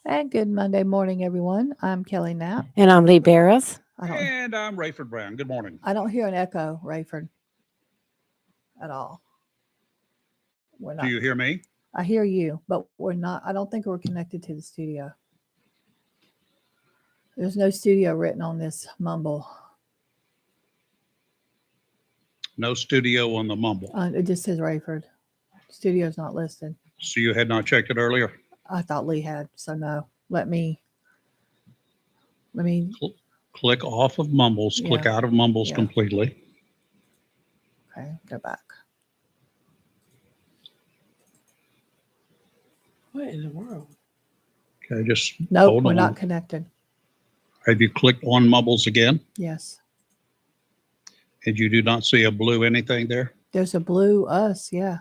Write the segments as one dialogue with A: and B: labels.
A: And good Monday morning, everyone. I'm Kelly Knapp.
B: And I'm Lee Barrows.
C: And I'm Rayford Brown. Good morning.
A: I don't hear an echo, Rayford, at all. We're not.
C: Do you hear me?
A: I hear you, but we're not. I don't think we're connected to the studio. There's no studio written on this mumble.
C: No studio on the mumble.
A: It just says Rayford. Studio's not listed.
C: So you had not checked it earlier?
A: I thought Lee had, so no. Let me.
C: Click off of mumbles. Click out of mumbles completely.
A: Okay, go back.
B: What in the world?
C: Okay, just
A: nope,
C: hold
A: we're
C: on.
A: not connected.
C: Have you clicked on mumbles again?
A: Yes.
C: And you do not see a blue anything there?
A: There's a blue us, yeah.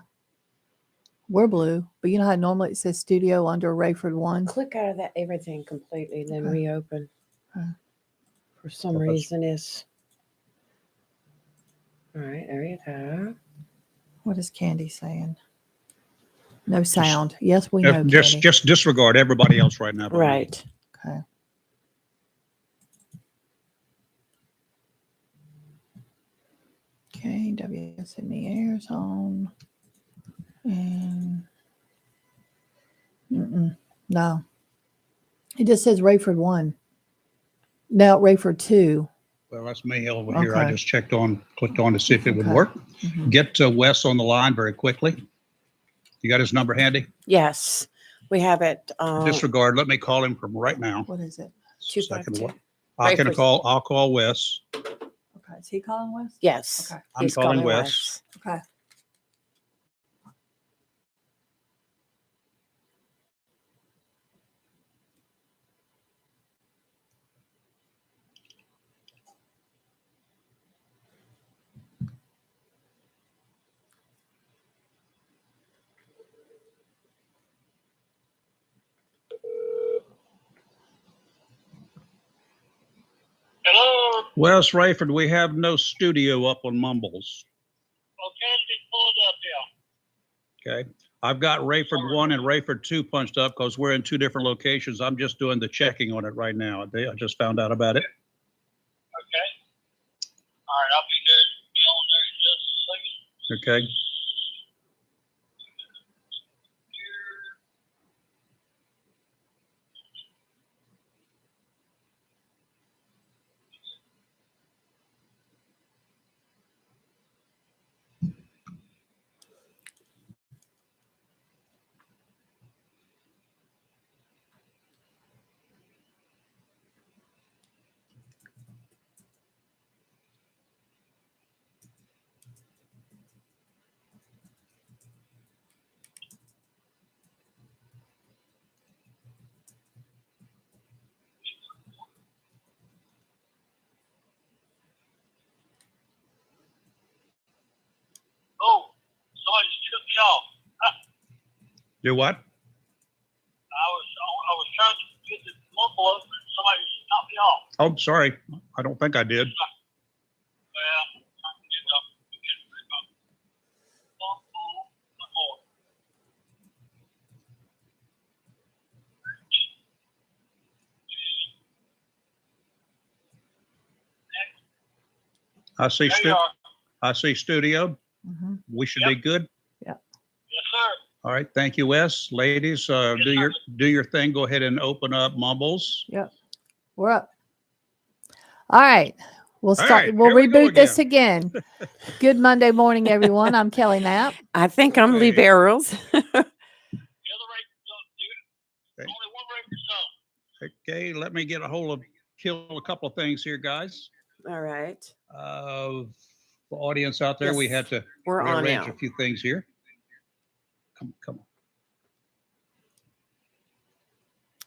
A: We're blue, but you know how normally it says studio under Rayford 1?
B: Click out of that everything completely, then reopen.
A: Okay.
B: For some reason is. All right, there you go.
A: What is Candy saying? No sound. Yes, we know.
C: Just disregard everybody else right now.
B: Right.
A: Okay. Okay, WS in the air's on. And no. It just says Rayford 1. Now Rayford 2.
C: Well, that's me over here. I just clicked on to see if it would work.
A: Mm-hmm.
C: Get Wes on the line very quickly. You got his number handy?
B: Yes, we have it.
C: Disregard. Let me call him from right now.
A: What is it?
B: 252.
C: I'll call Wes.
A: Okay. Is he calling Wes?
B: Yes.
A: Okay.
C: I'm calling Wes.
A: Okay.
D: Hello.
C: Wes Rayford, we have no studio up on Mumbles.
D: Okay, pull it up here.
C: Okay. I've got Rayford 1 and Rayford 2 punched up because we're in two different locations. I'm just doing the checking on it right now. I just found out about it.
D: Okay. All right, I'll be there. Be on there in just a second.
C: Okay.
D: Oh, somebody just took me off.
C: Do what?
D: I was trying to get the mumble up, and somebody just knocked me off.
C: Oh, sorry. I don't think I did.
D: Well,
C: I see
D: there you are.
C: I see studio.
A: Mm-hmm.
C: We should be good.
A: Yeah.
D: Yes, sir.
C: All right. Thank you, Wes. Ladies, do your thing. Go ahead and open up Mumbles.
A: Yep. We're up. All right. We'll start.
C: All right,
A: we'll
C: here we go
A: reboot this again. Good Monday morning, everyone. I'm Kelly Knapp.
B: I think I'm Lee Barrows.
D: The other rate don't do it.
C: Okay.
D: Only one rate for some.
C: Okay. Let me get kill a couple of things here, guys.
B: All right.
C: The audience out there,
B: Yes,
C: we had to
B: we're on
C: rearrange
B: now.
C: a few things here. Come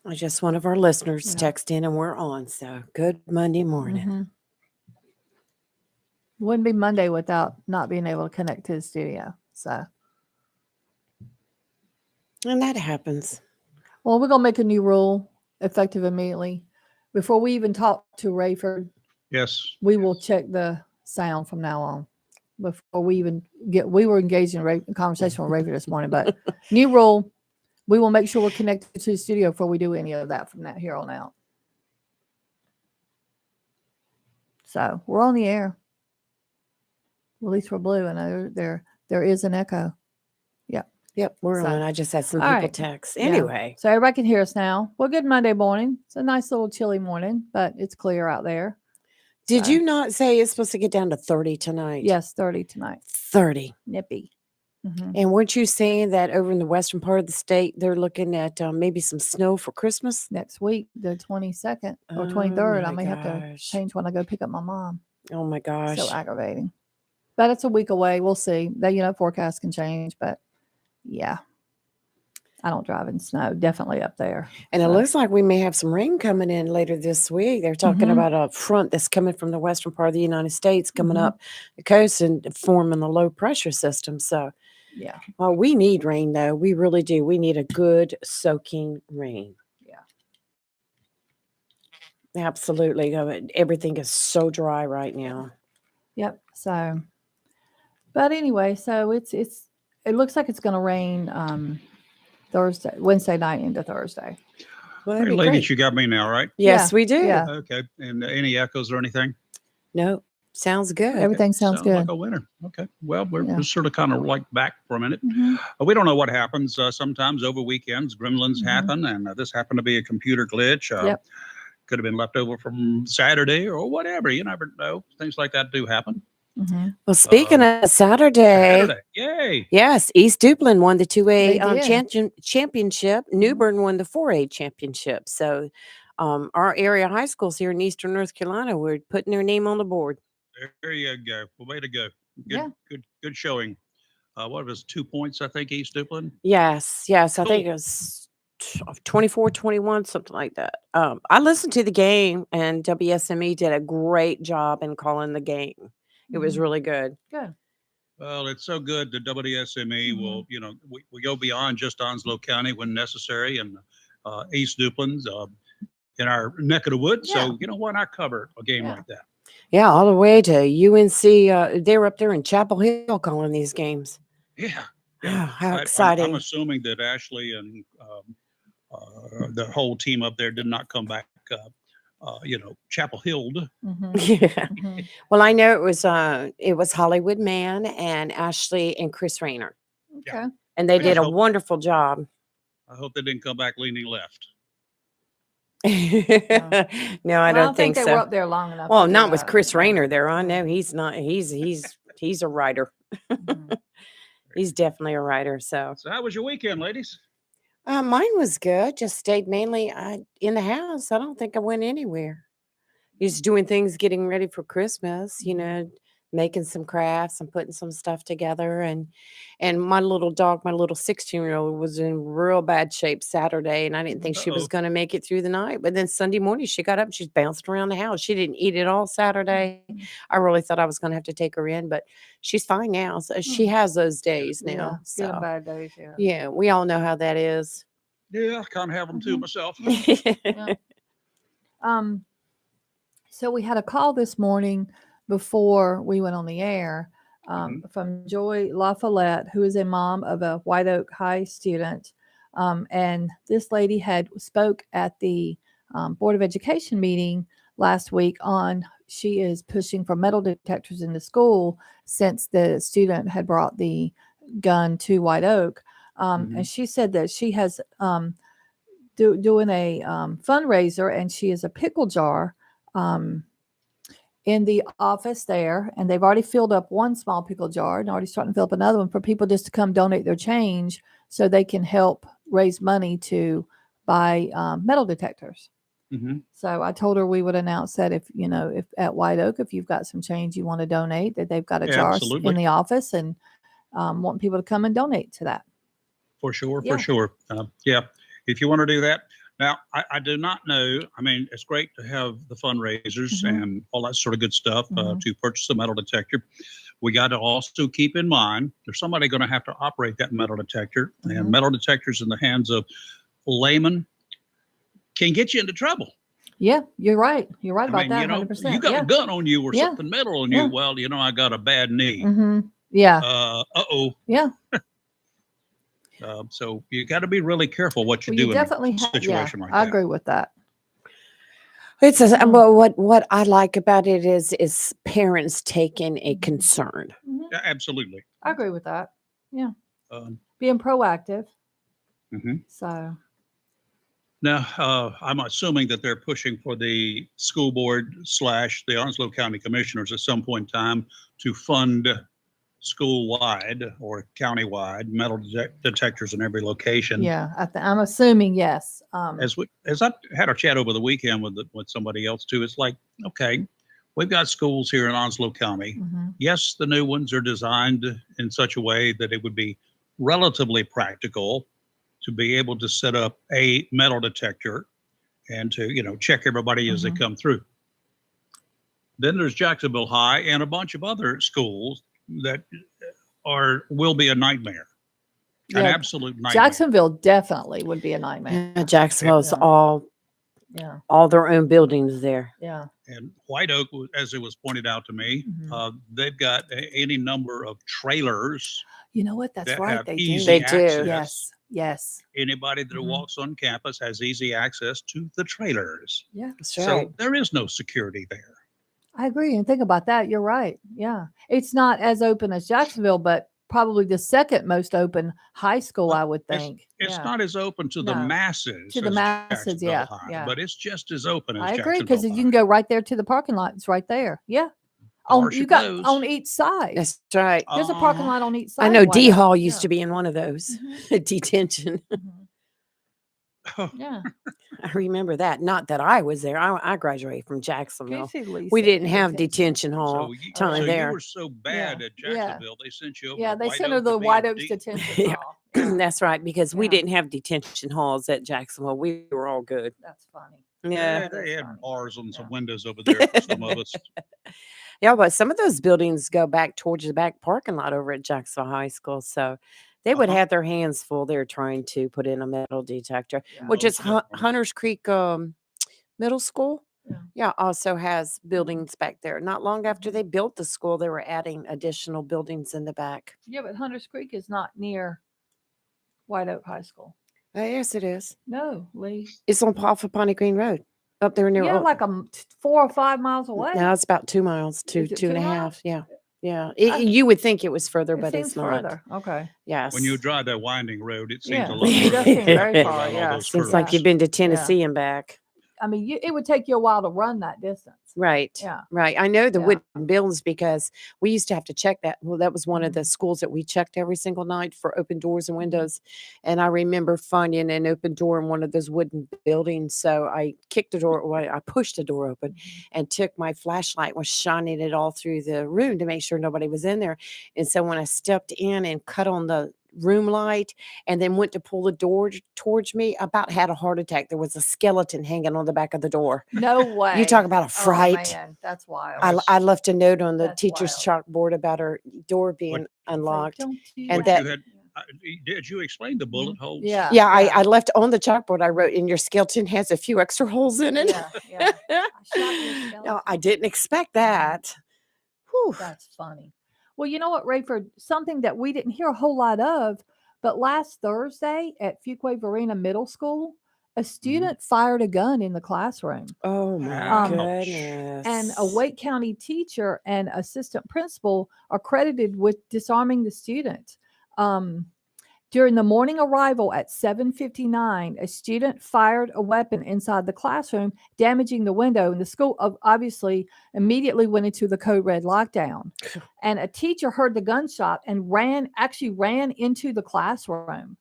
C: on.
B: Just one of our listeners
A: Yeah.
B: text in and we're on. So good Monday morning.
A: Mm-hmm. Wouldn't be Monday without not being able to connect to the studio. So,
B: And that happens.
A: well, we're gonna make a new rule effective immediately. Before we even talk to Rayford,
C: Yes.
A: we will check the sound from now on. Before we even we were engaged in a conversation with Rayford this morning, but new rule: we will make sure we're connected to the studio before we do any of that from that here on out. So we're on the air. At least we're blue. I know there is an echo.
B: Yep, we're
A: So,
B: on. I just had some
A: all
B: people
A: right.
B: text.
A: Yeah.
B: Anyway,
A: So everybody can hear us now. Well, good Monday morning. It's a nice little chilly morning, but it's clear out there.
B: did
A: So,
B: you not say it's supposed to get down to 30 tonight?
A: Yes, 30 tonight.
B: 30.
A: Nippy. Mm-hmm.
B: And weren't you saying that over in the western part of the state, they're looking at maybe some snow for Christmas?
A: Next week, the 22nd or
B: Oh
A: 23rd, I
B: my
A: may have to
B: gosh.
A: change when I go pick up my mom.
B: Oh my gosh.
A: So aggravating. But it's a week away. We'll see. That forecast can change, but yeah. I don't drive in snow. Definitely up there.
B: And it
A: So,
B: looks like we may have some rain coming in later this week. They're talking
A: Mhm.
B: about a front that's coming from the western part of the United States coming
A: Mhm.
B: up the coast and forming the low pressure system. So
A: yeah.
B: we need rain, though. We really do. We need a good soaking rain.
A: Yeah.
B: Absolutely. Everything is so dry right now.
A: Yep. So, but anyway, so it looks like it's going to rain Wednesday night into Thursday.
B: Well, that'd
C: Hey,
B: be
C: ladies,
B: great.
C: you got me now, right?
B: Yes,
A: Yeah,
B: we do.
A: yeah.
C: Okay. And any echoes or anything?
B: No, sounds good.
A: Everything sounds
C: Sounds
A: good.
C: like a winner. Okay. Well, we're
A: Yeah.
C: sort of kind of like back for a minute.
A: Mhm.
C: We don't know what happens. Sometimes over weekends, gremlins
A: Mhm.
C: happen, and this happened to be a computer glitch.
A: Yep.
C: Could have been left over from Saturday or whatever. You never know. Things like that do happen.
A: Mhm.
B: Well, speaking of Saturday,
C: Saturday. Yay.
B: yes, East Duplin won the 2A
A: They did.
B: championship. New Bern won the 4A championship. So our area high schools here in Eastern North Carolina were putting their name on the board.
C: There you go. Well, way to go. Good,
A: Yeah.
C: good showing. What was 2 points, I think, East Duplin?
B: Yes. I think
C: Cool.
B: it was 24-21, something like that. I listened to the game, and WSME did a great job in calling the game. It was
A: Mhm.
B: really good.
A: Good.
C: Well, it's so good that WSME
A: Mhm.
C: will, we go beyond just Onslow County when necessary, and East Duplin's in our neck of the woods.
A: Yeah.
C: So, why not cover a game
A: Yeah.
C: like that?
B: Yeah, all the way to UNC. They were up there in Chapel Hill calling these games.
C: Yeah.
B: Yeah, how
C: I'm
B: exciting.
C: assuming that Ashley and the whole team up there did not come back, Chapel Hilled.
A: Mhm.
B: Yeah.
A: Mhm.
B: Well, I know it was Hollywood Man and Ashley and Chris Rayner,
A: Okay.
B: and they
C: I
B: did
C: just
B: a
C: hope-
B: wonderful job.
C: I hope they didn't come back leaning left.
B: No, I
A: Well, I
B: don't
A: don't think
B: think
A: they were
B: so.
A: up there long enough.
B: Well,
A: to do
B: not with
A: that.
B: Chris
A: Yeah.
B: Rayner there on.
A: Yeah.
B: No, he's not. He's a writer.
A: Mhm.
B: He's definitely a writer. So
C: So, how was your weekend, ladies?
B: mine was good. Just stayed mainly in the house. I don't think I went anywhere. Just doing things, getting ready for Christmas, making some crafts and putting some stuff together. And my little dog, my little 16-year-old, was in real bad shape Saturday, and I didn't think she was
C: Uh-oh.
B: going to make it through the night. But then Sunday morning, she got up and she's bouncing around the house. She didn't eat at all Saturday.
A: Mhm.
B: I really thought I was going to have to take her in, but she's fine now. So she has those days
A: Yeah.
B: now.
A: Good and
B: So
A: bad days. Yeah.
B: yeah, we all know how that is.
C: Yeah, I kind of have them too
A: Mhm.
C: myself.
A: Yeah. So we had a call this morning before we went on the air from Joy LaFollette, who is a mom of a White Oak High student. And this lady had spoke at the Board of Education meeting last week on she is pushing for metal detectors in the school since the student had brought the gun to White Oak. And she said that she has doing a fundraiser, and she is a pickle jar in the office there, and they've already filled up one small pickle jar and already starting to fill up another one for people just to come donate their change so they can help raise money to buy metal detectors.
C: Mm-hmm.
A: So I told her we would announce that if at White Oak, if you've got some change you want to donate, that they've got a jar
C: Absolutely.
A: in the office, and want people to come and donate to that.
C: For sure,
A: Yeah.
C: for sure. Yeah, if you want to do that. Now, I do not know. I mean, it's great to have the fundraisers
A: Mhm.
C: and all that sort of good stuff
A: Mhm.
C: to purchase a metal detector. We got to also keep in mind there's somebody going to have to operate that metal detector,
A: Mhm.
C: and metal detectors in the hands of laymen can get you into trouble.
A: Yeah, you're right. You're right
C: I
A: about
C: mean,
A: that. 100%.
C: you got
A: yeah.
C: a gun on you or
A: Yeah.
C: something metal on
A: Yeah.
C: you. Well, I got a bad knee.
A: Mm-hmm. Yeah.
C: Uh-oh.
A: Yeah.
C: So you got to be really careful what you
A: Well,
C: do
A: you
C: in a
A: definitely
C: situation like
A: I
C: that.
A: agree with that.
B: It's
A: Mm.
B: well, what I like about it is parents taking a concern.
A: Mhm.
C: Yeah, absolutely.
A: I agree with that. Yeah,
C: Um,
A: being proactive.
C: mhm.
A: So
C: Now, I'm assuming that they're pushing for the school board / the Onslow County Commissioners at some point in time to fund school-wide or county-wide metal detectors in every location.
A: yeah, I'm assuming yes.
C: As I had a chat over the weekend with somebody else too, it's like, okay, we've got schools here in Onslow County.
A: Mhm.
C: Yes, the new ones are designed in such a way that it would be relatively practical to be able to set up a metal detector and to, check everybody as they
A: Mhm.
C: come through. Then there's Jacksonville High and a bunch of other schools that will be a nightmare, an
A: Yeah,
C: absolute nightmare.
A: Jacksonville definitely would be a nightmare.
B: Yeah, Jacksonville's
A: Yeah.
B: all
A: Yeah,
B: their own buildings there.
A: yeah.
C: And White Oak, as it was pointed out to me,
A: Mhm.
C: they've got any number of trailers
A: You know what? That's
C: that
A: right.
C: have
A: They
C: easy
A: do.
B: They do.
C: access.
A: Yes. Yes.
C: Anybody that
A: Mhm.
C: walks on campus has easy access to the trailers.
A: Yeah.
B: That's
C: So
B: right.
C: there is no security there.
A: I agree. And think about that. You're right. Yeah. It's not as open as Jacksonville, but probably the second most open high school, I would think.
C: It's
A: Yeah.
C: not as open to the
A: No,
C: masses
A: to the
C: as
A: masses.
C: Jacksonville
A: Yeah.
C: High,
A: Yeah.
C: but it's just as open as
A: I agree
C: Jacksonville
A: because you
C: High.
A: can go right there to the parking lot. It's right there. Yeah.
C: Parachute
A: You got
C: blows.
A: on each side.
B: That's right.
A: There's a parking
C: Uh-huh.
A: lot on each side.
B: I know
A: of White
B: D
A: Oak.
B: Hall used
A: Yeah.
B: to be in one of those
A: Mhm.
B: detention.
A: Mhm. Yeah.
B: I remember that. Not that I was there. I graduated from
A: Can you
B: Jacksonville.
A: see Lisa
B: We didn't
A: in
B: have detention hall
C: So you,
B: time
C: so you
B: there.
C: were so bad at
A: Yeah.
C: Jacksonville, they sent you over
A: Yeah.
C: to
A: They
C: White
A: sent her
C: Oak
A: to
C: to
A: the
C: be
A: White
C: a
A: Oaks detention
B: Yeah.
A: hall. Yeah.
B: That's right, because we
A: Yeah.
B: didn't have detention halls at Jacksonville. We were all good.
A: That's funny.
B: Yeah.
A: That
C: They
A: is
C: had
A: funny.
C: bars on some
A: Yeah.
C: windows over there for some of us.
B: Yeah, but some of those buildings go back towards the back parking lot over at Jacksonville High School. So they would
C: Uh-huh.
B: have their hands full. They're trying to put in a metal detector,
A: Yeah.
B: which is
C: Most definitely.
B: Hunters Creek Middle School.
A: Yeah.
B: Yeah, also has buildings back there. Not long after
A: Mhm.
B: they built the school, they were adding additional buildings in the back.
A: Yeah, but Hunters Creek is not near White Oak High School.
B: Yes, it is.
A: No, Lee.
B: It's on off of Ponty Green Road, up there near.
A: Yeah, like 4 or 5 miles away.
B: Now it's about 2 miles, two
A: Is it
B: 2 and a
A: 2
B: half.
A: miles?
B: Yeah, yeah.
A: I-
B: You would think it was further,
A: It
B: but
A: seems
B: it's not.
A: further. Okay.
B: Yes.
C: When you drive that winding road, it seems
A: Yeah,
C: a lot
B: it
C: further
B: does seem
C: than
B: very
C: going
A: far,
C: around all
A: yeah.
C: those
B: Seems like
C: curves.
B: you've been to Tennessee and back.
A: I mean, it would take you a while to run that distance.
B: Right.
A: Yeah.
B: Right. I know the
A: Yeah.
B: wooden buildings because we used to have to check that. Well, that was one of the
A: Mhm.
B: schools that we checked every single night for open doors and
A: Mhm.
B: windows. And I remember finding an open door in one of those wooden buildings. So I kicked the door away. I pushed the door open and took my flashlight, was shining it all through the room to make sure nobody was in there. And so when I stepped in and cut on the room light and then went to pull the door towards me, I about had a heart attack. There was a skeleton hanging on the back of the door.
A: No way.
B: You talk about a
A: Oh,
B: fright.
A: man, that's wild.
B: I left a note on the
A: That's
B: teacher's chalkboard about her door being unlocked.
A: Don't you
B: and
C: What
B: that-
C: you had, did you explain the bullet holes?
A: Yeah.
B: Yeah, I left on the chalkboard. I wrote, "And your skeleton has a few extra holes in it."
A: Yeah, yeah. I shot your
B: No,
A: skeleton.
B: I didn't expect that. Whew.
A: That's funny. Well, you know what, Rayford? Something that we didn't hear a whole lot of, but last Thursday at Fuquay Varina Middle School, a student fired a gun in the classroom.
B: Oh my
C: Ouch.
B: goodness.
A: And a Wake County teacher and assistant principal are credited with disarming the student. During the morning arrival at 7:59, a student fired a weapon inside the classroom, damaging the window. And the school obviously immediately went into the code red lockdown. And a teacher heard the gunshot and ran into the classroom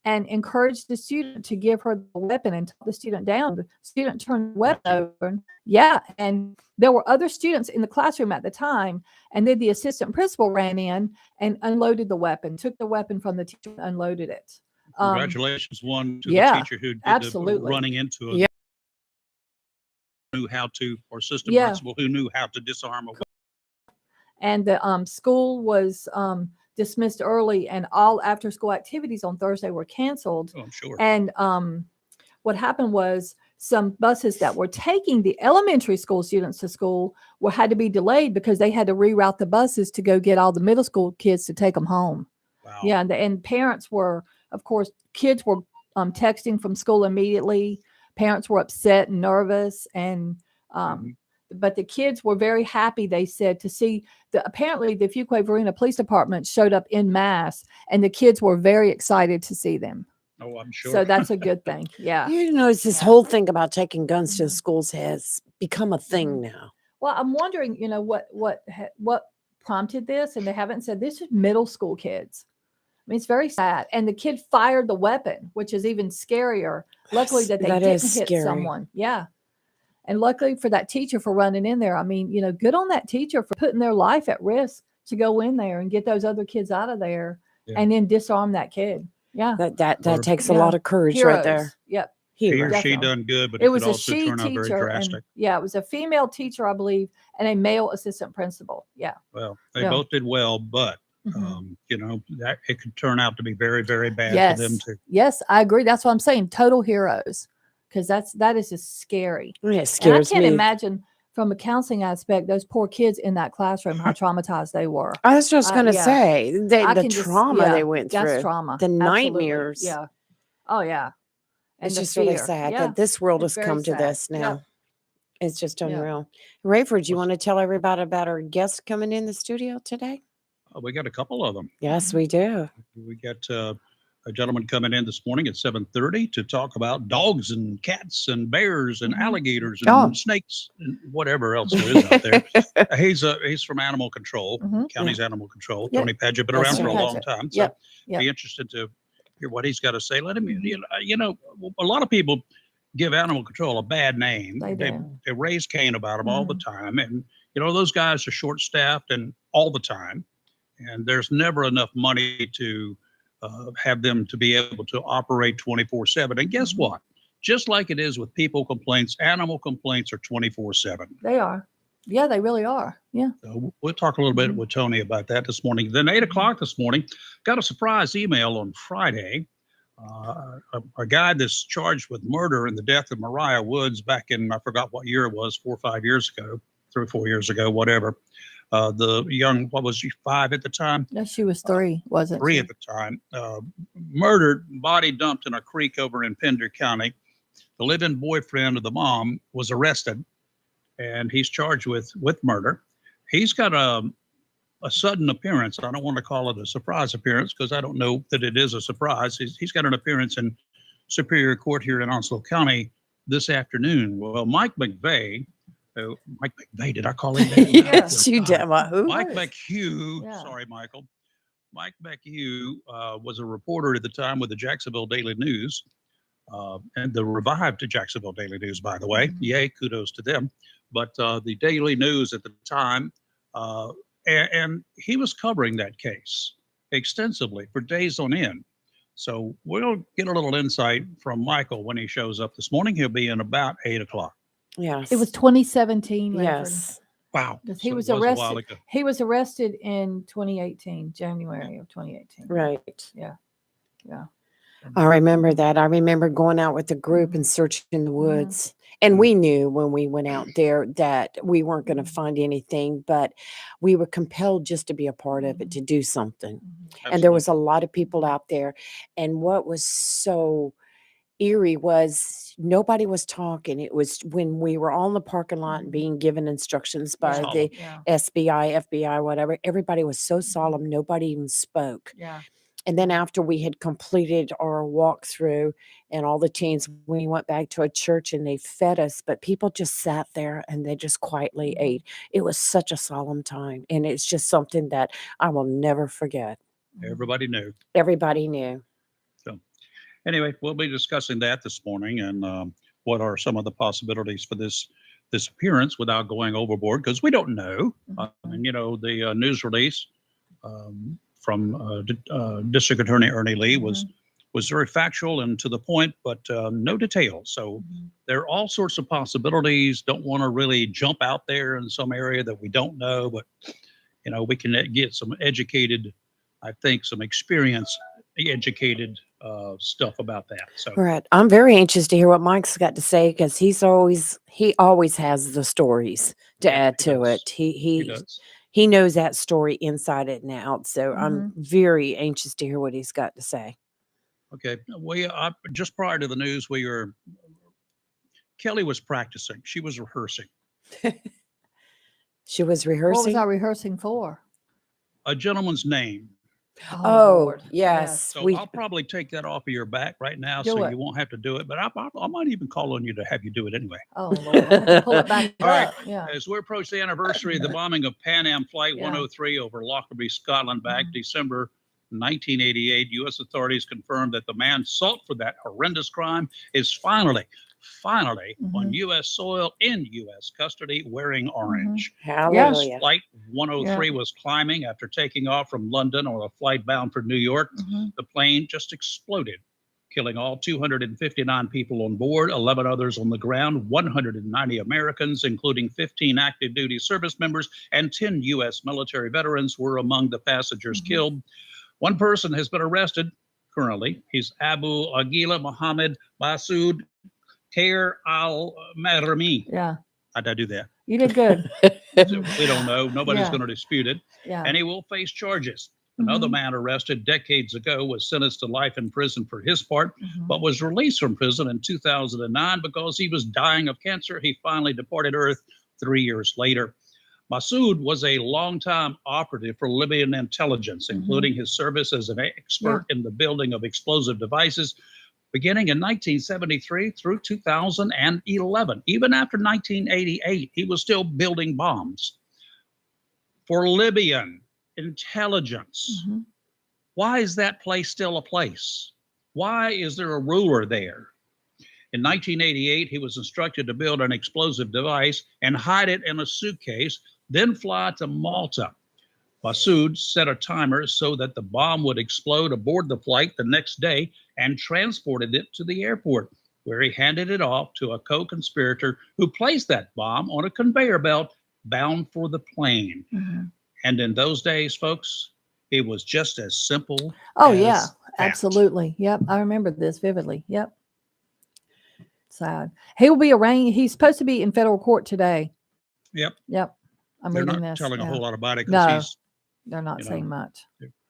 A: and encouraged the student to give her the weapon and took the student down. The student turned the weapon over. Yeah. And there were other students in the classroom at the time. And then the assistant principal ran in and unloaded the weapon, took the weapon from the teacher and unloaded it.
C: Congratulations, one to
A: yeah,
C: the teacher who did the
A: absolutely.
C: running into it.
B: Yeah.
C: Knew how to, or assistant
A: Yeah.
C: principal who knew how to disarm a weapon.
A: And the school was dismissed early, and all after school activities on Thursday were canceled.
C: Oh, I'm sure.
A: And what happened was some buses that were taking the elementary school students to school had to be delayed because they had to reroute the buses to go get all the middle school kids to take them home.
C: Wow.
A: Yeah, and parents were of course, kids were texting from school immediately. Parents were upset and nervous, and
C: Mhm.
A: but the kids were very happy. They said to see apparently the Fuquay-Varina Police Department showed up in mass, and the kids were very excited to see them.
C: Oh, I'm
A: So
C: sure.
A: that's a good thing. Yeah.
B: You know, it's this
A: Yeah.
B: whole thing about taking guns to the
A: Mhm.
B: schools has become a thing
A: Mhm.
B: now.
A: Well, I'm wondering, what prompted this, and they haven't said. This is middle school kids. I mean, it's very sad. And the kid fired the weapon, which is even scarier. Luckily that they
B: That is
A: didn't hit
B: scary.
A: someone. Yeah. And luckily for that teacher for running in there. I mean, good on that teacher for putting their life at risk to go in there and get those other kids out of there
C: Yeah.
A: and then disarm that kid. Yeah.
B: That
C: Or
B: takes a
A: Yeah.
B: lot of courage right there.
A: Heroes. Yep.
C: he or
B: Heroes.
C: she
A: Definitely.
C: done good, but
A: It
C: it
A: was
C: could
A: a
C: also
A: she
C: turn out very
A: teacher, and
C: drastic.
A: yeah, it was a female teacher, I believe, and a male assistant principal. Yeah.
C: Well, they
A: Yeah.
C: both did well, but
A: Mhm.
C: that it could turn out to be very, very bad for them
A: Yes.
C: too.
A: Yes, I agree. That's what I'm saying. Total heroes. Because that is just scary.
B: It
A: And I
B: scares
A: can't
B: me.
A: imagine from a counseling aspect, those poor kids in that classroom, how traumatized they were.
B: I was just going to
A: Yeah.
B: say
A: I
B: the
A: can just,
B: trauma
A: yeah,
B: they went
A: that's
B: through,
A: trauma.
B: the
A: Absolutely.
B: nightmares.
A: Yeah. Oh, yeah. And
B: It's
A: the
B: just really
A: fear.
B: sad
A: Yeah.
B: that this world
A: It's
B: has
A: very
B: come to
A: sad.
B: this now.
A: Yep.
B: It's just
A: Yep.
B: unreal. Rayford, you
C: Was-
B: want to tell everybody about our guest coming in the studio today?
C: We got a couple of them.
B: Yes,
A: Mhm.
B: we do.
C: We got a gentleman coming in this morning at 7:30 to talk about dogs and cats and bears and
A: Mhm.
C: alligators and
B: Oh.
C: snakes and whatever else there is out there. He's from Animal Control,
A: Mhm.
C: County's Animal Control.
A: Yep.
C: Tony Padgett, been
B: That's
C: around for a
A: Tony
B: right.
C: long
A: Padgett.
C: time, so
A: Yep. Yep.
C: be interested to hear what he's got to say. Let him,
A: Mhm.
C: a lot of people give Animal Control a bad name.
A: They
C: They
A: do.
C: they raise Cain about them all the
A: Mhm.
C: time, and those guys are short staffed and all the time, and there's never enough money to have them to be able to operate 24/7. And guess
A: Mhm.
C: what? Just like it is with people complaints, animal complaints are 24/7.
A: They are. Yeah, they really are. Yeah.
C: So we'll talk a little bit
A: Mhm.
C: with Tony about that this morning. Then 8 o'clock this morning, got a surprise email on Friday. A guy that's charged with murder in the death of Mariah Woods back in, I forgot what year it was, 4 or 5 years ago, 3 or 4 years ago, whatever. The young, what was she, 5 at the time?
A: No, she was 3, wasn't
C: 3
A: she?
C: at the time, murdered, body dumped in a creek over in Pender County. The live-in boyfriend of the mom was arrested, and he's charged with murder. He's got a sudden appearance. I don't want to call it a surprise appearance because I don't know that it is a surprise. He's got an appearance in Superior Court here in Onslow County this afternoon. Well, Mike McVeigh, did I call him that?
A: Yes,
B: you did. Who?
C: Mike
A: Yes.
C: McHugh,
A: Yeah.
C: sorry, Michael. Mike McHugh was a reporter at the time with the Jacksonville Daily News, and the revived Jacksonville Daily News, by the way.
A: Mhm.
C: Yay, kudos to them. But the Daily News at the time, and he was covering that case extensively for days on end. So we'll get a little insight from Michael when he shows up this morning. He'll be in about 8 o'clock.
B: Yes.
A: It was 2017, Rayford.
B: Yes.
C: Wow.
A: Because
C: So
A: he
C: it
A: was
C: a while
A: arrested.
C: ago.
A: He was arrested in 2018, January of 2018.
B: Right.
A: Yeah.
B: I remember that. I remember going out with a group
A: Mhm.
B: and searching in the
A: Mhm.
B: woods. And we knew when we went out there that we weren't going to
A: Mhm.
B: find anything, but we were compelled just to be a part of it,
A: Mhm.
B: to do something.
A: Mhm.
B: And there was
C: Absolutely.
B: a lot of people out there. And what was so eerie was nobody was talking. It was when we were on the parking lot and
A: Mhm.
B: being given instructions by
A: Yeah.
B: the
A: Yeah.
B: SBI, FBI, whatever. Everybody was so solemn, nobody even spoke.
A: Yeah.
B: And then after we had completed our walkthrough and all the teens, we went back to a church and they fed us, but people just sat there and they just quietly
A: Mhm.
B: ate. It was such a solemn time. And it's just something that I will never forget.
A: Mhm.
C: Everybody knew.
B: Everybody knew.
C: So anyway, we'll be discussing that this morning and what are some of the possibilities for this appearance without going overboard because we don't know.
A: Mhm.
C: And the news release from District Attorney Ernie Lee was very factual and to the point, but no details. So
A: Mhm.
C: there are all sorts of possibilities. Don't want to really jump out there in some area that we don't know, but we can get some educated, I think, some experience educated stuff about that. So
B: Right. I'm very anxious to hear what Mike's got to say because he always has the stories to
C: yeah,
B: add
C: he
B: to
C: does.
B: it. He
C: He
B: he
C: does.
B: he knows that story inside it and out. So I'm
A: Mhm.
B: very anxious to hear what he's got to say.
C: Okay, just prior to the news, Kelly was practicing. She was rehearsing.
B: She was
A: What was
B: rehearsing.
A: I rehearsing for?
C: A gentleman's name.
B: Oh,
A: Lord.
B: yes.
C: So I'll probably take that off of your back right now,
A: Do
C: so
A: it.
C: you won't have to do it. But I might even call on you to have you do it anyway.
A: Oh Lord, I have to pull it back
C: All right.
A: up. Yeah.
C: As we approach the anniversary of the bombing of Pan Am Flight
A: Yeah.
C: 103 over Lockerbie, Scotland, back December 1988, U.S. authorities confirmed that the man sought for that horrendous crime is finally on U.S. soil in U.S. custody, wearing orange.
B: Hallelujah.
C: Flight 103 was climbing after taking off from London on a flight bound for New York. The plane just exploded, killing all 259 people on board, 11 others on the ground, 190 Americans, including 15 active duty service members, and 10 U.S. military veterans were among the passengers killed. One person has been arrested currently. He's Abu Aguila Mohammed Masood Khair al-Marami.
A: Yeah.
C: How'd I do that?
A: You did good.
C: We don't know. Nobody's
A: Yeah.
C: going to dispute it.
A: Yeah.
C: And he will face charges. Another man arrested decades ago was sentenced to life in prison for his part, but was released from prison in 2009 because he was dying of cancer. He finally departed Earth 3 years later. Masood was a longtime operative for Libyan intelligence, including his service as an expert in the building of explosive devices, beginning in 1973 through 2011. Even after 1988, he was still building bombs for Libyan intelligence. Why is that place still a place? Why is there a ruler there? In 1988, he was instructed to build an explosive device and hide it in a suitcase, then fly to Malta. Masood set a timer so that the bomb would explode aboard the flight the next day and transported it to the airport, where he handed it off to a co-conspirator who placed that bomb on a conveyor belt bound for the plane. And in those days, folks, it was just as simple.
A: Oh
C: as
A: yeah,
C: that.
A: absolutely. Yep, I remember this vividly. Yep. Sad. He will be arraigned. He's supposed to be in federal court today.
C: Yep.
A: Yep. I'm
C: They're
A: reading
C: not
A: this.
C: telling a
A: Yeah.
C: whole lot about it
A: No,
C: because
A: they're not saying much.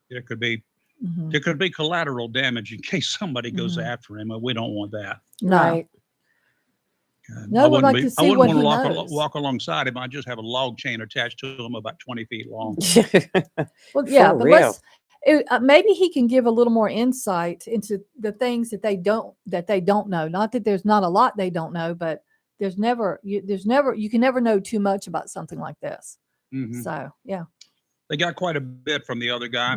C: there could be collateral damage in case somebody goes after him, and we don't want that.
A: No.
B: Right.
A: No, we'd like to see
C: I
A: what
C: wouldn't
A: he
C: want to
A: knows.
C: walk alongside him. I'd just have a log chain attached to him about 20 feet long.
A: Well, yeah,
B: For
A: but
B: real.
A: maybe he can give a little more insight into the things that they don't know. Not that there's not a lot they don't know, but you can never know too much about something like this. So yeah,
C: They got quite a bit from the other guy.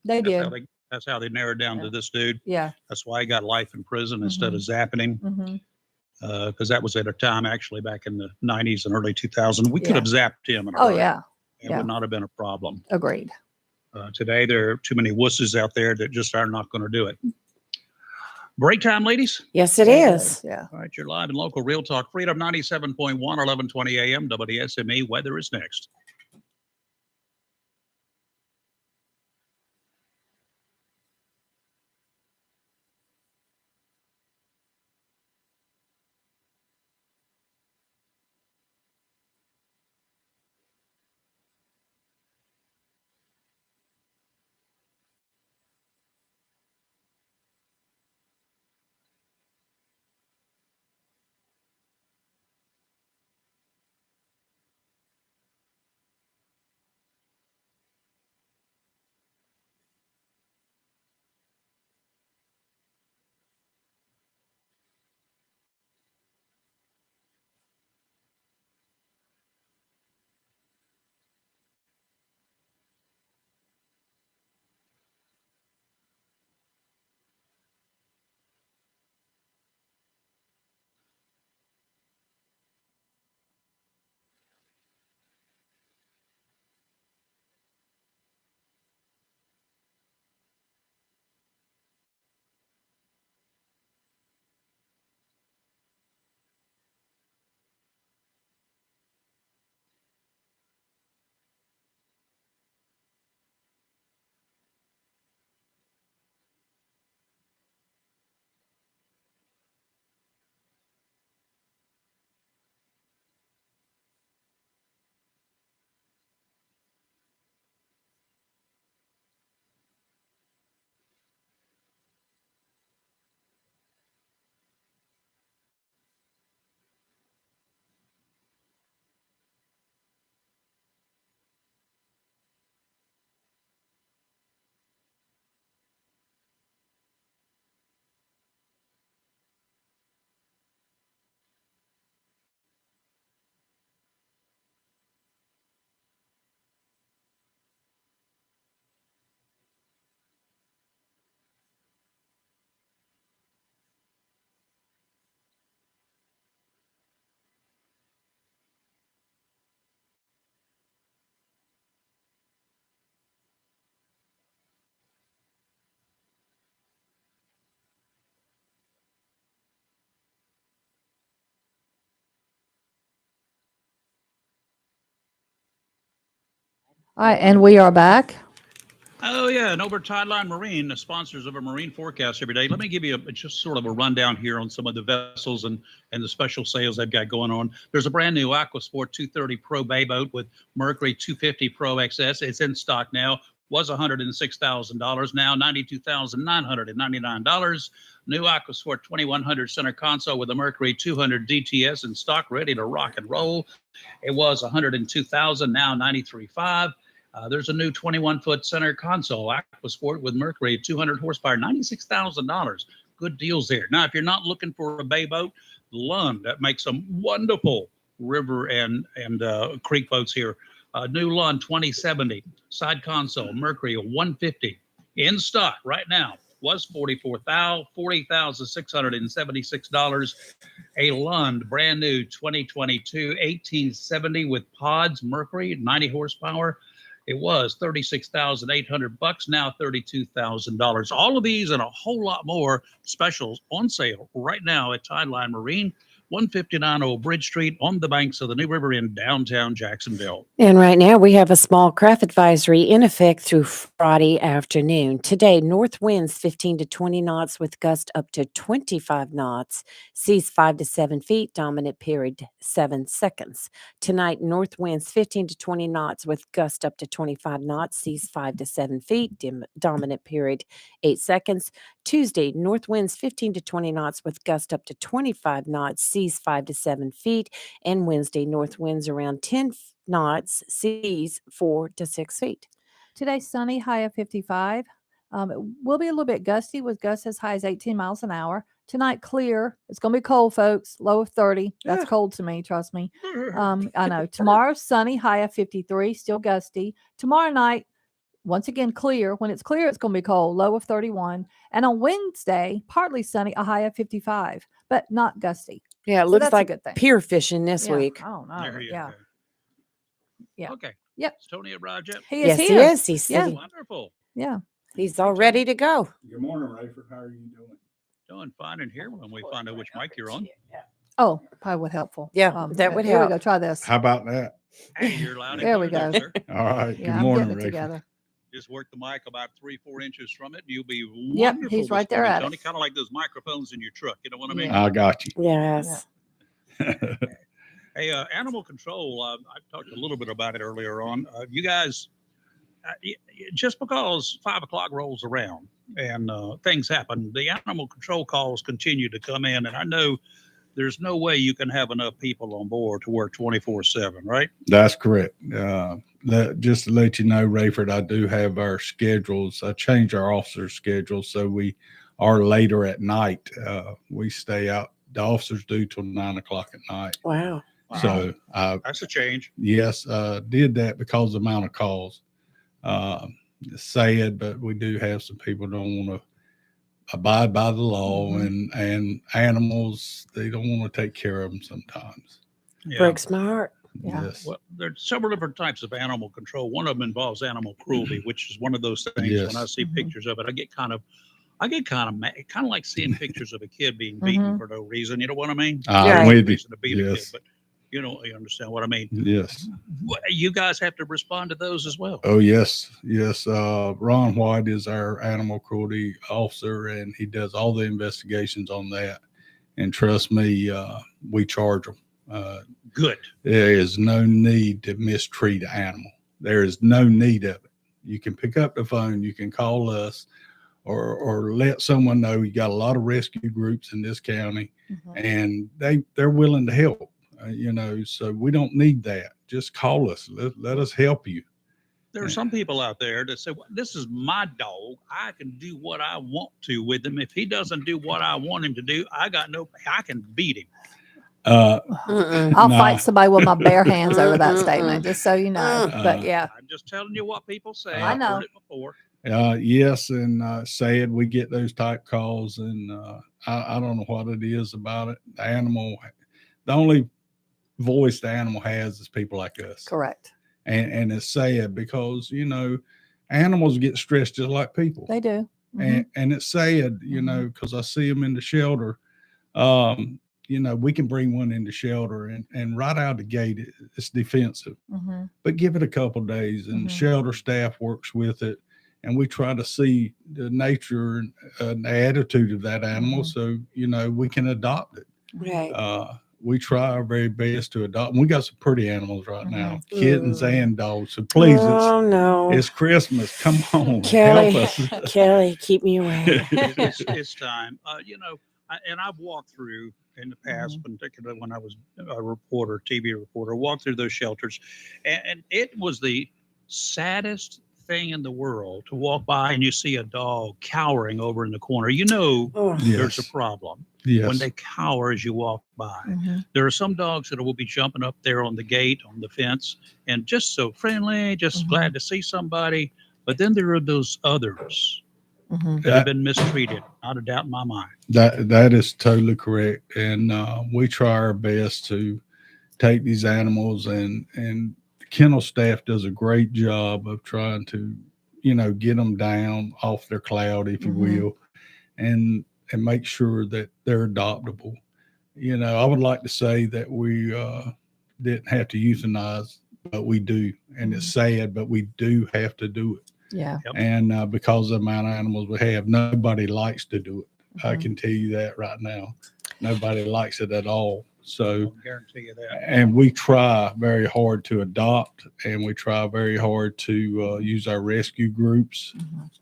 A: they did.
C: That's how they narrowed down to this dude.
A: Yeah.
C: That's why he got life in prison instead of zapping him. Because that was at a time actually back in the 90s and early 2000s. We could have zapped him in a hurry.
A: Yeah.
C: It would not have been a problem.
A: Agreed.
C: Today, there are too many wusses out there that just are not going to do it. Break time, ladies.
B: Yes, it is.
A: Yeah.
C: All right, you're live in local Real Talk Freedom 97.1, 1120 a.m. WSME. Weather is next.
A: All right, and we are back.
C: Oh yeah, and over Tideline Marine, the sponsors of a marine forecast every day. Let me give you just sort of a rundown here on some of the vessels and the special sales they've got going on. There's a brand new Aquasport 230 Pro Bay boat with Mercury 250 Pro XS. It's in stock now. Was $106,000, now $92,999. New Aquasport 2100 center console with a Mercury 200 DTS in stock, ready to rock and roll. It was $102,000, now $93,500. There's a new 21-foot center console Aquasport with Mercury 200 horsepower, $96,000. Good deals there. Now, if you're not looking for a bay boat, Lund that makes some wonderful river and creek boats here. New Lund 2070 side console Mercury 150 in stock right now. Was $40,676. A Lund brand new 2022 1870 with pods Mercury 90 horsepower. It was $36,800, now $32,000. All of these and a whole lot more specials on sale right now at Tideline Marine, 159 Old Bridge Street on the banks of the New River in downtown Jacksonville.
B: And right now we have a small craft advisory in effect through Friday afternoon. Today, north winds 15 to 20 knots with gust up to 25 knots. Seas 5 to 7 feet, dominant period 7 seconds. Tonight, north winds 15 to 20 knots with gust up to 25 knots. Seas 5 to 7 feet, dominant period 8 seconds. Tuesday, north winds 15 to 20 knots with gust up to 25 knots. Seas 5 to 7 feet. And Wednesday, north winds around 10 knots, seas 4 to 6 feet.
A: Today, sunny, high of 55. It will be a little bit gusty with gusts as high as 18 miles an hour. Tonight, clear. It's going to be cold, folks. Low of 30. That's cold to me, trust me. I know. Tomorrow, sunny, high of 53, still gusty. Tomorrow night, once again, clear. When it's clear, it's going to be cold, low of 31. And on Wednesday, partly sunny, a high of 55, but not gusty.
B: Yeah, it
A: So
B: looks
A: that's a
B: like
A: good thing.
B: pier fishing this
A: Yeah,
B: week.
A: I don't know.
C: There you
A: Yeah.
C: go.
A: Yeah.
C: Okay.
A: Yep.
C: Is Tony arrived yet?
A: He is
B: Yes,
A: here.
B: he is. He
A: Yeah.
B: said
C: Wonderful.
A: Yeah.
B: he's all ready to go.
E: Good morning, Rayford. How are you doing?
C: Doing fine in here when we find out which mic you're on.
A: Oh, probably would helpful.
B: Yeah, that would
A: Here
B: help.
A: we go. Try this.
E: How about that?
C: Hey, you're loud and
A: There we
C: clear,
A: go.
C: sir.
E: All right.
A: Yeah,
E: Good
A: I'm
E: morning,
A: getting it
E: Rayford.
A: together.
C: Just work the mic about 3-4 inches from it. You'll be
A: Yep,
C: wonderful.
A: he's right
C: this
A: there
C: morning,
A: at it.
C: Tony. Kind of like those microphones in your truck. You know what I mean?
A: Yeah.
E: I got you.
B: Yes.
C: Hey, animal control. I talked a little bit about it earlier on. You guys, just because 5 o'clock rolls around and things happen, the animal control calls continue to come in. And I know there's no way you can have enough people on board to work 24/7, right?
E: That's correct. Just to let you know, Rayford, I do have our schedules. I changed our officers' schedules so we are later at night. We stay out. The officers do till 9 o'clock at night.
B: Wow.
E: So I
C: That's a change.
E: yes, did that because of the amount of calls. Sad, but we do have some people who don't want to abide by the law, and animals, they don't want to take care of them sometimes.
C: Yeah.
B: Breaks my heart.
A: Yeah.
E: Yes.
C: Well, there's several different types of animal control. One of them involves animal cruelty, which is one of those things.
E: Yes.
C: When I see
A: Mhm.
C: pictures of it, I get kind of mad, kind of like seeing pictures of a kid being beaten for no reason. You know what I mean?
B: Yeah.
E: I'm
C: No
E: with you.
C: reason to beat a kid,
E: Yes.
C: but you understand what I mean.
E: Yes.
C: You guys have to respond to those as well.
E: Oh, yes. Yes. Ron White is our animal cruelty officer, and he does all the investigations on that. And trust me, we charge them.
C: Good.
E: There is no need to mistreat an animal. There is no need of it. You can pick up the phone, you can call us, or let someone know. You got a lot of rescue groups in this county,
A: Mhm.
E: and they're willing to help. So we don't need that. Just call us. Let us help you.
C: There are some people out there that say, well, this is my dog. I can do what I want to with him. If he doesn't do what I want him to do, I can beat him.
B: Mm-mm.
A: I'll
E: Nah.
A: fight somebody with my bare hands over that
B: Mm-mm-mm.
A: statement, just so you know. But yeah,
C: I'm just telling you what people say.
E: I
C: I've
A: know.
C: heard it before.
E: Yes, and sad we get those type calls, and I don't know what it is about it. The only voice the animal has is people like us,
A: correct.
E: and it's sad because animals get stressed just like people,
A: They do. Mhm.
E: and it's sad, because I see them in the shelter. we can bring one into shelter and right out the gate, it's defensive,
A: Mm-hmm.
E: but give it a couple days and the shelter staff works with it. And we try to see the nature and the attitude of that animal. So, we can adopt it.
B: Right.
E: We try our very best to adopt. And we got some pretty animals right now, kittens
B: Mm.
E: and dogs. So please,
B: Oh no,
E: it's Christmas. Come on,
B: Kelly,
E: help us.
B: Kelly, keep me away.
C: It's time. I've walked through in the past, particularly when I was a reporter, TV reporter, walked through those shelters, and it was the saddest thing in the world to walk by and you see a dog cowering over in the corner.
B: Oh,
C: There's a
E: Yes.
C: problem
E: Yes.
C: when they cower as you walk by.
A: Mm-hmm.
C: There are some dogs that will be jumping up there on the gate, on the fence, and just so friendly, just glad to see somebody. But then there are those others
A: Mm-hmm.
C: that have been mistreated, not a doubt in my mind.
E: That is totally correct. And we try our best to take these animals and the kennel staff does a great job of trying to, get them down off their cloud, if you will, and make sure that they're adoptable. I would like to say that we didn't have to euthanize, but we do. And it's sad, but we do have to do it.
A: Yeah.
C: Yep.
E: And because of the amount of animals we have, nobody likes to do it. I can tell you that right now. Nobody likes it at all. So,
C: I'll guarantee you that.
E: and we try very hard to adopt, and we try very hard to use our rescue groups.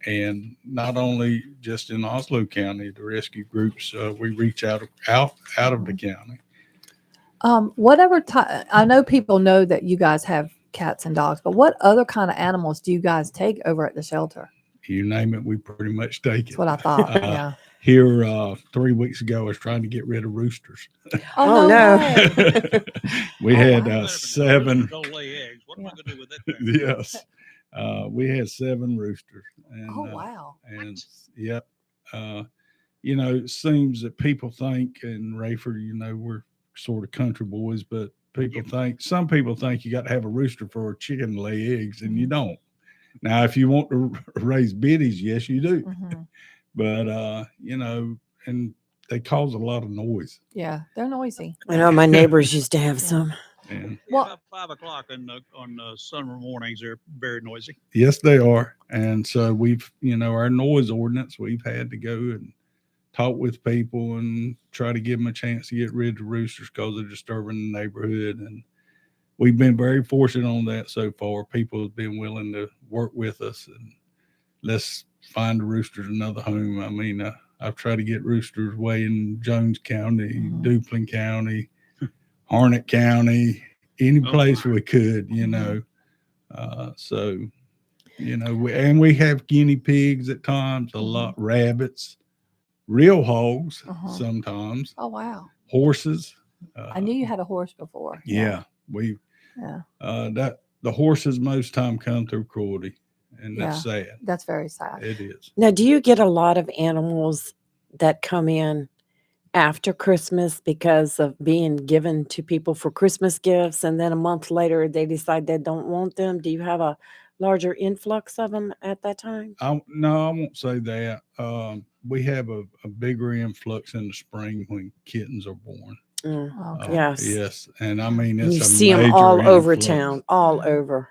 E: And not only just in Oslo County, the rescue groups, we reach out of the county.
A: Whatever time, I know people know that you guys have cats and dogs, but what other kind of animals do you guys take over at the shelter?
E: You name it, we pretty much take it.
A: That's what I thought. Yeah.
E: Here, 3 weeks ago, I was trying to get rid of roosters.
B: Oh, no.
A: way.
E: We
A: Oh,
E: had
A: wow.
E: 7.
C: Don't lay eggs. What am I going to do with that?
E: Yes. We had 7 roosters. And,
A: Oh, wow.
E: And yep. It seems that people think, and Rayford, we're sort of country boys, but some people think you got to have a rooster for a chicken to lay eggs, and you don't. Now, if you want to raise biddies, yes, you do. But, and they cause a lot of noise.
A: Yeah, they're noisy.
B: I know my neighbors used to have some.
E: And
C: Well,
A: Well-
C: about 5 o'clock on summer mornings, they're very noisy.
E: yes, they are. And so we've, our noise ordinance, we've had to go and talk with people and try to give them a chance to get rid of the roosters because they're disturbing the neighborhood. And we've been very fortunate on that so far. People have been willing to work with us and let's find the roosters another home. I mean, I've tried to get roosters way in Jones County, Duplin County, Harnett County, any place we could, So, we have guinea pigs at times, a lot, rabbits, real hogs sometimes,
A: Oh, wow.
E: horses.
A: I knew you had a horse before.
E: Yeah, the horses most time come through cruelty, and that's sad.
A: That's very sad.
E: It is.
B: Now, do you get a lot of animals that come in after Christmas because of being given to people for Christmas gifts, and then a month later they decide they don't want them? Do you have a larger influx of them at that time?
E: No, I won't say that. We have a bigger influx in the spring when kittens are born.
A: Okay.
B: Yes.
E: Yes, and I mean
B: And
E: it's
B: you
E: a
B: see them
E: major
B: all over
E: influx.
B: town, all over.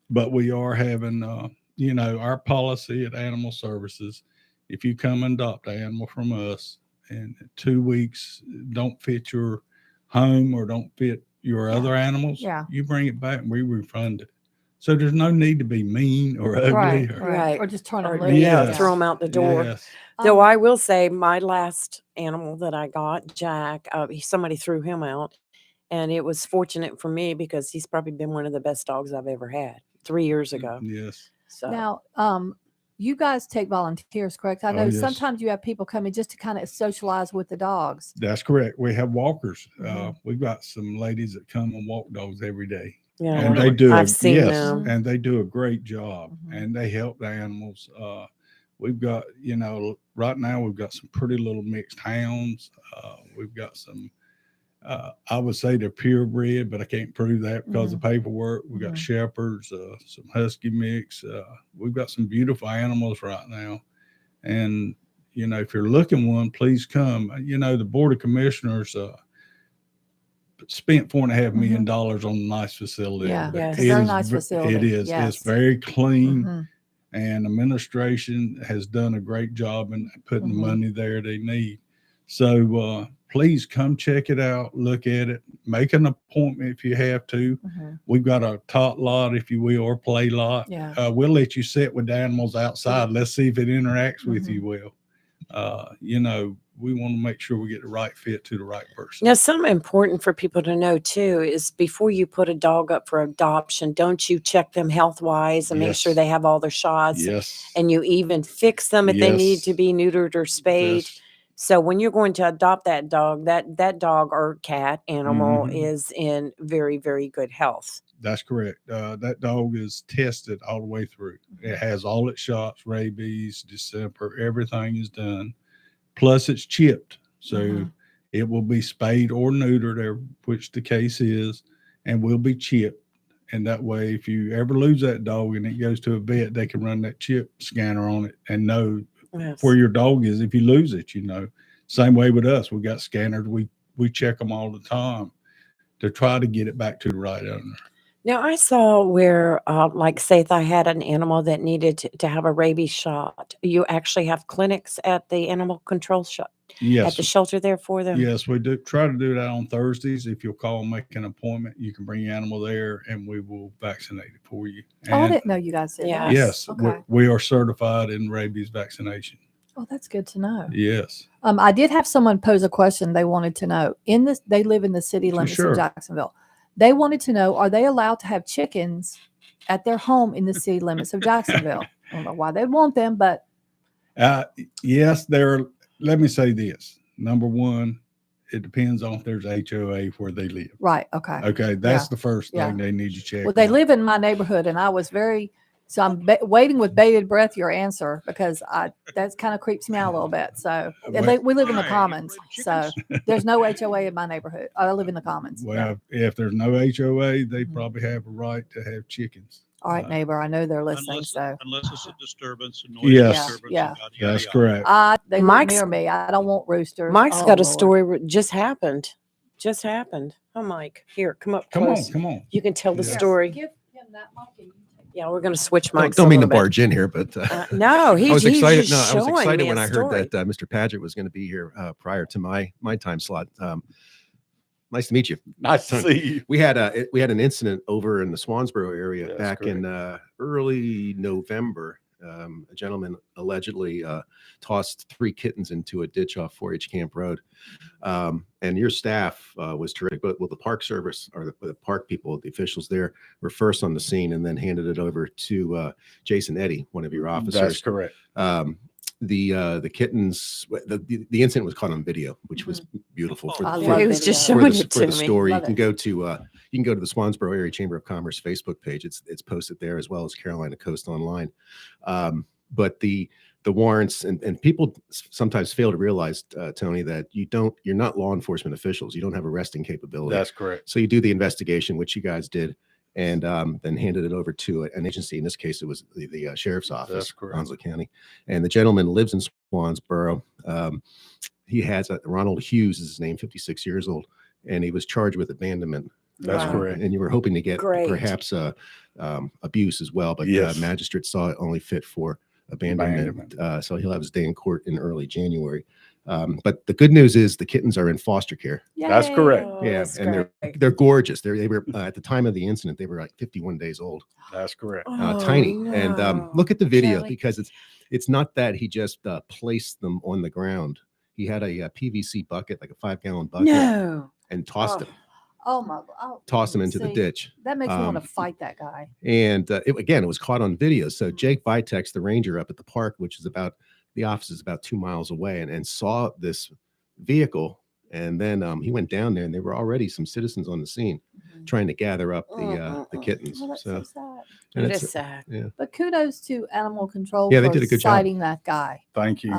E: But we are having, our policy at Animal Services. If you come and adopt an animal from us, and 2 weeks don't fit your home or don't fit your other animals, you bring it back and we refund it. So there's no need to be mean or ugly.
A: Right,
E: or,
B: Right.
A: Or just turn
B: Or,
A: them loose.
E: Yes.
B: throw them out the door.
E: Yes.
B: Though I will say, my last animal that I got, Jack, somebody threw him out, and it was fortunate for me because he's probably been one of the best dogs I've ever had 3 years ago.
E: Yes.
B: So
A: Now, you guys take volunteers, correct? I know
E: yes.
A: sometimes you have people coming just to kind of socialize with the dogs.
E: That's correct. We have walkers.
A: Mhm.
E: We've got some ladies that come and walk dogs every day.
B: yeah,
E: And
C: really?
E: they do.
B: I've seen them.
E: And they do a great job,
A: Mhm.
E: and they help the animals. We've got, right now we've got some pretty little mixed hounds. We've got some, I would say they're purebred, but I can't prove that because of paperwork. We've got shepherds, some husky mix. We've got some beautiful animals right now. And, if you're looking one, please come. The Board of Commissioners, spent $4.5 million on a nice facility.
A: Yeah,
E: over there.
B: it's
A: a very
E: is
A: nice
E: ve-
A: facility.
E: It is.
A: Yes.
E: It's very clean,
A: Mhm.
E: and administration has done a great job in putting the
A: Mhm.
E: money there they need. So please come check it out, look at it, make an appointment if you have to.
A: Mhm.
E: We've got a tot lot, if you will, or play lot.
A: Yeah.
E: We'll let you sit with the animals outside. Let's see if it interacts with
A: Mhm.
E: you well. You know, we want to make sure we get the right fit to the right person.
B: Now, something important for people to know too is before you put a dog up for adoption, don't you check them health wise and make sure
E: Yes.
B: they have all their shots?
E: Yes.
B: And you even fix them if they need to
E: Yes.
B: be neutered or spayed.
E: Yes.
B: So when you're going to adopt that dog, that dog or cat animal
E: Mhm.
B: is in very, very good health.
E: That's correct. That dog is tested all the way through. It has all its shots, rabies, distemper, everything is done. Plus, it's chipped, so
A: Mhm.
E: it will be spayed or neutered, which the case is, and will be chipped. And that way, if you ever lose that dog and it goes to a vet, they can run that chip scanner on it and know
B: Yes.
E: where your dog is if you lose it. You know, same way with us. We got scanners. We check them all the time to try to get it back to the right owner.
B: Now, I saw where, like, say, if I had an animal that needed to have a rabies shot, you actually have clinics at the animal control shop at
E: Yes.
B: the shelter there for them.
E: Yes, we do try to do that on Thursdays. If you'll call and make an appointment, you can bring your animal there and we will vaccinate it for you.
A: Oh, I
E: And
A: didn't know you guys did
B: Yeah.
A: that.
E: yes,
A: Okay.
E: we are certified in rabies vaccination.
A: Oh, that's good to know.
E: Yes.
A: I did have someone pose a question they wanted to know. They live in the city limits
E: Sure.
A: of Jacksonville. They wanted to know, are they allowed to have chickens at their home in the city limits of Jacksonville? I don't know why they'd want them, but
E: Yes, let me say this. Number one, it depends on if there's HOA where they live.
A: right. Okay.
E: Okay, that's the first
A: Yeah.
E: thing they need to check.
A: Well, they
E: on.
A: live in my neighborhood, and I was so I'm waiting with bated breath your answer because that kind of creeps me out a little bit. So we live in the
C: Why?
A: commons, so there's no HOA in my neighborhood. I live in the commons.
E: Well, if there's no HOA, they
A: Mhm.
E: probably have a right to have chickens.
A: All right, neighbor. I know they're listening.
C: Unless it's a disturbance, a noise
E: Yes.
C: disturbance.
A: Yeah.
C: And yada, yada,
E: That's
C: yada.
E: correct.
A: They live
B: Mike's-
A: near me. I don't want roosters.
B: Mike's
A: Oh,
B: got a
A: Lord.
B: story just happened. Just happened. Oh, Mike, here, come up
E: Come on,
B: close.
E: come on.
B: You can tell the
E: Yeah.
B: story.
A: Give him that monkey.
B: Yeah, we're going to switch
F: Don't,
B: mics.
F: don't
B: a
F: mean to
B: little bit.
F: barge in here, but
B: No,
F: I was
B: he's
F: excited.
B: just
F: No, I was
B: showing
F: excited
B: me
F: when
B: a
F: I heard
B: story.
F: that Mr. Paget was going to be here prior to my time slot. Nice to meet you.
E: Nice
F: to
E: see you.
F: We had an incident over in the Swansboro area
E: That's
F: back in early November. A gentleman allegedly tossed 3 kittens into a ditch off 4-H Camp Road. And your staff was terrific. But the Park Service or the park people, the officials there, were first on the scene and then handed it over to Jason Eddy, one of your officers.
E: That's correct.
F: The kittens, the incident was caught on video, which was beautiful for
A: I
F: the,
A: love
B: he was just
A: video.
B: showing
F: for
B: it
F: the
B: to me.
F: story.
A: Love
F: You can
A: it.
F: go to the Swansboro Area Chamber of Commerce Facebook page. It's posted there as well as Carolina Coast Online. But the warrants and people sometimes fail to realize, Tony, that you're not law enforcement officials. You don't have arresting capability.
E: That's correct.
F: So you do the investigation, which you guys did, and then handed it over to an agency. In this case, it was the sheriff's office,
E: That's correct.
F: Onslow County. And the gentleman lives in Swansboro. He has Ronald Hughes is his name, 56 years old, and he was charged with abandonment.
E: That's
B: Wow.
E: correct.
F: And you were hoping to get
B: Great.
F: perhaps abuse as well, but
E: Yes.
F: the magistrate saw it only fit for abandonment. So he'll have his day in court in early January. But the good news is the kittens are in foster care.
E: That's
A: Yay.
E: correct.
B: Oh,
F: Yeah,
B: that's
F: and
B: great.
F: they're gorgeous. They were at the time of the incident, they were like 51 days old,
E: That's correct.
B: Oh,
F: tiny. And
B: no.
F: look at the video
A: Jelly.
F: because it's not that he just placed them on the ground. He had a PVC bucket, like a 5-gallon bucket,
B: No.
F: and tossed
B: Oh.
F: them,
A: Oh my! Oh,
F: tossed them into the
A: see,
F: ditch.
A: That makes me want to
F: Um,
A: fight that guy.
F: And it was caught on video. So Jake Vitex, the ranger up at the park, which is the office is about 2 miles away, and saw this vehicle. And then he went down there, and there were already some citizens on the scene trying to gather up the kittens.
A: Oh, that's so sad.
F: and
B: It
F: it's-
B: is sad.
A: But kudos to animal control
F: Yeah, they
A: for
F: did a good job.
A: citing that guy.
E: Thank you.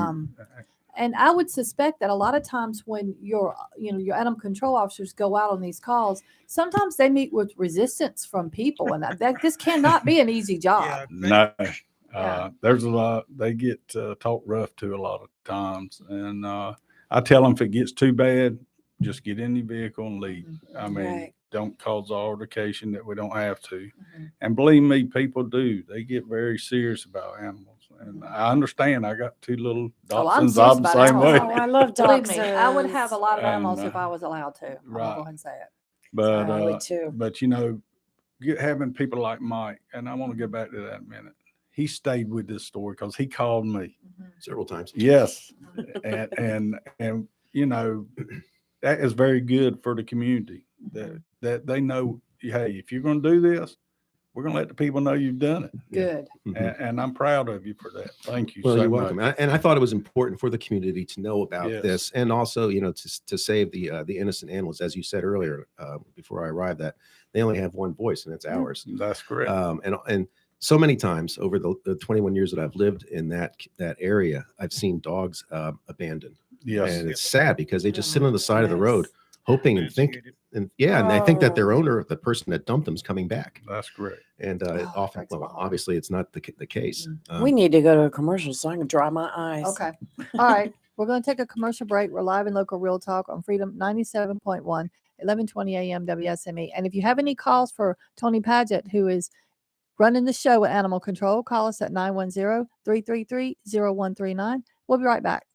A: And I would suspect that a lot of times when your animal control officers go out on these calls, sometimes they meet with resistance from people, and this cannot be an easy job.
E: No,
A: Yeah.
E: there's a lot. They get talked rough to a lot of times, and I tell them if it gets too bad, just get in the vehicle and leave. I mean,
B: Right.
E: don't cause altercation that we don't have to.
A: Mhm.
E: And believe me, people do. They get very serious about animals. And I understand. I got two little
A: Oh, I'm
E: dachshunds.
A: serious
E: I'm the
A: about
E: same
A: animals.
E: way.
B: Oh, I love
A: Believe
B: dogs.
A: me, I would have a lot of
E: And,
A: animals if I was allowed to. I'm gonna
E: right.
A: go ahead and say it.
E: But
B: I would too.
E: but you know, having people like Mike, and I want to get back to that in a minute. He stayed with this story because he called me.
F: Several times.
E: Yes, and you know, that is very good for the community that they know. Hey, if you're going to do this, we're going to let the people know you've done it,
A: Good.
F: Mhm.
E: and I'm proud of you for that. Thank you.
F: Well,
E: so
F: you're
E: much.
F: welcome. And I thought it was important for the community to know about
E: Yes.
F: this, and also, you know, to save the innocent animals, as you said earlier, before I arrived, that they only have one voice, and it's ours.
E: That's correct.
F: And so many times over the 21 years that I've lived in that area, I've seen dogs abandoned,
E: Yes.
F: and it's sad because they just sit on the side of the road,
B: Yes.
F: hoping and think, and they think that their
B: Oh.
F: owner, the person that dumped them, is coming back.
E: That's correct.
F: And
A: Oh,
F: often,
A: breaks my
F: well,
A: heart.
F: obviously, it's not the case.
B: We need to go to a commercial so I can dry my eyes.
A: Okay. All right. We're going to take a commercial break. We're live in local real talk on Freedom 97.1, 1120 a.m. WSME. And if you have any calls for Tony Paget, who is running the show with Animal Control, call us at 910-333-0139. We'll be right back.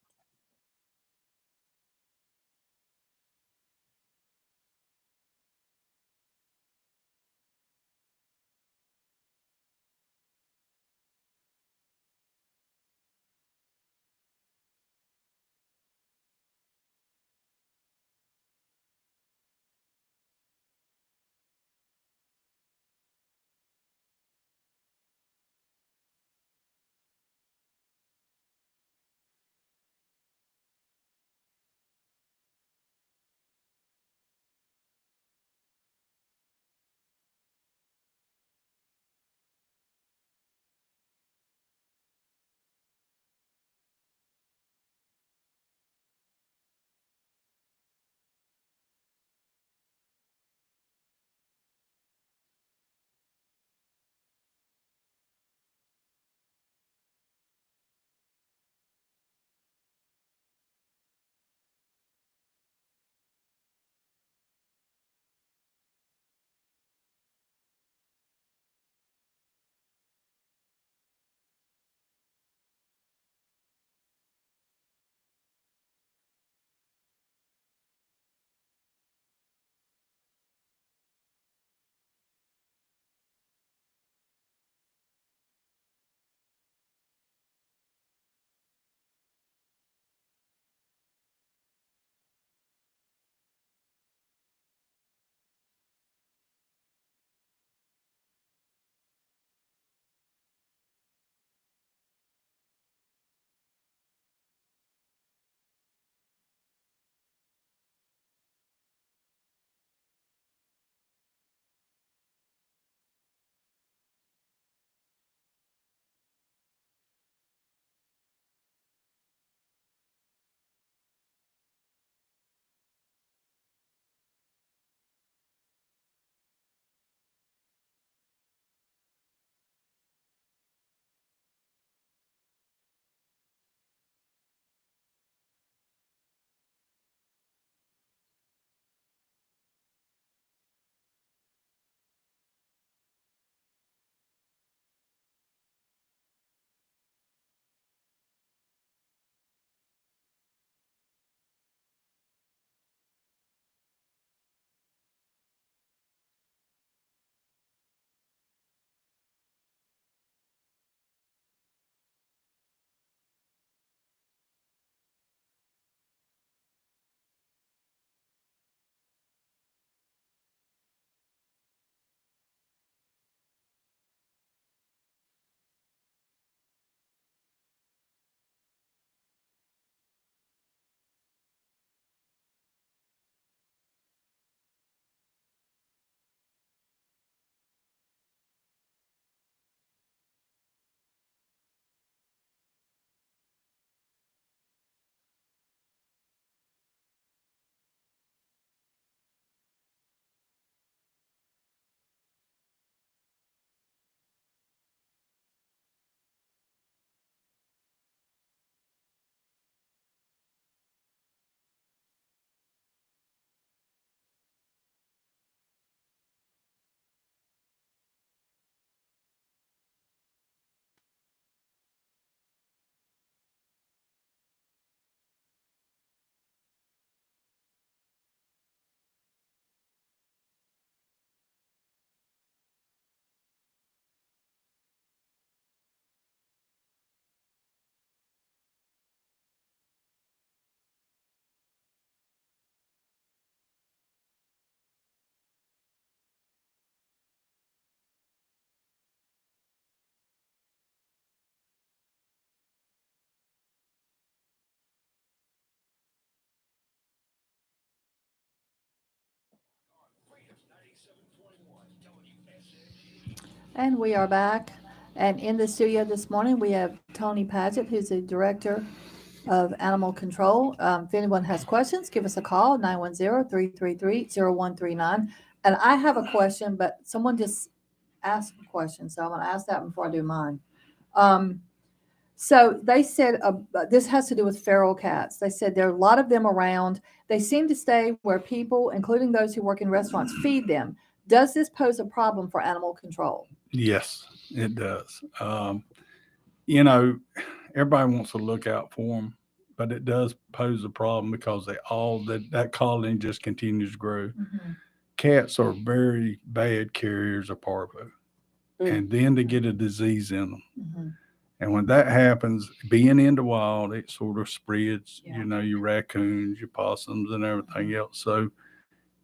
A: And we are back. And in the studio this morning, we have Tony Paget, who's the director of animal control. If anyone has questions, give us a call, 910-333-0139. And I have a question, but someone just asked a question, so I'm going to ask that before I do mine. So they said this has to do with feral cats. They said there are a lot of them around. They seem to stay where people, including those who work in restaurants, feed them. Does this pose a problem for animal control?
E: Yes, it does. You know, everybody wants to look out for them, but it does pose a problem because that colony just continues to grow.
A: Mm-hmm.
E: Cats are very bad carriers of parvo, and then to get a disease in them.
A: Mm-hmm.
E: And when that happens, being in the wild, it sort of spreads,
A: Yeah.
E: you know, your raccoons, your possums, and everything else. So,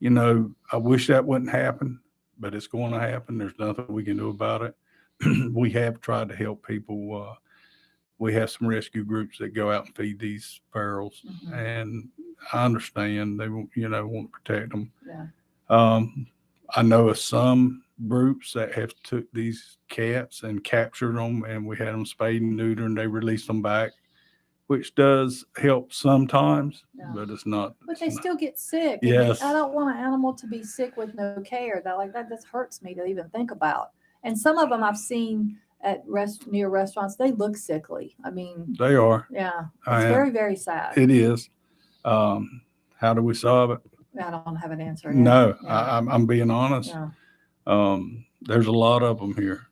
E: you know, I wish that wouldn't happen, but it's going to happen. There's nothing we can do about it. We have tried to help people. We have some rescue groups that go out and feed these ferals,
A: Mm-hmm.
E: and I understand they, you know, want to protect them.
A: Yeah.
E: I know of some groups that have took these cats and captured them, and we had them spayed and neutered, and they released them back, which does help sometimes,
A: Yeah.
E: but it's not.
A: But they still get sick.
E: Yes.
A: I don't want an animal to be sick with no care. That just hurts me to even think about. And some of them I've seen at near restaurants, they look sickly. I mean,
E: They are.
A: yeah,
E: I
A: it's
E: am.
A: very, very sad.
E: It is. How do we solve it?
A: I don't have an answer yet.
E: No,
A: Yeah.
E: I'm being honest.
A: Yeah.
E: There's a lot of them here,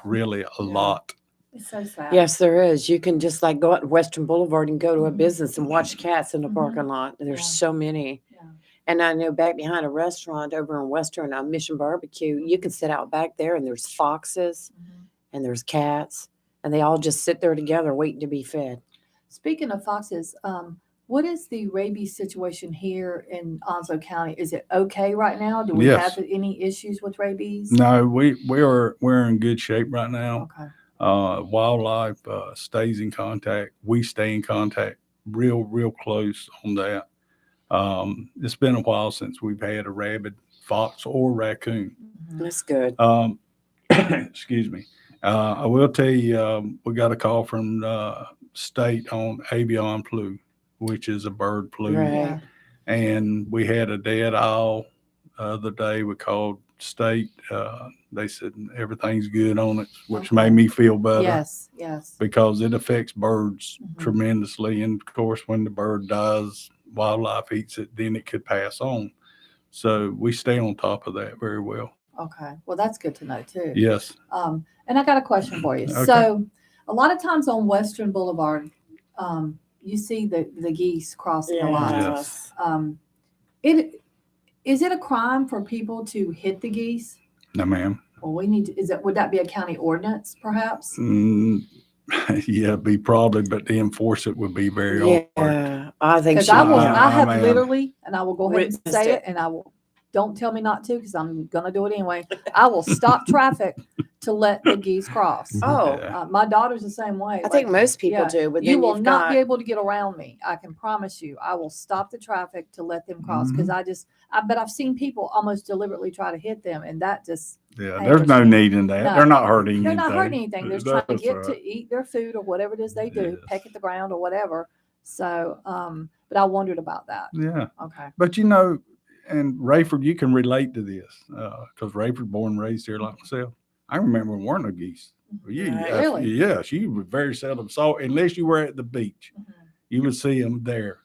E: really a lot.
A: It's so sad.
B: Yes, there is. You can just like go out to Western Boulevard and go to a
A: Mhm.
B: business and watch cats in the
A: Mhm.
B: parking lot. There's
A: Yeah.
B: so many.
A: Yeah.
B: And I know back behind a restaurant over in Western Mission Barbecue, you can sit out back there and there's foxes
A: Mhm.
B: and there's cats and they all just sit there together waiting to be fed.
A: Speaking of foxes, what is the rabies situation here in Onslow County? Is it okay right now? Do we
E: Yes.
A: have any issues with rabies?
E: No, we're in good shape right now.
A: Okay.
E: Wildlife stays in contact. We stay in contact real close on that. It's been a while since we've had a rabid fox or raccoon.
A: Mhm.
B: That's good.
E: Excuse me. I will tell you, we got a call from state on avian flu, which is a bird flu.
B: Right.
A: Yeah.
E: And we had a dead owl the other day. We called state. They said everything's good on it, which
A: Okay.
E: made me feel better.
A: Yes. Yes.
E: Because it affects birds
A: Mhm.
E: tremendously. And of course, when the bird dies, wildlife eats it, then it could pass on. So we stay on top of that very well.
A: Okay. Well, that's good to know too.
E: Yes.
A: And I got a question for you.
E: Okay.
A: So, a lot of times on Western Boulevard, you see the geese crossing the line.
E: Yes.
A: Is it a crime for people to hit the geese?
E: No, ma'am.
A: Well, would that be a county ordinance, perhaps?
E: Yeah, be probably, but to enforce it would be very hard.
B: Yeah, I think
A: Because
B: so.
A: I have
E: ma'am.
A: literally, and I will go ahead and
B: Witnessed
A: say
B: it.
A: it, and I will. Don't tell me not to, because I'm gonna do it anyway. I will stop traffic to let the geese cross.
B: Oh,
E: Yeah.
A: My daughter's the same way.
B: I think
A: Like,
B: most people
A: yeah,
B: do, but
A: you
B: then
A: will
B: you've
A: not
B: got,
A: be able to get around me. I can promise you. I will stop the traffic to let them cross because but I've seen people almost deliberately try to hit them, and that just
E: Yeah,
A: angers
E: there's no
A: me.
E: need in that.
A: No.
E: They're not hurting
A: they're
E: anything.
A: not hurting anything. They're just trying to
E: That's
A: get
E: right.
A: to eat their food or whatever it is they do,
E: Yes.
A: peck at the ground or whatever. So, but I wondered about that.
E: Yeah.
A: Okay.
E: But you know, and Rayford, you can relate to this because Rayford born and raised here like myself. I remember when there weren't no geese.
B: Right.
A: Really?
E: Yes, you would very seldom saw, unless you were at the beach,
A: Mhm.
E: you would see them there.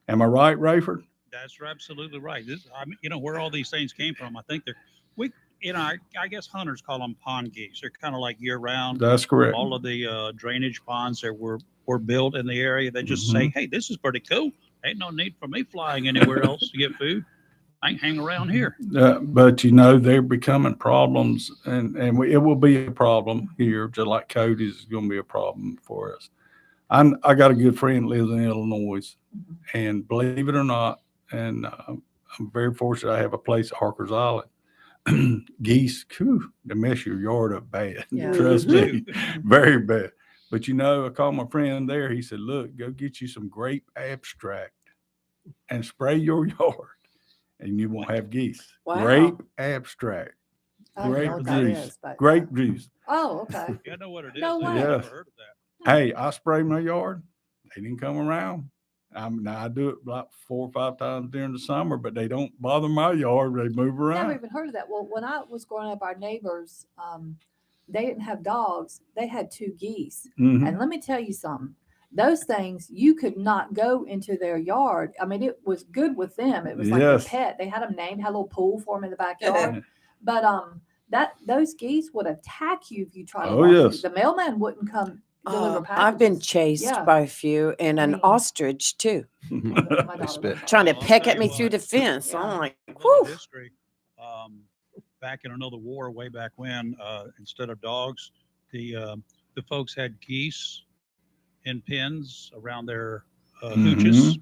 E: Am I right, Rayford?
C: That's absolutely right. I mean, where all these things came from, I think I guess hunters call them pond geese. They're kind of like year round.
E: That's correct.
C: All of the drainage ponds that were built in the area, they just say, hey, this is pretty cool. Ain't no need for me flying anywhere else to get food. I can hang around here.
E: But they're becoming problems, and it will be a problem here, just like Cody's is going to be a problem for us. I got a good friend that lives in Illinois, and believe it or not, and I'm very fortunate I have a place at Harker's Island. Geese, they mess your yard up bad.
A: Yeah.
E: Trust me,
A: Mhm.
E: very bad. But I called my friend there. He said, look, go get you some grape abstract and spray your yard, and you won't have geese.
B: Wow.
E: Grape abstract.
A: I don't know
E: Grape
A: what that
E: juice.
A: is, but
E: Grape juice.
A: Oh, okay.
C: Yeah, I know what it is.
A: No
C: I've
A: way.
C: never
E: Yes.
C: heard of that.
E: Hey, I spray my yard. They didn't come around. Now I do it like 4 or 5 times during the summer, but they don't bother my yard. They move
A: Never
E: around.
A: even heard of that. Well, when I was growing up, our neighbors, they didn't have dogs. They had 2 geese.
E: Mhm.
A: And let me tell you something. Those things, you could not go into their yard. I mean, it was good with them. It was like their
E: Yes.
A: pet. They had them named, had a little pool for them in the backyard. But those geese would attack you if you tried to
E: Oh,
A: walk through.
E: yes.
A: The mailman wouldn't come deliver packages.
B: I've been chased
A: Yeah.
B: by a few and
A: I
B: an
A: mean-
B: ostrich too,
A: My daughter
F: spit.
A: loves
B: trying to
C: Well, I'll
B: peck
C: tell
B: at
C: you
B: me through
C: what.
B: the fence.
A: Yeah.
B: I'm like,
C: A little
B: whew.
C: history. Back in another war, way back when, instead of dogs, the folks had geese in pens around their hooches.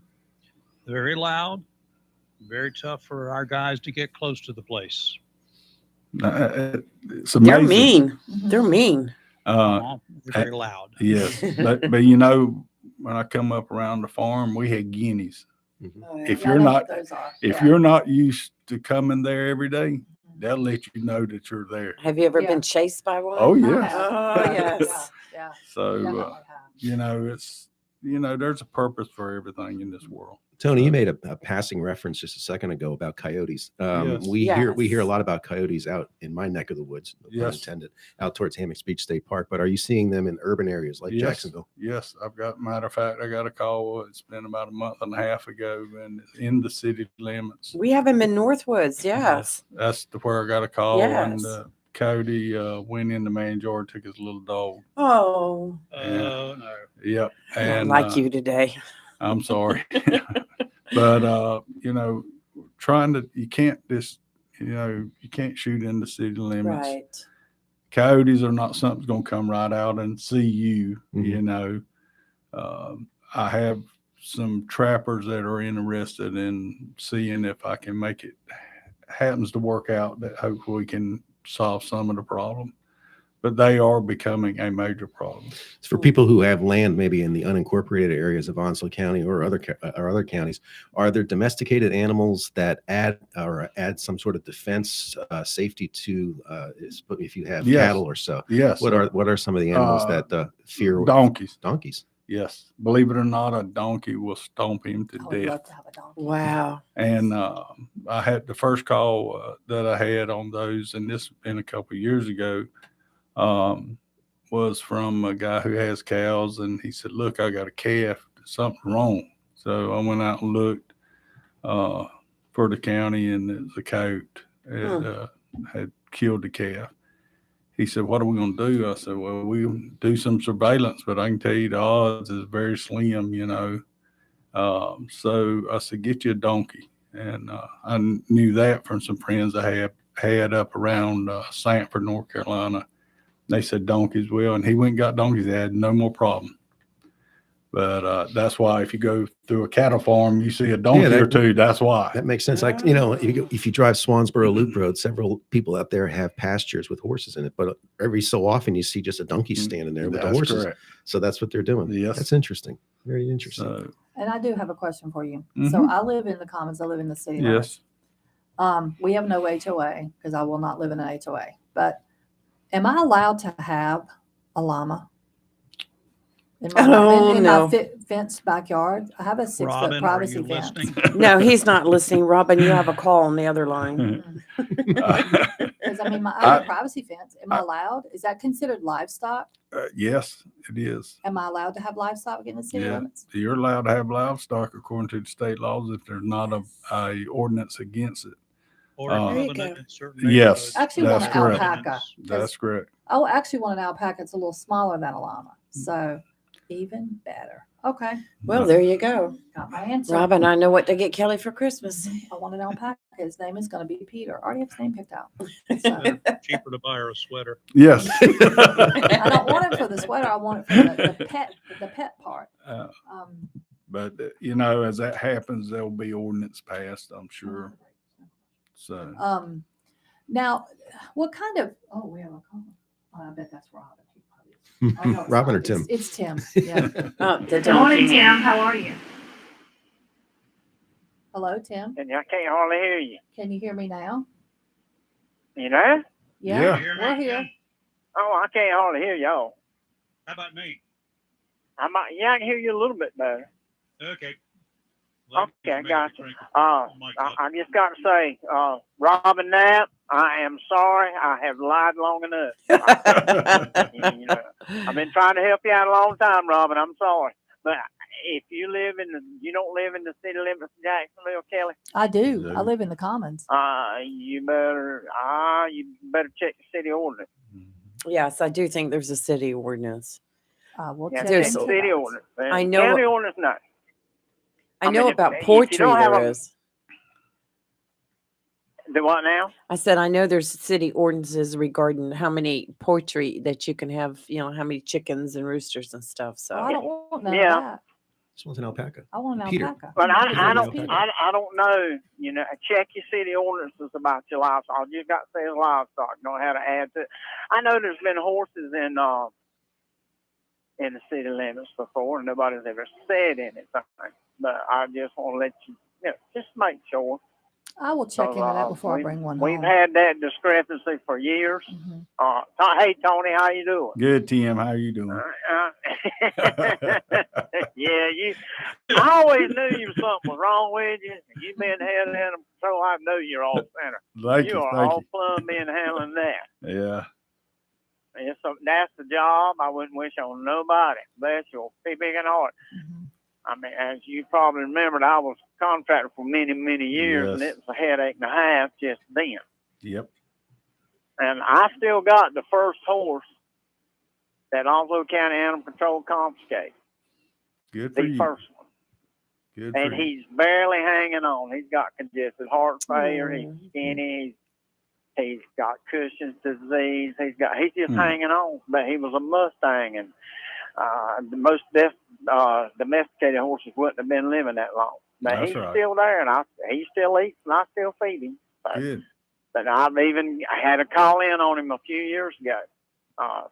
C: Very loud, very tough for our guys to get close to the place.
E: It's amazing.
B: They're mean.
A: Mhm.
B: They're mean.
C: Very loud.
E: Yes, but you know, when I come up around the farm, we had guineas. If
A: Yeah, I
E: you're
A: know
E: not,
A: what those are.
E: if
A: Yeah.
E: you're not used to coming there every day, they'll let you know that you're there.
B: Have you ever
A: Yeah.
B: been chased by one?
E: Oh
A: I
E: yes.
A: have.
B: Oh,
A: Yeah,
B: yes.
A: Yeah.
E: So
A: Definitely have.
E: you know, there's a purpose for everything in this world.
F: Tony, you
E: So-
F: made a passing reference just a second ago about coyotes.
E: Yes.
F: We hear a
B: Yes.
F: lot about coyotes out in my neck of the woods, no pun
E: Yes.
F: intended, out towards Hammocks Beach State Park. But are you seeing them in urban areas like
E: Yes.
F: Jacksonville?
E: Yes, matter of fact, I got a call. It's been about a month and a half ago, and it's in the city limits.
B: We have them in Northwoods. Yes.
E: That's where I got a call,
B: Yes.
E: and Cody went in the man's yard, took his little dog.
B: Oh,
C: No.
E: Yep,
B: I don't
E: and
B: like you today.
E: I'm sorry, but you know, you can't just, you can't shoot in the city limits.
B: Right.
E: Coyotes are not something's gonna come right out and see you.
F: Mhm.
E: You know, I have some trappers that are interested in seeing if I can make it happens to work out, that hopefully we can solve some of the problem. But they are becoming a major problem.
F: For people who have land, maybe in the unincorporated areas of Onslow County or other counties, are there domesticated animals that add some sort of defense safety to if you have
E: Yes.
F: cattle or so?
E: Yes.
F: What are some of the animals that fear
E: donkeys?
F: donkeys?
E: Yes. Believe it or not, a donkey will stomp him to
A: I would
E: death.
A: love to have a dog.
B: Wow.
E: And I had the first call that I had on those, and this been a couple of years ago, was from a guy who has cows, and he said, "Look, I got a calf. Something wrong." So I went out and looked for the county, and it was a coyote. It had killed the calf. He said, "What are we going to do?" I said, "Well, we'll do some surveillance, but I can tell you the odds is very slim, you know." So I said, "Get you a donkey." And I knew that from some friends I had up around Sanford, North Carolina. They said donkeys will, and he went and got donkeys. They had no more problem. But that's why if you go through a cattle farm, you see a donkey or two. That's why.
F: That makes sense. Like, if you drive Swansboro Loop Road, several people out there have pastures with horses in it, but every so often you see just a donkey standing there with the
E: That's
F: horses.
E: correct.
F: So that's what they're doing.
E: Yes.
F: That's interesting. Very interesting.
E: So,
A: And I do have a question for you. So I live in the Commons. I live in the city limits.
E: yes.
A: We have no HOA because I will not live in an HOA. But am I allowed to have a llama in my,
B: No.
A: fenced backyard? I have a 6-foot
C: Robin, are
A: privacy
C: you
A: fence.
C: listening?
B: No, he's not listening. Robin, you have a call on the other line.
A: Because I mean, I have a privacy fence. Am I allowed? Is that considered livestock?
E: Yes, it is.
A: Am I allowed to have livestock in the city
E: Yeah.
A: limits?
E: You're allowed to have livestock according to the state laws if there's not a ordinance against it.
C: Or
E: There
B: you
C: covenant
B: go.
C: in certain
E: Yes,
C: neighborhoods.
A: I actually
E: that's
A: want an
E: correct.
A: alpaca.
E: That's correct.
A: I actually want an alpaca. It's a little smaller than a llama. So even better. Okay.
B: Well, there you go.
A: Got my answer.
B: Robin, I know what to get Kelly for Christmas.
A: I want an alpaca. His name is going to be Peter. I already have his name picked out. So,
C: Cheaper to buy her a sweater.
E: Yes.
A: I don't want it for the sweater. I want it for the pet part.
E: But you know, as that happens, there'll be ordinance passed, I'm sure. So
A: Now, what kind of? Oh, we have a call. Oh, I bet that's Robin. He probably is. Oh, no, it's
F: Robin
A: not.
F: or Tim?
A: It's Tim. Yeah.
B: Oh, the
D: Good morning,
B: donkeys.
D: Tim. How are you?
A: Hello, Tim.
D: I can't hardly hear you.
A: Can you hear me now?
D: You know?
A: Yeah,
C: You hear me,
A: we're here.
C: Ken?
D: Oh, I can't hardly hear y'all.
C: How about me?
D: Yeah, I can hear you a little bit better.
C: Okay.
D: Okay, gotcha.
C: Drink.
D: I just got to say, Robin Knapp, I am sorry. I have lied long enough. You know, I've been trying to help you out a long time, Robin. I'm sorry. But if you don't live in the city limits of Jacksonville, Kelly,
A: I do. I
F: No.
A: live in the Commons.
D: you better check the city ordinance.
B: Yes, I do think there's a city ordinance.
A: We'll
D: Yeah,
A: check
B: There's-
D: check
A: into
D: the city
A: that.
D: ordinance.
B: I know
D: County
B: what-
D: ordinance, not.
B: I know
D: mean,
B: about
D: if you
B: poultry
D: don't have
B: there
D: a-
B: is.
D: The what now?
B: I said, I know there's city ordinances regarding how many poultry that you can have, how many chickens and roosters and stuff. So
A: I don't want none
D: Yeah.
A: of that.
F: This one's an alpaca.
A: I want an
F: Peter.
A: alpaca.
D: But I
F: Peter,
D: don't
F: Peter.
D: I don't know. You know, check your city ordinances about your livestock. All you got to say is livestock. Know how to add to it. I know there's been horses in the city limits before, and nobody's ever said anything. But I just want to let you, just make sure.
A: I will check into that before I bring one
D: We've
A: home.
D: had that discrepancy for years.
A: Mhm.
D: Hey Tony, how you doing?
E: Good, Tim. How you doing?
D: Yeah, I always knew you something was wrong with you. You been head of animal control. I know you're all center.
E: Thank
D: You
E: you.
D: are
E: Thank
D: all
E: you.
D: plumb in handling that.
E: Yeah.
D: And so that's the job. I wouldn't wish on nobody. Bless your big and heart.
A: Mhm.
D: I mean, as you probably remembered, I was a contractor for many, many years, and
E: Yes.
D: it was a headache and a half just then.
E: Yep.
D: And I still got the first horse that Onslow County Animal Control confiscated.
E: Good for
D: The
E: you.
D: first one.
E: Good for
D: And
E: you.
D: he's barely hanging on. He's got congested heart failure.
B: Mm.
D: He's skinny. He's got Cushing's disease. He's just
E: Hmm.
D: hanging on. But he was a Mustang, and the most domesticated horses wouldn't have been living that long. But
E: That's
D: he's
E: right.
D: still there, and he still eats, and I still feed him. So,
E: Good.
D: but I had a call in on him a few years ago.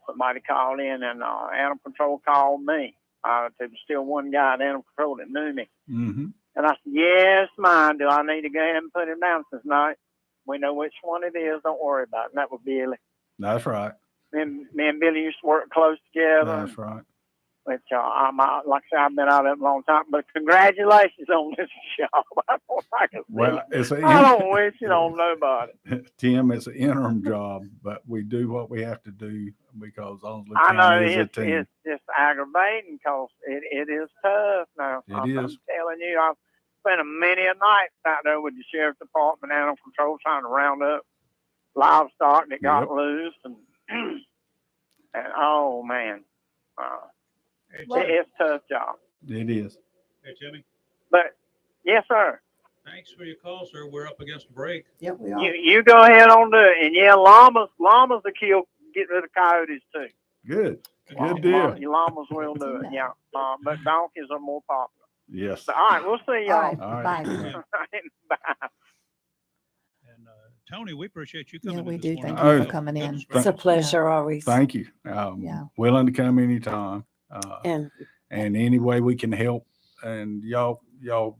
D: Somebody called in, and animal control called me. There was still one guy at animal control that knew me.
E: Mm-hmm.
D: And I said, yes, mine. Do I need to go ahead and put him down? He says, no, we know which one it is. Don't worry about it. And that was Billy.
E: That's right.
D: Me and Billy used to work close together.
E: That's right.
D: Which, like I said, I've been out of it a long time. But congratulations on this job. I don't wish it on nobody.
E: Tim, it's an interim job, but we do what we have to do because Onslow
D: I know
E: County is a team.
D: it's just aggravating because it is tough now.
E: It
D: I'm
E: is.
D: telling you, I've spent many a night out there with the sheriff's department, animal control, trying to round up livestock that got
E: Yep.
D: loose, and oh man,
C: Hey,
D: it's a tough job.
E: It is.
C: hey, Timmy,
D: But yes, sir.
C: thanks for your call, sir. We're up against a break.
A: Yep, we are.
D: You go ahead on do it, and yeah, llamas will get rid of coyotes too.
E: Good. Good deal.
D: Llamas will do it, yeah. But donkeys are more popular.
E: Yes.
D: But, all right, we'll see y'all.
A: All right.
E: All right.
A: Bye.
D: Bye.
C: And Tony, we appreciate you
A: Yeah,
C: coming
A: we
C: in
A: do.
C: this
A: Thank
C: morning.
E: you
A: for coming in.
C: Goodness
B: it's a
C: gracious.
B: pleasure always.
E: Thank you.
A: Yeah.
E: Willing to come anytime.
B: And
E: And any way we can help. And y'all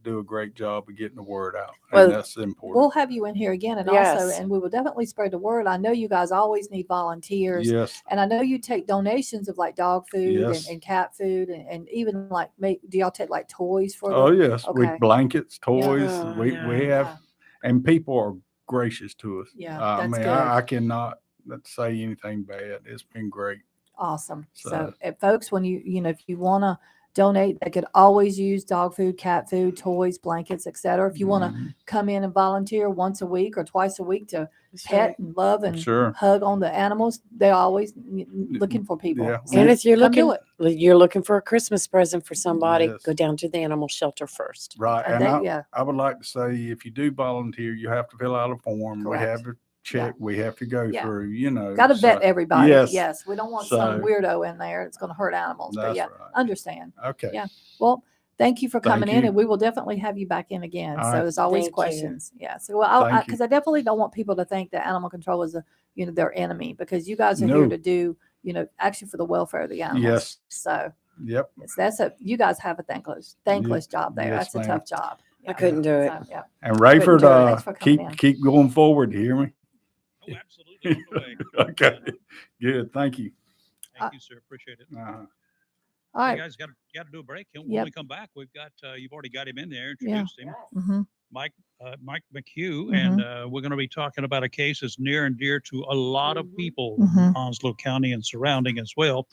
E: do a great job of getting the word out.
B: Well,
E: And that's important.
A: We'll have you in here again, and
B: Yes.
A: also, and we will definitely spread the word. I know you guys always need volunteers,
E: Yes.
A: and I know you take donations of like dog food
E: Yes.
A: and cat food, and even like do y'all take like toys for
E: Oh,
A: them?
E: yes.
A: Okay.
E: With blankets, toys.
B: Oh,
E: we
B: yeah.
E: have, and people are gracious to us.
A: Yeah,
E: I
A: that's
E: mean,
A: good.
E: I cannot say anything bad. It's been great.
A: Awesome. So,
E: So-
A: folks, when if you want to donate, they could always use dog food, cat food, toys, blankets, etc. If you want to
E: Mhm.
A: come in and volunteer once a week or twice a week to pet and love and
E: Sure.
A: hug on the animals, they're always looking for people.
E: Yeah.
A: So
B: And if you're
A: come do
B: looking for a Christmas present for somebody,
E: Yes.
B: go down to the animal shelter first.
E: Right.
A: And
E: And
A: they-
E: I would like to say, if you do volunteer, you have to fill out a form.
A: Correct.
E: We have to check. We have to go
A: Yeah.
E: through,
A: Got to vet
E: so-
A: everybody.
E: Yes.
A: Yes. We don't want some
E: So-
A: weirdo in there. It's going to hurt animals. But
E: That's
A: yeah,
E: right.
A: understand.
E: Okay.
A: Yeah. Well, thank you for
E: Thank
A: coming in,
E: you.
A: and we will definitely have you back in again.
E: All
A: So
E: right.
A: there's always
B: Thank you.
A: questions. Yeah. So well,
E: Thank you.
A: because I definitely don't want people to think that animal control is their enemy, because you guys are here
E: No.
A: to do actually for the welfare of the animals.
E: Yes.
A: So
E: Yep.
A: you guys have a thankless job there.
E: Yes,
A: That's a
E: ma'am.
A: tough job.
B: I couldn't do it.
A: So, yeah.
E: And Rayford,
B: do it.
A: Thanks for coming in.
E: keep going forward. You hear me?
C: Oh, absolutely. On the way.
E: Okay, good. Thank you.
C: Thank you, sir. Appreciate it.
A: All
C: Hey,
A: right.
C: guys, got to do a break. When
A: Yep.
C: we come back, we've got, you've already got him in there,
A: Yeah.
C: introduced him,
A: Mm-hmm.
C: Mike McHugh, and we're going to be talking about a case that's near and dear to a lot of people in Onslow County and surrounding as well.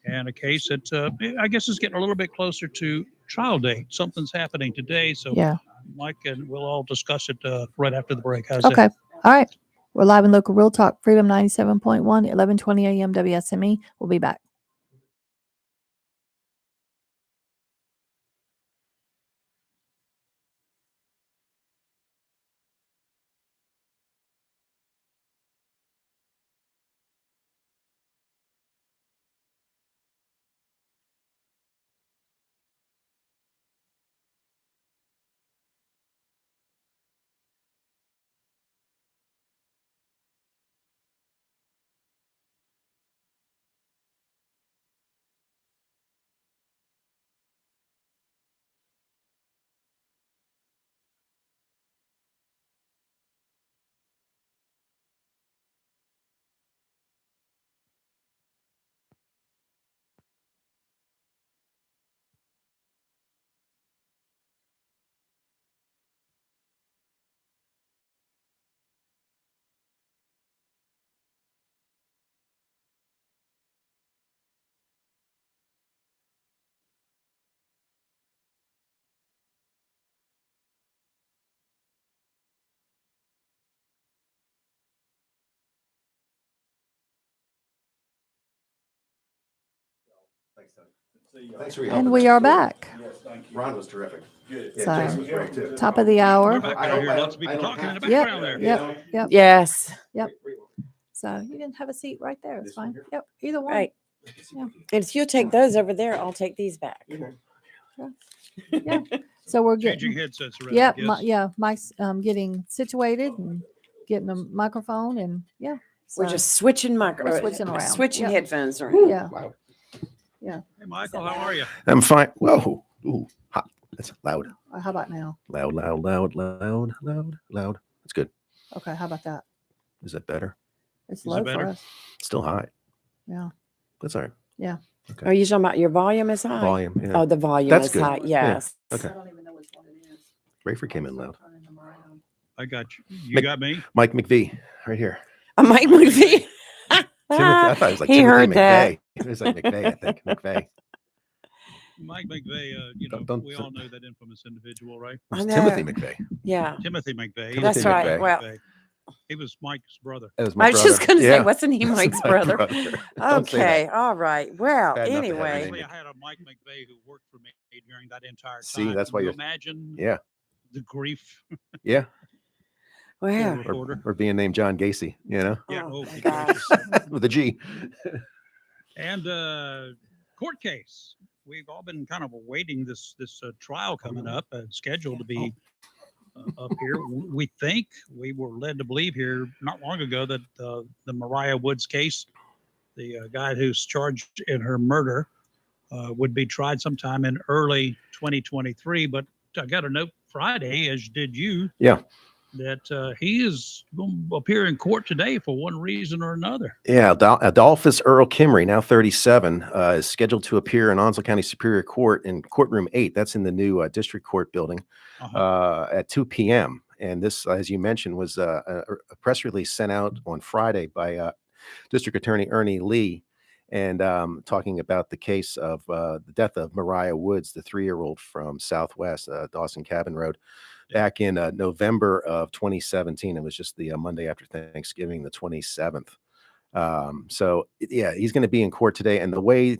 C: And a case that I guess is getting a little bit closer to trial date. Something's happening today. So
A: Yeah.
C: Mike and we'll all discuss it right after the break. How's
A: Okay.
C: that?
A: All right. We're live in local Real Talk, Freedom 97.1, 1120 a.m. WSME. We'll be back.
F: Thanks for your
A: And
F: help.
A: we are back.
E: Yes, thank you.
F: Ron was terrific.
E: Good.
F: Yeah,
A: So,
F: Jason was great too.
A: Top of the
C: We're
A: hour.
C: back
F: I
C: out
F: hope
C: here.
F: I
C: Lots of
F: don't-
C: people
F: I don't
C: talking in the
F: have to.
C: background there.
A: Yep. Yep.
B: Yes.
A: So you can have a seat right there. It's
F: This one
A: fine.
F: here?
A: Yep. Either one.
B: Right.
A: Yeah.
B: And if you'll take those over there, I'll take these back.
A: Yeah. So we're
C: Changing
A: getting.
C: headsets around.
A: Yep.
C: Yes.
A: Yeah. Mike's getting situated and getting a microphone and yeah.
B: We're
A: So,
B: just switching
A: We're switching around.
B: switching
A: Yep.
B: headphones around.
A: yeah.
F: Wow.
C: Hey, Michael, how are you?
F: I'm fine. Whoa. Ooh, hot. That's loud.
A: How about now?
F: Loud, loud, loud, loud, loud, loud. That's good.
A: Okay. How about that?
F: Is that better?
A: It's
C: Is it
A: low
C: better?
A: for us.
F: Still high.
A: Yeah.
F: That's all right.
A: Yeah.
F: Okay.
B: Are you talking about your volume is high?
F: Volume. Yeah.
B: Oh, the volume
F: That's
B: is
F: good.
B: high.
F: Yeah.
B: Yes.
F: Okay.
A: I don't even know which one it is.
F: Rayford came in loud.
C: I got you. You
F: Mc-
C: got me?
F: Mike McVie, right here.
B: Mike McVie.
F: Timothy. I thought it was like
B: He
F: Timothy
B: heard that.
F: McVeigh. It was like McVeigh, I think. McVeigh.
C: Mike McVeigh,
F: Don't-
C: we all know that infamous individual, right?
F: It
B: I
F: was
B: know.
F: Timothy McVeigh.
B: Yeah.
C: Timothy McVeigh.
F: Timothy
B: That's right.
F: McVeigh.
B: Well,
C: McVeigh. He was Mike's brother.
F: That was my
B: I was
F: brother.
B: just going to say,
F: Yeah.
B: wasn't he
F: That's
B: Mike's
F: my
B: brother?
F: Don't say that.
B: Okay. All right. Well,
F: Bad enough to have your
B: anyway.
F: name.
C: Actually, I had a Mike McVeigh who worked for me during that entire time.
F: See, that's why
C: Can you
F: you're-
C: imagine
F: Yeah.
C: the grief.
F: Yeah.
B: Well,
C: Reporter.
F: Or being named John Gacy, you know,
C: Yeah.
B: oh,
C: Oh,
B: my
C: good
B: gosh.
C: gracious.
F: with a G.
C: And court case. We've all been kind of awaiting this trial coming up, scheduled to be up here. We think we were led to believe here not long ago that the Mariah Woods case, the guy who's charged in her murder, would be tried sometime in early 2023. But I got a note Friday, as did you.
F: Yeah.
C: That he is going to appear in court today for one reason or another.
F: Yeah, Adolphus Earl Kimry, now 37, is scheduled to appear in Onslow County Superior Court in courtroom 8. That's in the new district court building at 2 p.m. And this, as you mentioned, was a press release sent out on Friday by District Attorney Ernie Lee, and talking about the case of the death of Mariah Woods, the 3-year-old from Southwest Dawson Cabin Road. Back in November of 2017. It was just the Monday after Thanksgiving, the 27th. So yeah, he's going to be in court today. And the way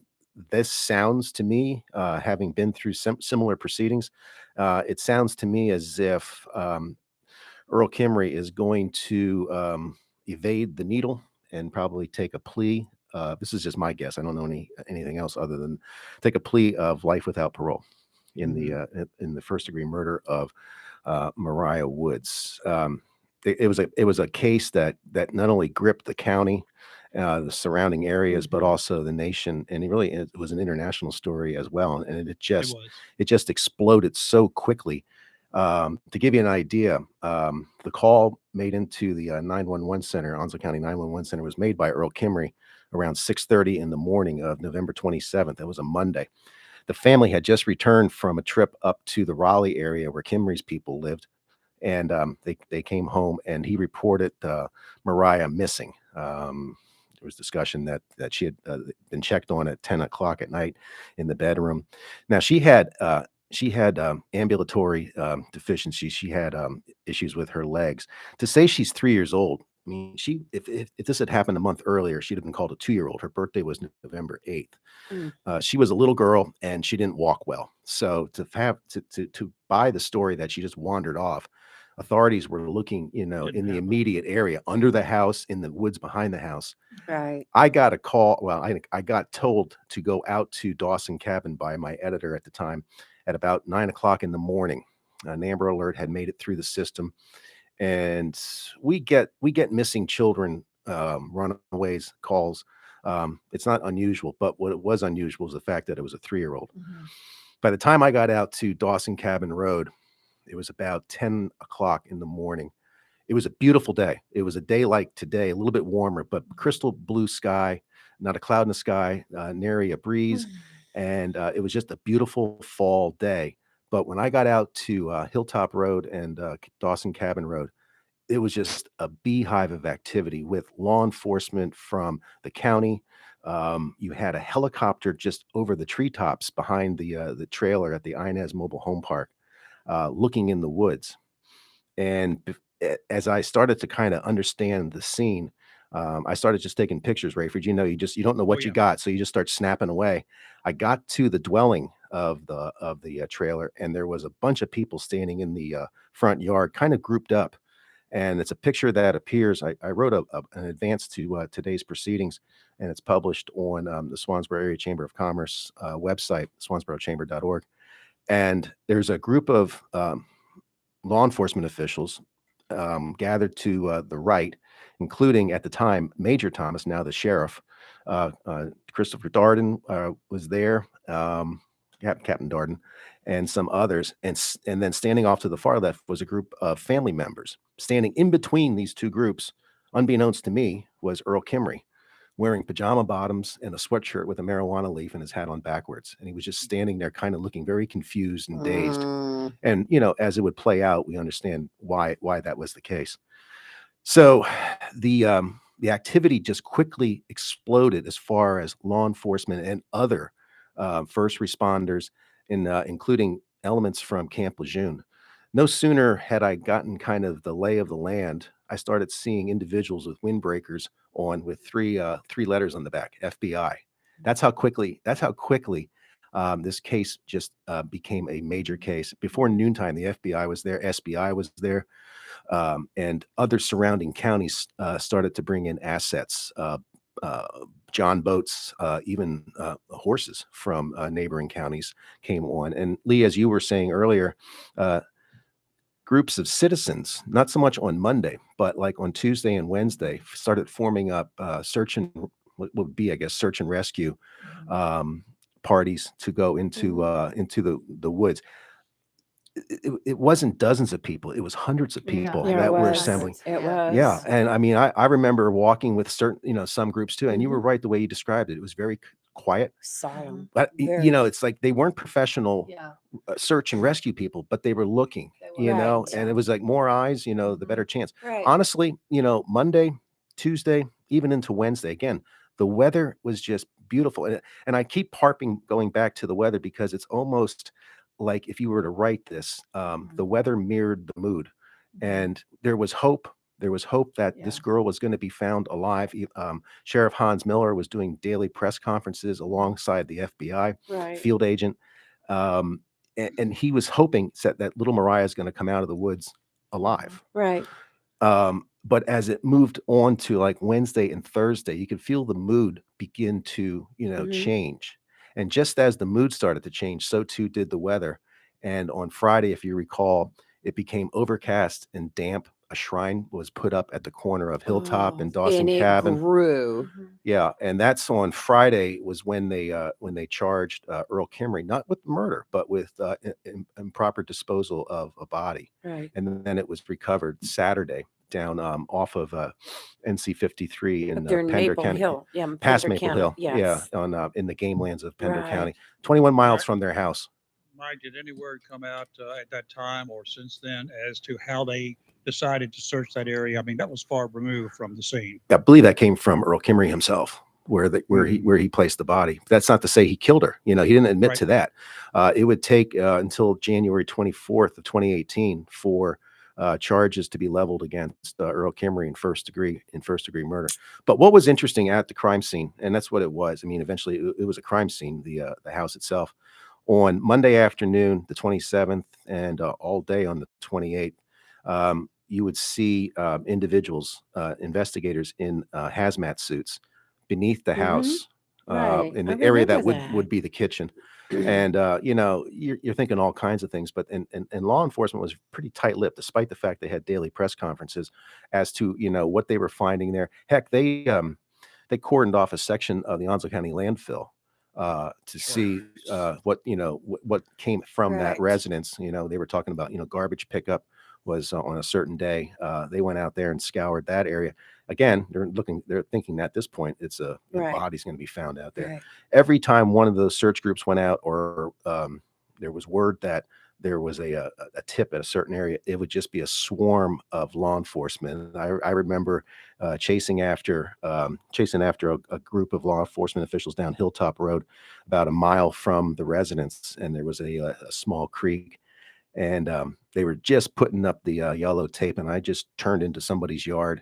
F: this sounds to me, having been through similar proceedings, it sounds to me as if Earl Kimry is going to evade the needle and probably take a plea. This is just my guess. I don't know anything else other than take a plea of life without parole in the first degree murder of Mariah Woods. It was a case that not only gripped the county, the surrounding areas, but also the nation, and it was an international story as well. And it just exploded so quickly. To give you an idea, the call made into the 911 center, Onslow County 911 center, was made by Earl Kimry around 6:30 in the morning of November 27th. That was a Monday. The family had just returned from a trip up to the Raleigh area where Kimry's people lived, and they came home, and he reported Mariah missing. There was discussion that she had been checked on at 10 o'clock at night in the bedroom. Now she had ambulatory deficiencies. She had issues with her legs. To say she's 3 years old, I mean, if this had happened a month earlier, she'd have been called a 2-year-old. Her birthday was November 8th. She was a little girl and she didn't walk well. So to buy the story that she just wandered off, authorities were looking, in the immediate area, under the house, in the woods behind the house.
B: Right.
F: I got a call. Well, I got told to go out to Dawson Cabin by my editor at the time at about 9 o'clock in the morning. An Amber Alert had made it through the system, and we get missing children, runaways calls. It's not unusual, but what it was unusual was the fact that it was a 3-year-old. By the time I got out to Dawson Cabin Road, it was about 10 o'clock in the morning. It was a beautiful day. It was a day like today, a little bit warmer, but crystal blue sky, not a cloud in the sky, nary a breeze. And it was just a beautiful fall day. But when I got out to Hilltop Road and Dawson Cabin Road, it was just a beehive of activity with law enforcement from the county. You had a helicopter just over the treetops behind the trailer at the Inez Mobile Home Park, looking in the woods. And as I started to kind of understand the scene, I started just taking pictures, Rayford. You don't know what you got, so you just start snapping away. I got to the dwelling of the trailer, and there was a bunch of people standing in the front yard, kind of grouped up. And it's a picture that appears. I wrote an advance to today's proceedings, and it's published on the Swansboro Area Chamber of Commerce website, swansborochamber.org. And there's a group of law enforcement officials gathered to the right, including at the time Major Thomas, now the sheriff. Christopher Darden was there, Captain Darden, and some others. And then standing off to the far left was a group of family members. Standing in between these two groups, unbeknownst to me, was Earl Kimry, wearing pajama bottoms and a sweatshirt with a marijuana leaf and his hat on backwards. And he was just standing there kind of looking very confused and dazed. And, as it would play out, we understand why that was the case. So the activity just quickly exploded as far as law enforcement and other first responders, including elements from Camp Lejeune. No sooner had I gotten kind of the lay of the land, I started seeing individuals with windbreakers on with three letters on the back, FBI. That's how quickly this case just became a major case. Before noontime, the FBI was there, SBI was there, and other surrounding counties started to bring in assets, John boats, even horses from neighboring counties came on. And Lee, as you were saying earlier, groups of citizens, not so much on Monday, but like on Tuesday and Wednesday, started forming up search and rescue parties to go into the woods. It wasn't dozens of people; it was hundreds of people that were assembling.
B: It was.
F: Yeah, and I mean, I remember walking with certain, some groups too. And you were right the way you described it. It was very quiet,
B: Silent.
F: but
B: Very.
F: it's like they weren't professional search and rescue people, but they were looking,
B: Right.
F: and it was like more eyes, the better chance.
B: Right.
F: Honestly, Monday, Tuesday, even into Wednesday, again, the weather was just beautiful. And I keep going back to the weather because it's almost like if you were to write this, the weather mirrored the mood. And there was hope. There was hope that this girl was going to be found alive. Sheriff Hans Miller was doing daily press conferences alongside the FBI field agent. And he was hoping that little Mariah is going to come out of the woods alive.
B: Right.
F: But as it moved on to like Wednesday and Thursday, you could feel the mood begin to, change. And just as the mood started to change, so too did the weather. And on Friday, if you recall, it became overcast and damp. a shrine was put up at the corner of Hilltop and Dawson
B: and it
F: Cabin.
B: grew.
F: Yeah, and that's on Friday was when they charged Earl Kimmery, not with murder, but with improper disposal of a body.
B: Right.
F: And then it was recovered Saturday down off of NC 53 in
B: Up there in
F: Pender
B: Maple
F: County,
B: Hill. Yeah,
F: past
B: Pender
F: Maple
B: County.
F: Hill.
B: Yes.
F: Yeah, on in the game lands of Pender
B: Right.
F: County, 21 miles
C: Right.
F: from their house.
C: Mike, did any word come out at that time or since then as to how they decided to search that area? I mean, that was far removed from the scene.
F: I believe that came from Earl Kimmery himself, where he placed the body. That's not to say he killed her. You know, he didn't admit
C: Right.
F: to that. It would take until January 24th of 2018 for charges to be leveled against Earl Kimmery in first degree murder. But what was interesting at the crime scene, and that's what it was. I mean, eventually it was a crime scene, the house itself. On Monday afternoon, the 27th, and all day on the 28th, you would see individuals, investigators in hazmat suits beneath the house
B: Right.
F: in
B: I
F: the area that
B: remember that.
F: would be the kitchen. And you know, you're thinking all kinds of things, but and law enforcement was pretty tight-lipped, despite the fact they had daily press conferences as to, you know, what they were finding there. Heck, they cordoned off a section of the Onslow County landfill to see what, you know, what came from that
B: Right.
F: residence. You know, they were talking about, you know, garbage pickup was on a certain day. They went out there and scoured that area. Again, they're thinking at this point it's a
B: Right.
F: body's going to be found out there.
B: Right.
F: Every time one of those search groups went out, or there was word that there was a tip at a certain area, it would just be a swarm of law enforcement. And I remember chasing after a group of law enforcement officials down Hilltop Road, about a mile from the residence, and there was a small creek, and they were just putting up the yellow tape, and I just turned into somebody's yard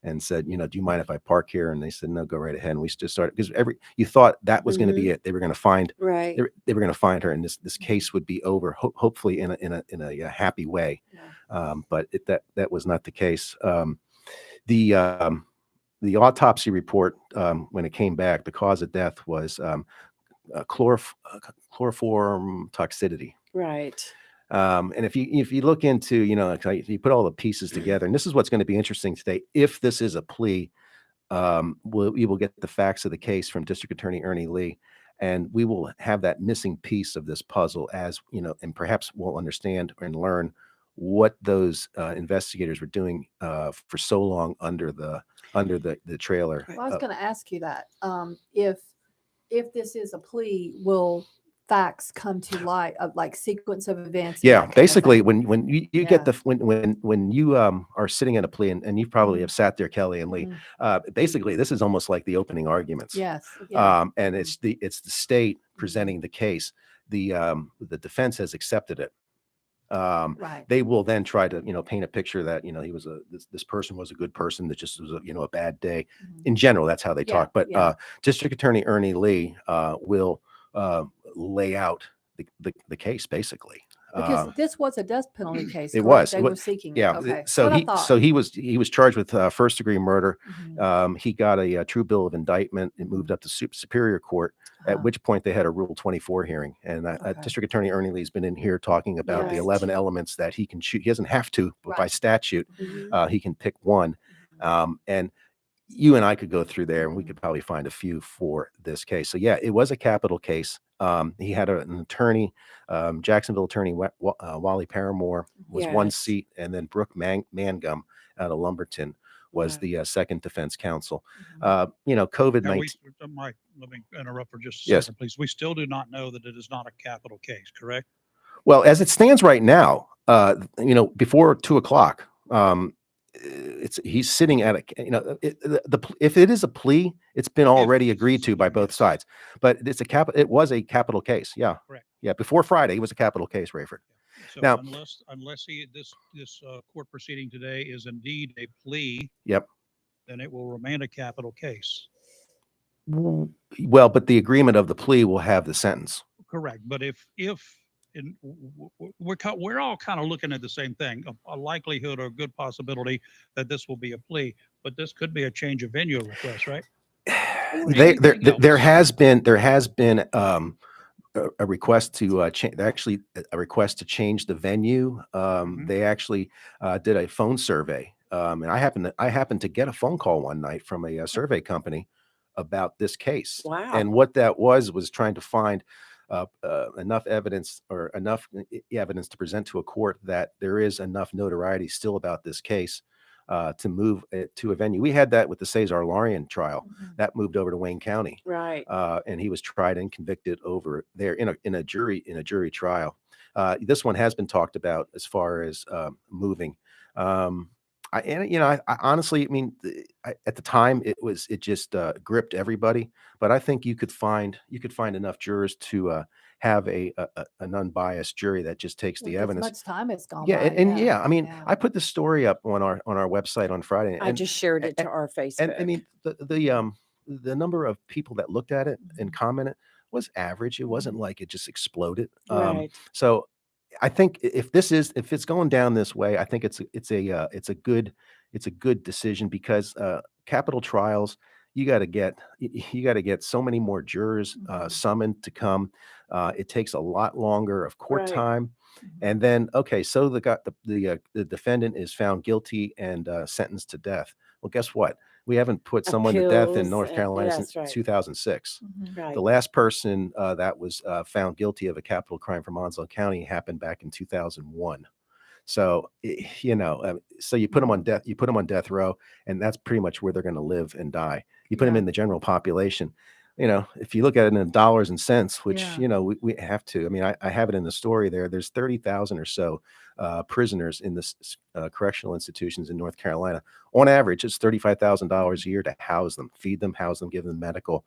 F: and said, you know, do you mind if I park here? And they said, no, go right ahead. And we just started, because you thought that was going to be it. They were going to find
B: Right.
F: they were going to find her, and this case would be over, hopefully in a happy way. But that was not the case. The autopsy report, when it came back, the cause of death was chloroform toxicity.
B: Right.
F: And if you look into, you know, if you put all the pieces together, and this is what's going to be interesting today, if this is a plea, we will get the facts of the case from District Attorney Ernie Lee, and we will have that missing piece of this puzzle, as you know, and perhaps we'll understand and learn what those investigators were doing for so long under the trailer.
A: Well, I was going to ask you that. If this is a plea, will facts come to light of like sequence of events?
F: Yeah, basically, when you get
A: Yeah.
F: when you are sitting at a plea, and you probably have sat there, Kelly and Lee. Basically, this is almost like the opening arguments.
A: Yes. Yeah.
F: And it's the state presenting the case. The defense has accepted it.
A: Right.
F: They will then try to, you know, paint a picture that, you know, he was this person was a good person, that just was a, you know, a bad day. In general, that's how they talk. But District Attorney Ernie Lee will lay out the case, basically.
A: Because this was a death penalty case.
F: It
A: correct?
F: was.
A: They were seeking.
F: Yeah.
A: It. Okay.
F: So he was charged with first degree murder.
A: Mhm.
F: He got a true bill of indictment. It moved up to Superior Court, at which point they had a Rule 24 hearing. And District Attorney Ernie Lee has been in here talking about the 11 elements that he can shoot. He doesn't have to, but by statute, he can pick one. And you and I could go through there, and we could probably find a few for this case. So yeah, it was a capital case. He had an attorney, Jacksonville attorney Wally Paramore was one seat, and then Brooke Mangum out of Lumberton was the second defense counsel. You know, COVID-19.
C: Mike, let me interrupt for just a
F: Yes.
C: second, please. We still do not know that it is not a capital case, correct?
F: Well, as it stands right now, you know, before 2:00, he's sitting at a, you know, if it is a plea, it's been already agreed to by both sides. But it was a capital case. Yeah.
C: Correct.
F: Yeah. Before Friday, it was a capital case, Rayford.
C: So
F: Now-
C: unless this court proceeding today is indeed a plea,
F: Yep.
C: then it will remain a capital case.
F: Well, but the agreement of the plea will have the sentence.
C: Correct. But we're all kind of looking at the same thing, a likelihood or a good possibility that this will be a plea, but this could be a change of venue request, right?
F: There has been a request to actually a request to change the venue. They actually did a phone survey, and I happened to get a phone call one night from a survey company about this case.
B: Wow.
F: And what that was trying to find enough evidence or enough evidence to present to a court that there is enough notoriety still about this case to move it to a venue. We had that with the Cesar Larian trial. That moved over to Wayne County,
B: Right.
F: and he was tried and convicted over there in a jury trial. This one has been talked about as far as moving. I honestly, I mean, at the time it just gripped everybody. But I think you could find enough jurors to have an unbiased jury that just takes the
A: With as
F: evidence.
A: much time has gone
F: Yeah,
A: by.
F: and yeah, I mean,
A: Yeah.
F: I put the story up on our website on Friday,
B: I just shared it to our Facebook.
F: and I mean the number of people that looked at it and commented was average. It wasn't like it just exploded.
B: Right.
F: So I think if it's going down this way, I think it's a good decision because capital trials, you got to get so many more jurors summoned to come. It takes a lot longer of court
B: Right.
F: time. And then, okay, so the defendant is found guilty and sentenced to death. Well, guess what? We haven't put someone to death in
B: Appeals,
F: North Carolina
B: that's
F: since
B: right.
F: 2006.
B: Right.
F: The last person that was found guilty of a capital crime from Onslow County happened back in 2001. So so you put them on death row, and that's pretty much where they're going to live and die. You put them
A: Yeah.
F: in the general population. If you look at it in dollars and cents, which
A: Yeah.
F: we have to. I mean, I have it in the story there. There's 30,000 or so prisoners in this correctional institutions in North Carolina. On average, it's $35,000 a year to house them, feed them, house them, give them medical.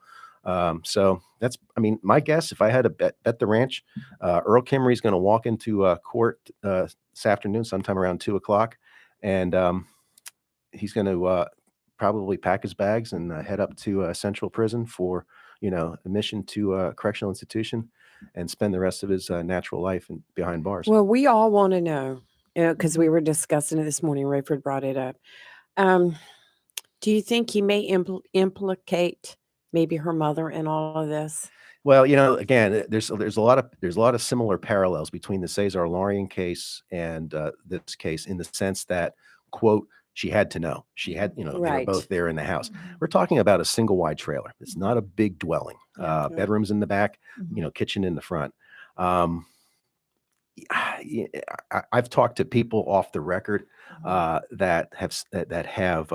F: So that's, I mean, my guess, if I had to bet the ranch, Earl Kimmery's going to walk into court this afternoon, sometime around 2:00, and he's going to probably pack his bags and head up to Central Prison for, admission to a correctional institution and spend the rest of his natural life behind bars.
B: Well, we all want to know, because we were discussing it this morning. Rayford brought it up. Do you think he may implicate maybe her mother in all of this?
F: Well, again, there's a lot of similar parallels between the Cesar Larian case and this case in the sense that, quote, she had to know. She had, they were
B: Right.
F: both there in the house. We're talking about a single wide trailer. It's not a big dwelling. Bedrooms in the back, kitchen in the front. I've talked to people off the record that have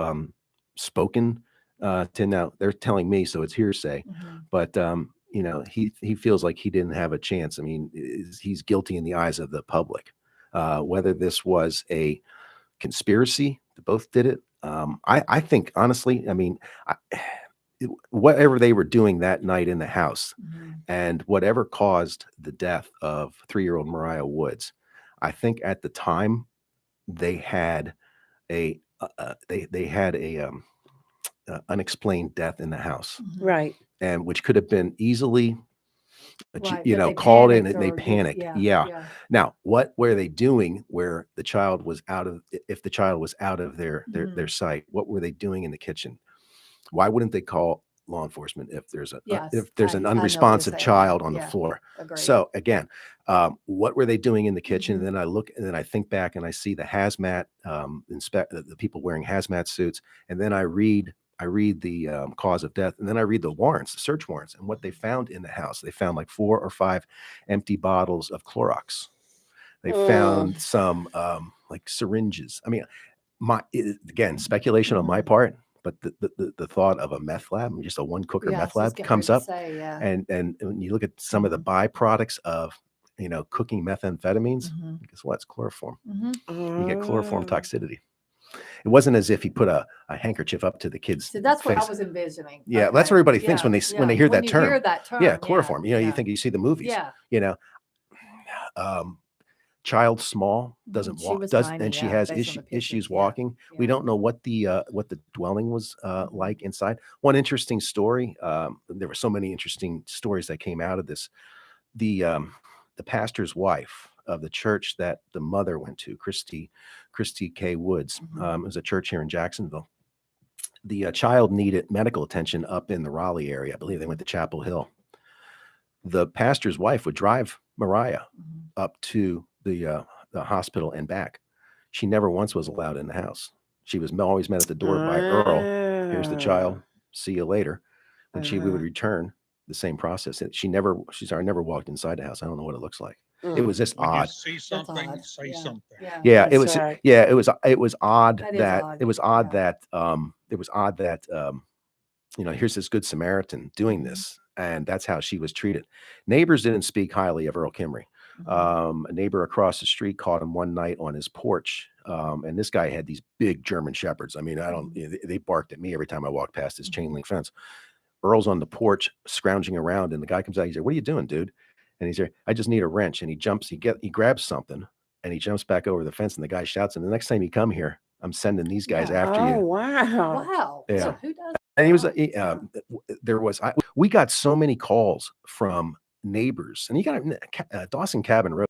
F: spoken to now. They're telling me, so it's hearsay, but he feels like he didn't have a chance. I mean, he's guilty in the eyes of the public. Whether this was a conspiracy, both did it. I think honestly, I mean, whatever they were doing that night in the house and whatever caused the death of 3-year-old Mariah Woods, I think at the time they had a unexplained death in the house,
B: Right.
F: and which could have been easily
A: Right, but they
F: called in
A: panicked
F: and they
A: or did-
F: panicked. Yeah. Now, what were they doing where the child was if the child was out of their sight? What were they doing in the kitchen? Why wouldn't they call law enforcement if there's an
A: I know what you're
F: unresponsive
A: saying.
F: child on the
A: Yeah.
F: floor?
A: Agreed.
F: So again, what were they doing in the kitchen? And then I think back and I see the hazmat the people wearing hazmat suits, and then I read the cause of death, and then I read the warrants, the search warrants, and what they found in the house. They found like 4 or 5 empty bottles of Clorox. They found some like syringes. I mean, again, speculation on my part, but the thought of a meth lab, just a one cooker
A: Yeah, I
F: meth
A: was just
F: lab
A: getting
F: comes
A: ready
F: up,
A: to say, yeah.
F: and when you look at some of the byproducts of cooking methamphetamines, guess what? It's chloroform. You get chloroform toxicity. It wasn't as if he put a handkerchief up to the kid's
A: So that's what
F: face.
A: I was envisioning.
F: Yeah,
A: Okay.
F: that's what everybody thinks when they hear
A: When
F: that
A: you
F: term.
A: hear that term,
F: Yeah, chloroform. You think you see the movies.
A: Yeah.
F: Child small doesn't
A: She
F: walk,
A: was
F: does
A: tiny,
F: and she
A: yeah,
F: has
A: based on the
F: issues
A: pictures, yeah,
F: walking. We
A: yeah.
F: don't know what the dwelling was like inside. One interesting story. There were so many interesting stories that came out of this. The pastor's wife of the church that the mother went to, Christy K. Woods, it was a church here in Jacksonville. The child needed medical attention up in the Raleigh area. I believe they went to Chapel Hill. the pastor's wife would drive Mariah
A: Mhm.
F: up to the hospital and back. She never once was allowed in the house. She was always met at the door by Earl. Here's the child. See you later. When we would return, the same process. And she's never walked inside the house. I don't know what it looks like. It was just
C: When you
F: odd.
C: see
A: That's
C: something,
A: odd.
C: say
A: Yeah.
C: something.
A: Yeah.
F: Yeah, it
B: That's
F: was.
B: right.
F: Yeah, it was odd
A: That is
F: that
A: odd.
F: it was odd
A: Yeah.
F: that here's this good Samaritan doing
A: Mhm.
F: this, and that's how she was treated. Neighbors didn't speak highly of Earl Kimry.
A: Mhm.
F: A neighbor across the street caught him one night on his porch, and this guy had these big German shepherds. I mean, they barked at me every time I walked past his chain link fence. Earl's on the porch scrounging around, and the guy comes out. He's like, "What are you doing, dude?" And he's like, "I just need a wrench." And he grabs something, and he jumps back over the fence. And the guy shouts, "And the next time you come here, I'm sending these guys
A: Yeah.
F: after
B: Oh,
F: you."
B: wow.
A: Wow.
F: Yeah.
A: So who does
F: And he was,
A: that? Yeah.
F: we got so many calls from neighbors, and you got Dawson Cabin Road,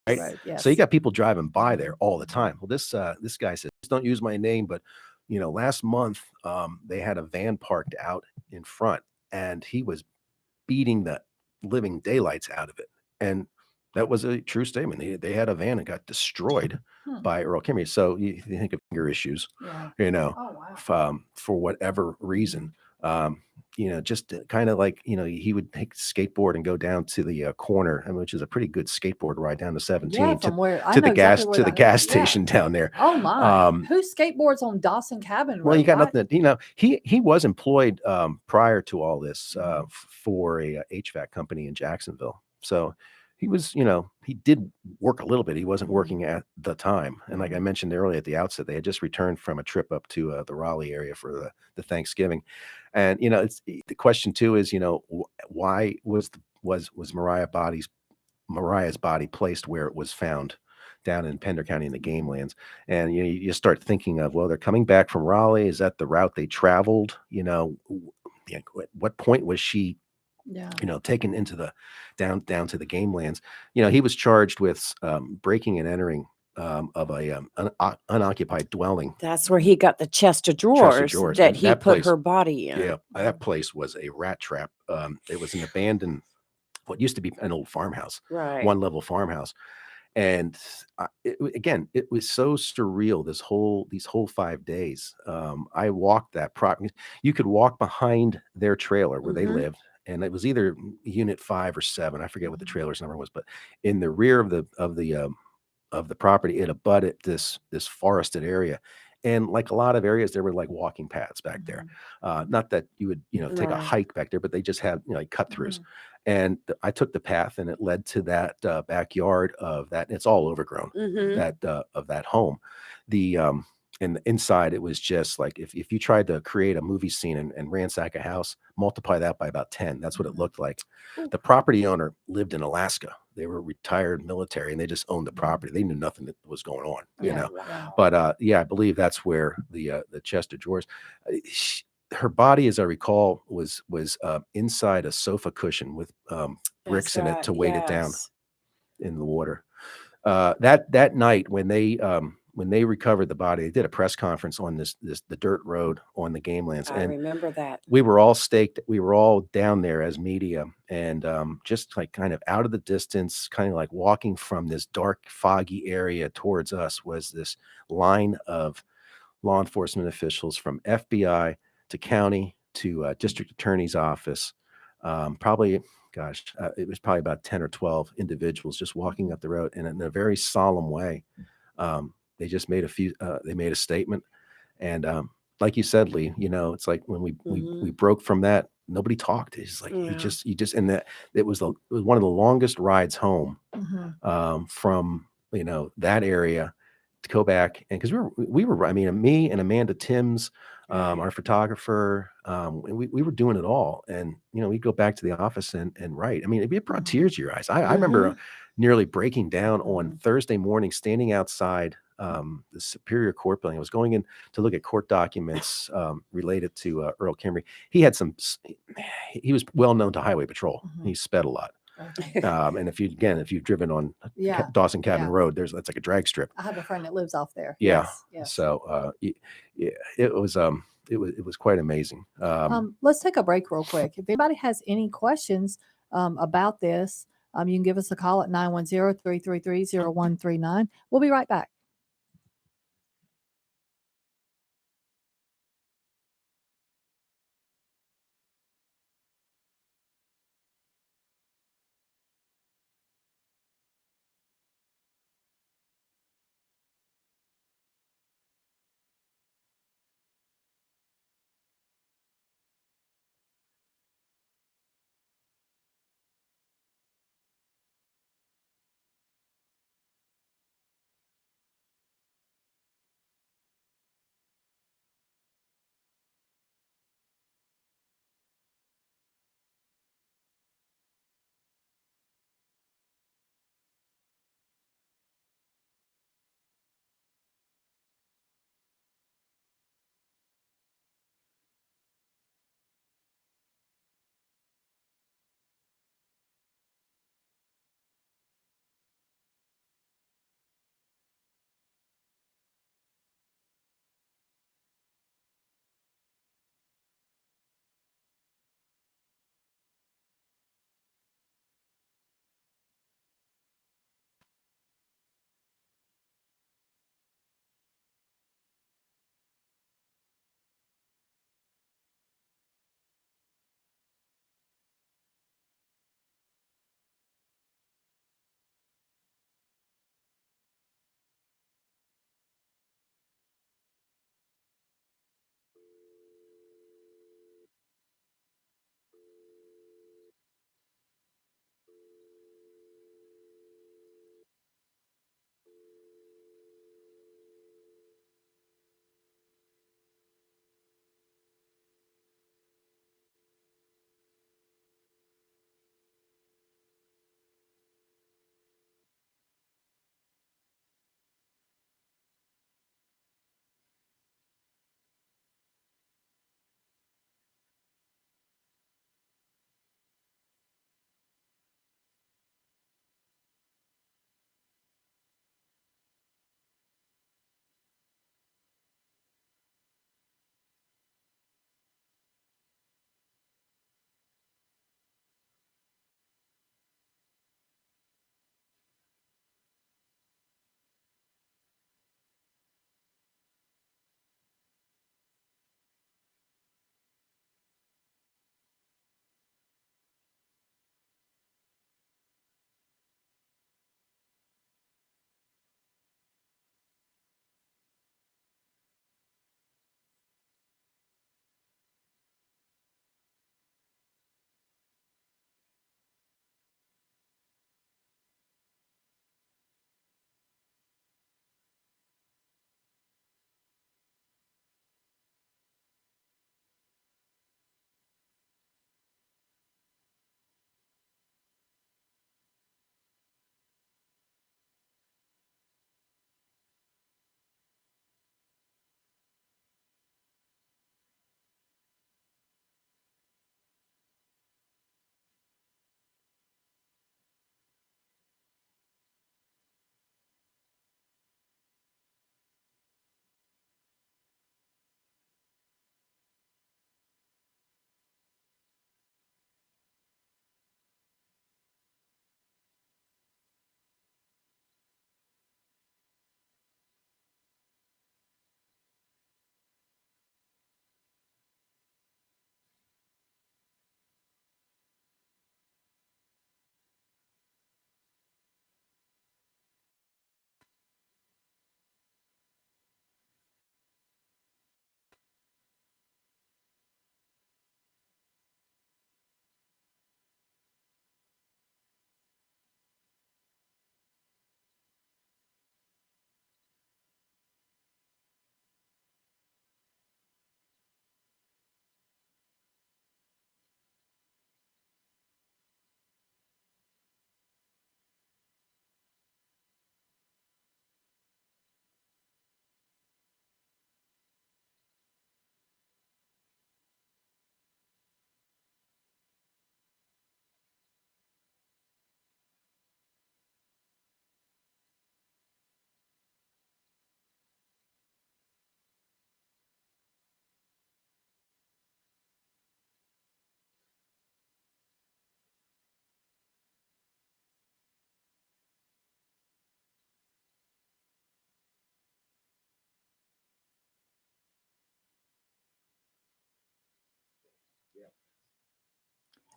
F: right?
A: Road, yes.
F: So you got people driving by there all the time. Well, this guy says, "Don't use my name," but last month they had a van parked out in front, and he was beating the living daylights out of it. And that was a true statement. They had a van that got destroyed
A: Hmm.
F: by Earl Kimry. So you think of finger issues,
A: Yeah. Oh, wow.
F: for whatever reason. Just kind of like, he would take the skateboard and go down to the corner, which is a pretty good skateboard ride down to 17
A: Yeah, from where I
F: to
A: know
F: the gas
A: exactly where
F: to the
A: that
F: gas
A: is. Yeah.
F: station down there.
A: Oh my.
F: Um,
A: Who skateboards on Dawson Cabin Road?
F: Well, you got
A: What?
F: nothing. He was employed prior to all this
A: Mhm.
F: for a HVAC company in Jacksonville. So he was, he did work a little bit. He wasn't
A: Mhm.
F: working at the time. And like I
A: Mhm.
F: mentioned earlier at the outset, they had just returned from a trip up to the Raleigh area for the Thanksgiving. And it's the question too is, why was Mariah's body placed where it was found down in Pender County in the game lands? And you start thinking of, well, they're coming back from Raleigh. Is that the route they traveled? At what point was she,
A: Yeah.
F: taken into the down to the game lands? He was charged with breaking and entering of a unoccupied dwelling.
B: That's where he got the chest of drawers,
F: drawers,
B: that
F: and
B: he
F: that
B: put
F: place-
B: her body in.
F: Yeah, that place was a rat trap. It was an abandoned, what used to be an old farmhouse,
B: Right.
F: one level farmhouse. And again, it was so surreal. These whole 5 days. I walked that property. You could walk behind their trailer where they
B: Mhm.
F: lived, and it was either unit 5 or 7. I forget what the trailer's number was, but in the rear of the property, it abutted this forested area. And like a lot of areas, there were like walking paths back there. Not that you would, take a
B: Right.
F: hike back there, but they just had, like cut throughs.
A: Mhm.
F: And I took the path, and it led to that backyard of that. And it's all overgrown,
B: Mhm.
F: of that home. The and the inside, it was just like if you tried to create a movie scene and ransack a house, multiply that by about 10. That's what it
A: Mhm.
F: looked like.
A: Ooh.
F: The property owner lived in Alaska. They were retired military, and they just owned the property. They knew nothing that was going on,
A: Yeah.
F: But I believe that's where the chest of drawers. Her body, as I recall, was inside a sofa cushion with bricks in it to weight it down
B: Yes.
F: in the water. That night when they recovered the body, they did a press conference on the dirt road on the game lands,
B: I
F: and
B: remember that.
F: we were all staked. We were all down there as media, and just like kind of out of the distance, kind of like walking from this dark, foggy area towards us was this line of law enforcement officials from FBI to county to district attorney's office. Probably, it was probably about 10 or 12 individuals just walking up the road, and in a very solemn way, they just made they made a statement. And like you said, Lee, it's like when we
B: Mhm.
F: broke from that, nobody talked. It's like
B: Yeah.
F: you just and that it was one of the longest rides home
A: Mhm.
F: from that area to go back. And because we were, I mean, me and Amanda Timms,
B: Right.
F: our photographer, and we were doing it all. And we'd go back to the office and write. I mean, it brought
A: Mhm.
F: tears to your eyes. I remember
B: Mhm.
F: nearly breaking down on
A: Mhm.
F: Thursday morning, standing outside the Superior Court building. I was going in to look at court documents related to Earl Kimry. He had he was well known to Highway Patrol.
A: Mhm.
F: He sped a lot.
A: Okay.
F: And if you've driven on
A: Yeah.
F: Dawson Cabin
A: Yeah.
F: Road, that's like a drag strip.
A: I have a friend that lives off there.
F: Yeah.
A: Yes. Yes.
F: So yeah, it was quite amazing.
A: Let's take a break real quick. If anybody has any questions, about this, you can give us a call at 910-333-0139. We'll be right back.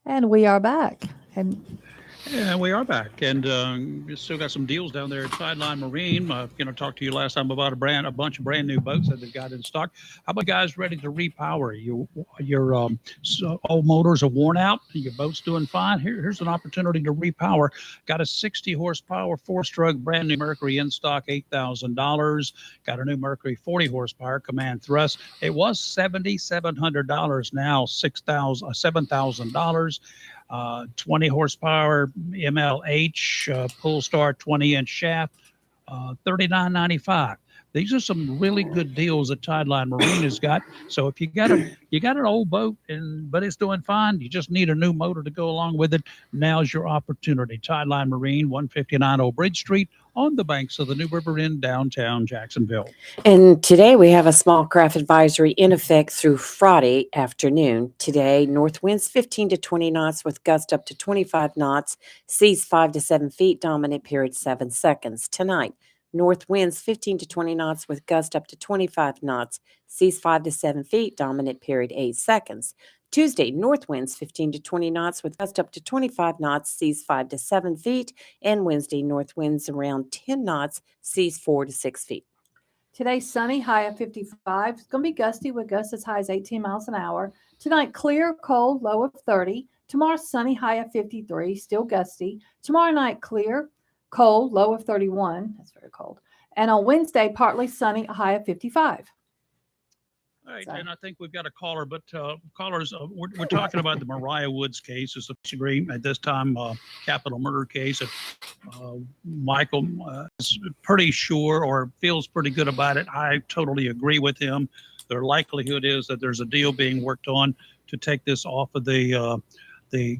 A: And we are back. And
C: Yeah, we are back, and we still got some deals down there at Sideline Marine. Talked to you last time about a bunch of brand new boats that they've got in stock. How about guys ready to repower? Your old motors are worn out. Your boat's doing fine. Here's an opportunity to repower. Got a 60 horsepower 4-stroke brand new Mercury in stock, $8,000. Got a new Mercury 40 horsepower command thrust. It was $7,700. Now $7,000. 20 horsepower MLH pull start 20-inch shaft, $39.95. These are some really good deals that Tideline Marine has got. So if you got an old boat but it's doing fine, you just need a new motor to go along with it. Now's your opportunity. Tideline Marine, 159 Old Bridge Street, on the banks of the New River in downtown Jacksonville.
B: And today we have a small craft advisory in effect through Friday afternoon. Today, north winds 15 to 20 knots with gust up to 25 knots, seas 5 to 7 feet, dominant period 7 seconds. Tonight, north winds 15 to 20 knots with gust up to 25 knots, seas 5 to 7 feet, dominant period 8 seconds. Tuesday, north winds 15 to 20 knots with gust up to 25 knots, seas 5 to 7 feet. And Wednesday, north winds around 10 knots, seas 4 to 6 feet.
A: today, sunny, high of 55. It's going to be gusty with gusts as high as 18 miles an hour. Tonight, clear, cold, low of 30. Tomorrow, sunny, high of 53, still gusty. Tomorrow night, clear, cold, low of 31. That's very cold. And on Wednesday, partly sunny, a high of 55.
C: All right,
A: So-
C: and I think we've got a caller, but callers, we're talking about the Mariah Woods case. It's a disagree at this time, capital murder case. Michael is pretty sure or feels pretty good about it. I totally agree with him. The likelihood is that there's a deal being worked on to take this off of the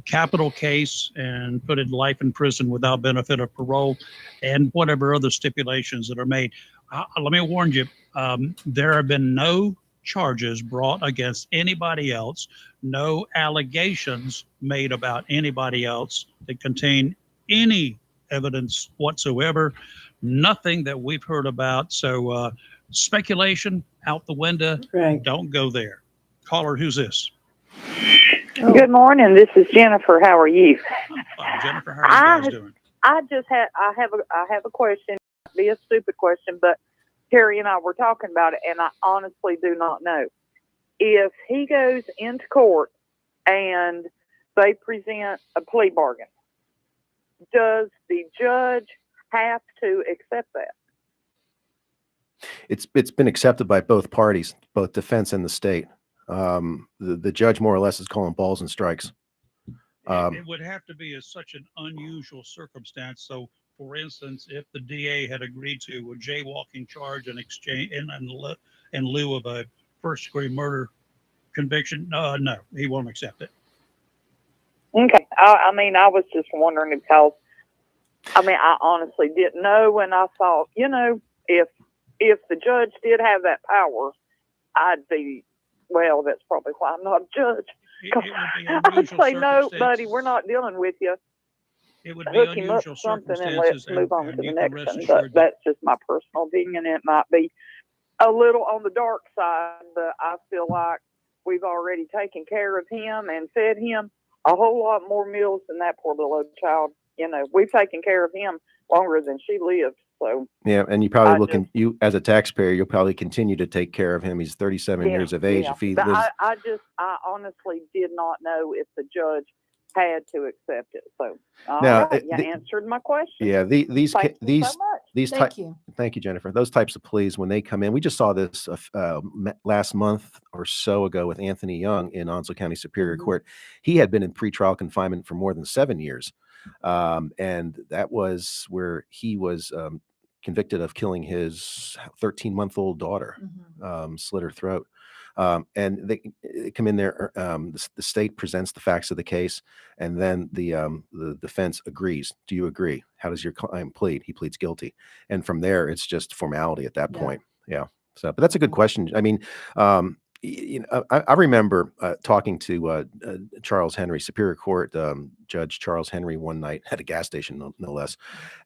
C: capital case and put it life in prison without benefit of parole and whatever other stipulations that are made. Let me warn you, there have been no charges brought against anybody else, no allegations made about anybody else that contain any evidence whatsoever, nothing that we've heard about. So speculation out the window.
B: Right.
C: Don't go there. Caller, who's this?
A: Oh.
G: Good morning. This is Jennifer. How are you?
C: I'm fine. Jennifer, how are you guys doing?
G: I have a question. It'll be a stupid question, but Terry and I were talking about it, and I honestly do not know. If he goes into court and they present a plea bargain, does the judge have to accept that?
F: It's been accepted by both parties, both defense and the state. The judge more or less is calling balls and strikes.
C: It would have to be such an unusual circumstance. So, for instance, if the DA had agreed to a jaywalking charge in exchange in lieu of a first-degree murder conviction, no, he won't accept it.
G: Okay. I mean, I was just wondering because, I honestly didn't know, and I thought, if the judge did have that power, I'd be, well, that's probably why I'm not a judge.
C: It would be
G: I'd
C: unusual
G: say, no, buddy,
C: circumstances.
G: we're not dealing with you.
C: It would be
G: Hook him up
C: unusual
G: something and
C: circumstances,
G: let's move on
C: and
G: to
C: you
G: the
C: can
G: next
C: rest
G: one.
C: assured
G: But
C: that
G: that's just my personal opinion. It might be a little on the dark side, but I feel like we've already taken care of him and fed him a whole lot more meals than that poor little child. We've taken care of him longer than she lived. So
F: Yeah, and you probably you as a taxpayer, you'll probably continue to take care of him. He's 37 years of age.
G: Yeah.
F: If he
G: But
F: lives,
G: I honestly did not know if the judge had to accept it. So
F: Now,
G: you answered my question.
F: yeah, these
G: Thank you so much.
F: these
A: Thank
F: type.
A: you.
F: Thank you, Jennifer. Those types of pleas, when they come in, we just saw this last month or so ago with Anthony Young in Onslow County Superior Court. He had been in pretrial confinement for more than 7 years. And that was where he was convicted of killing his 13-month-old daughter, slit her throat. And they come in there. The state presents the facts of the case, and then the defense agrees. Do you agree? How does your client plead? He pleads guilty, and from there, it's just formality at that point. Yeah. So, but that's a good question. I mean, I remember talking to Charles Henry, Superior Court Judge Charles Henry, one night at a gas station, no less.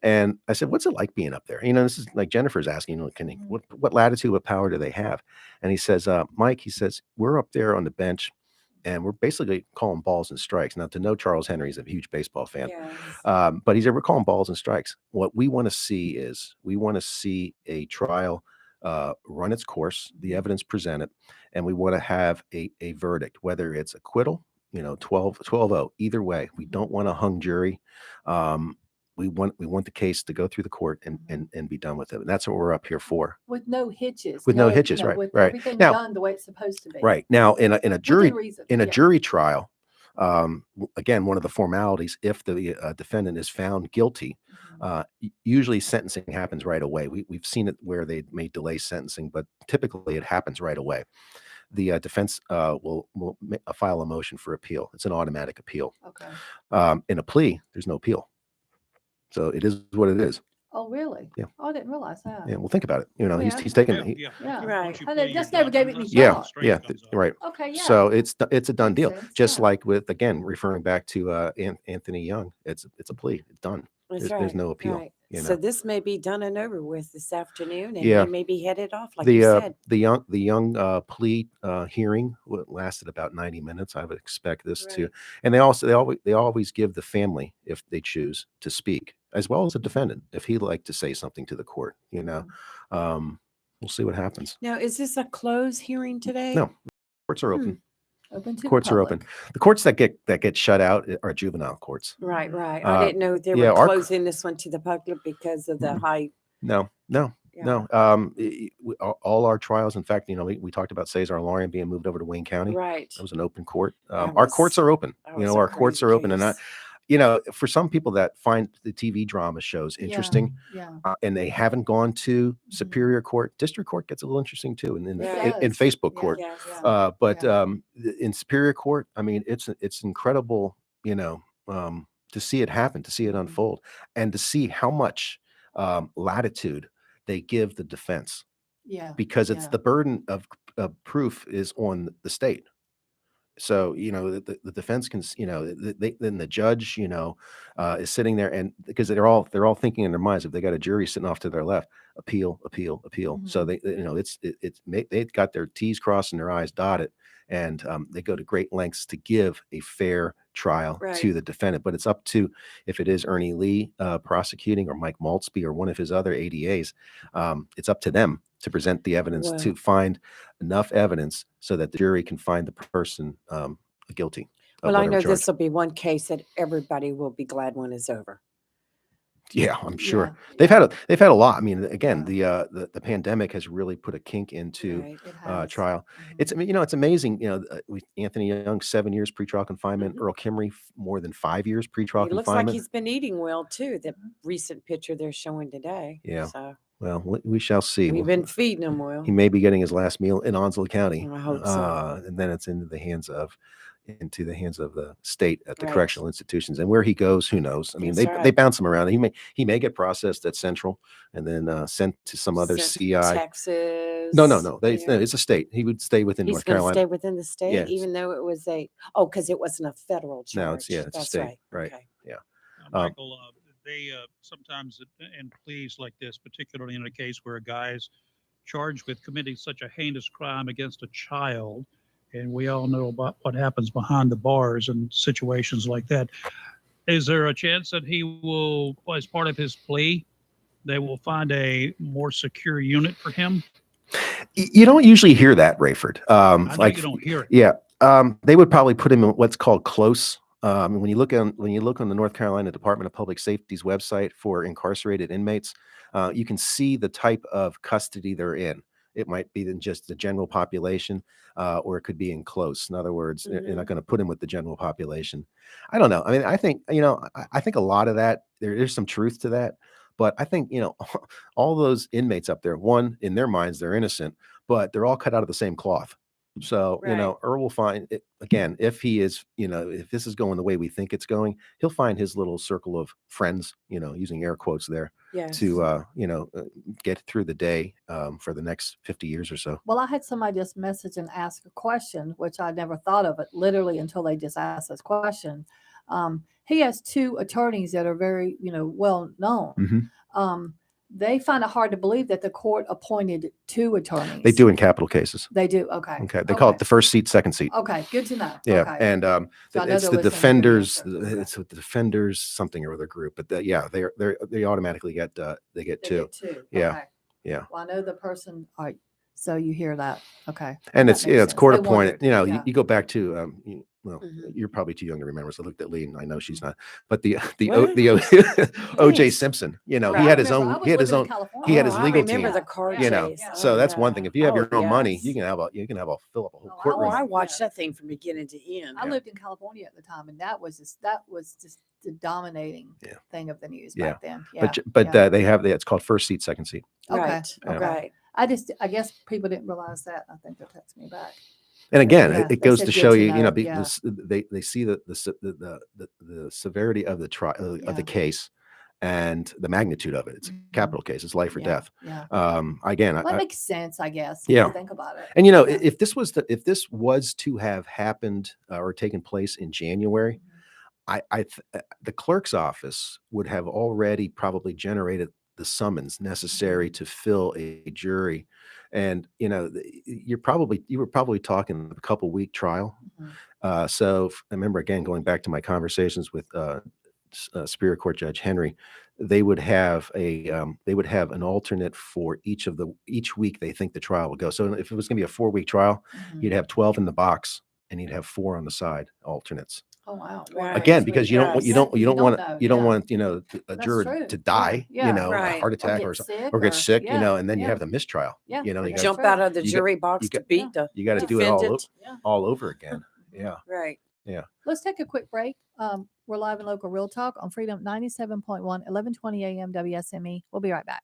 F: And I said, "What's it like being up there?" This is like Jennifer's asking, what latitude, what power do they have? And he says, "Mike," he says, "we're up there on the bench. and we're basically calling balls and strikes. Now, to know Charles Henry, he's a huge baseball fan,
B: Yes.
F: but we're calling balls and strikes. What we want to see is a trial run its course, the evidence presented, and we want to have a verdict, whether it's acquittal, 12-0, either way. We don't want a hung jury. We want the case to go through the court and be done with it. And that's what we're up here for.
A: With no hitches.
F: With no hitches, right,
A: With
F: right.
A: everything
F: Now-
A: done the way it's supposed to be.
F: Right. Now, in a
A: Within
F: jury
A: reason,
F: in a
A: yeah.
F: jury trial, again, one of the formalities, if the defendant is found guilty, usually sentencing happens right away. We've seen it where they may delay sentencing, but typically it happens right away. The defense will file a motion for appeal. It's an automatic appeal.
A: Okay.
F: In a plea, there's no appeal. So it is what it is.
A: Oh, really?
F: Yeah.
A: Oh, I didn't realize that.
F: Yeah. Well, think about it.
A: Yeah.
F: He's taking.
A: Yeah.
B: Right.
C: Once you
A: And they
C: plea,
A: just
C: you're
A: never
C: done
A: gave it any
C: unless
F: Yeah.
A: thought.
C: something
F: Yeah.
C: strange comes up.
F: Right.
A: Okay. Yeah.
F: So it's a done
A: Makes
F: deal.
A: sense,
F: Just
A: yeah.
F: like with, again, referring back to Anthony Young, it's a plea. It's done.
B: That's
F: There's no appeal.
B: right.
F: you
B: So
F: know.
B: this may be done and over with this afternoon, and
F: Yeah.
B: he may be headed off, like you said.
F: The young plea hearing lasted about 90 minutes. I would expect this to,
B: Right.
F: and they always give the family, if they choose, to speak, as well as the defendant if he'd like to say something to the court. We'll see what happens.
B: Now, is this a closed hearing today?
F: No, courts are open.
A: Open to the
F: Courts are
A: public.
F: open. The courts that get shut out are juvenile courts.
B: Right, right.
F: Uh,
B: I didn't know they
F: yeah,
B: were
F: our-
B: closing this one to the public because of the high.
F: No.
B: Yeah.
F: No. All our trials, in fact, we talked about Cesar Lorian being moved over to Wayne County.
B: Right.
F: That was an open court.
B: That
F: Our courts
B: was-
F: are open.
B: that was a
F: Our courts
B: crazy
F: are open, and
B: case.
F: for some people that find the TV drama shows
A: Yeah,
F: interesting,
A: Yeah.
F: and they haven't gone to
A: Mhm.
F: Superior Court, District Court gets a little interesting too, and
B: Yeah,
F: in
A: it does.
F: Facebook
A: Yeah.
F: Court.
B: Yes.
F: But
A: Yeah.
F: in Superior Court, I mean, it's incredible, to see it happen, to see it
A: Mhm.
F: unfold, and to see how much latitude they give the defense,
A: Yeah.
F: because it's
A: Yeah.
F: the burden of proof is on the state. So the defense can, then the judge, is sitting there, and because they're all thinking in their minds, if they got a jury sitting off to their left, appeal. So they've got their T's crossed and their I's dotted, and they go to great lengths to give a fair trial to
B: Right.
F: the defendant. But it's up to, if it is Ernie Lee prosecuting, or Mike Maltzby, or one of his other ADAs, it's up to them to present the evidence,
B: Wow.
F: to find enough evidence so that the jury can find the person guilty. of
B: Well, I
F: whatever
B: know
F: charge.
B: this will be one case that everybody will be glad when it's over.
F: Yeah, I'm sure
A: Yeah.
F: they've had a lot. I mean, again, the pandemic has really put a kink into
B: Right.
A: It has.
F: trial.
A: Mhm.
F: It's amazing. Anthony Young, 7 years pretrial confinement.
B: Mhm.
F: Earl Kimmery, more than 5 years pretrial
B: He looks like
F: confinement.
B: he's been eating well too. The recent picture they're showing today.
F: Yeah.
B: So
F: Well, we shall see.
B: we've
F: Well,
B: been feeding him well.
F: he may be getting his last meal in Onslow County,
B: I hope so.
F: and then it's into the hands of the state at the
B: Right.
F: correctional institutions, and where he goes, who knows? I mean,
B: That's
F: they
B: right.
F: bounce him around. He may get processed at Central and then sent to some other
B: Sent to
F: CI.
B: Texas.
F: No.
B: yeah.
F: It's a state. He would stay within
B: He's
F: North
B: going to
F: Carolina.
B: stay within the state,
F: Yes.
B: even though it was because it wasn't a federal charge.
F: No, it's a
B: That's
F: state, right.
B: Okay.
C: Michael, they sometimes in pleas like this, particularly in a case where a guy is charged with committing such a heinous crime against a child, and we all know about what happens behind the bars in situations like that. Is there a chance that he will, as part of his plea, they will find a more secure unit for him?
F: You don't usually hear that, Rayford.
C: I know you don't hear it.
F: Yeah, they would probably put him in what's called close. When you look on the North Carolina Department of Public Safety's website for incarcerated inmates, you can see the type of custody they're in. It might be than just the general population, or it could be in close. In other words, they're not going to put him with the general population. I don't know. I mean, I think I think a lot of that there's some truth to that, but I think all those inmates up there, one, in their minds they're innocent, but they're all cut out of the same cloth. So,
B: Right.
F: Earl will find it again, if he is, if this is going the way we think it's going, he'll find his little circle of friends, using air quotes there,
B: Yes.
F: to, get through the day for the next 50 years or so.
A: Well, I had somebody just message and ask a question, which I never thought of it literally until they just asked this question. He has two attorneys that are very, well known.
F: Mhm.
A: they find it hard to believe that the court appointed 2 attorneys.
F: They do in capital cases.
A: They do. Okay.
F: Okay. They call it the first seat, second seat.
A: Okay. Good to know.
F: Yeah.
A: Okay.
F: And
A: So I know
F: it's
A: they're
F: the
A: listening to your
F: defenders.
A: answer. Okay.
F: It's the defenders something or other group, but they automatically get they get
A: They
F: 2.
A: get 2.
F: Yeah.
A: Okay.
F: Yeah.
A: Well, I know the person. All right. So you hear that. Okay.
F: And
A: That
F: it's
A: makes
F: it's
A: sense.
F: court
A: They
F: appointed.
A: wondered.
F: You know,
A: Yeah.
F: you go back to
B: Mhm.
F: you're probably too young to remember. So I looked at Lee, and I know she's not. But the
B: What?
F: O.J.
B: Yes.
F: Simpson. You know,
B: Right.
F: he
A: I
F: had his
A: remember, I
F: own.
A: was
F: He had his
A: living in
F: own.
A: California.
F: He had his
B: Oh,
F: legal
B: I remember
F: team.
B: the car
F: You know,
B: chase.
F: so
B: Oh,
F: that's one
B: yeah.
F: thing. If you have your
B: Oh,
F: own money,
B: yes.
F: you can have fill up a whole
A: Oh, I
F: courtroom.
B: Oh, I
A: was-
B: watched
A: yeah.
B: that thing from beginning to end.
A: I lived in California at the time, and that was just the dominating
F: Yeah.
A: thing of the news
F: Yeah.
A: back then. Yeah.
F: But
A: yeah.
F: they have it's called first seat, second seat.
A: Okay.
B: Right.
F: Yeah.
B: Right.
A: I guess people didn't realize that. I think they'll text me back.
F: And again,
A: Yeah,
F: it
A: they
F: goes
A: said
F: to
A: good
F: show
A: to
F: you,
A: know,
F: be-
A: yeah.
F: this- they see the severity of the trial of
A: Yeah.
F: the case and the magnitude of it. It's a
A: Mhm.
F: capital case. It's life or
A: Yeah,
F: death.
A: Yeah.
F: Again,
A: Well, that makes sense, I guess.
F: Yeah.
A: If you think about it.
F: and
A: Yeah.
F: if this was to have happened or taken place in January, the clerk's office would have already probably generated the summons necessary to fill a jury, and you were probably talking a couple week trial.
A: Mhm.
F: So I remember again going back to my conversations with Superior Court Judge Henry, they would have an alternate for each week they think the trial will go. So if it was going to be a 4-week trial,
A: Mhm.
F: you'd have 12 in the box and you'd have 4 on the side alternates.
A: Oh wow.
B: Right.
F: Again, because you don't want
A: Yeah, you don't
F: want
A: know,
F: you don't
A: yeah.
F: want a
A: That's
F: juror
A: true.
F: to die,
A: Yeah, yeah.
F: a
B: Right.
F: heart
A: Or
F: attack
A: get
F: or
A: sick.
F: or get sick,
A: Yeah,
F: and then you
A: yeah.
F: have the mistrial.
A: Yeah,
F: You
A: that's
B: Jump
A: true.
B: out of the
F: you got-
B: jury box
F: you
B: to
F: got-
B: beat the
F: you got to
A: Yeah.
F: do it
B: defendant.
F: all over again. Yeah.
B: Right.
A: Let's take a quick break. We're live in local real talk on Freedom 97.1, 1120 AM WSME. We'll be right back.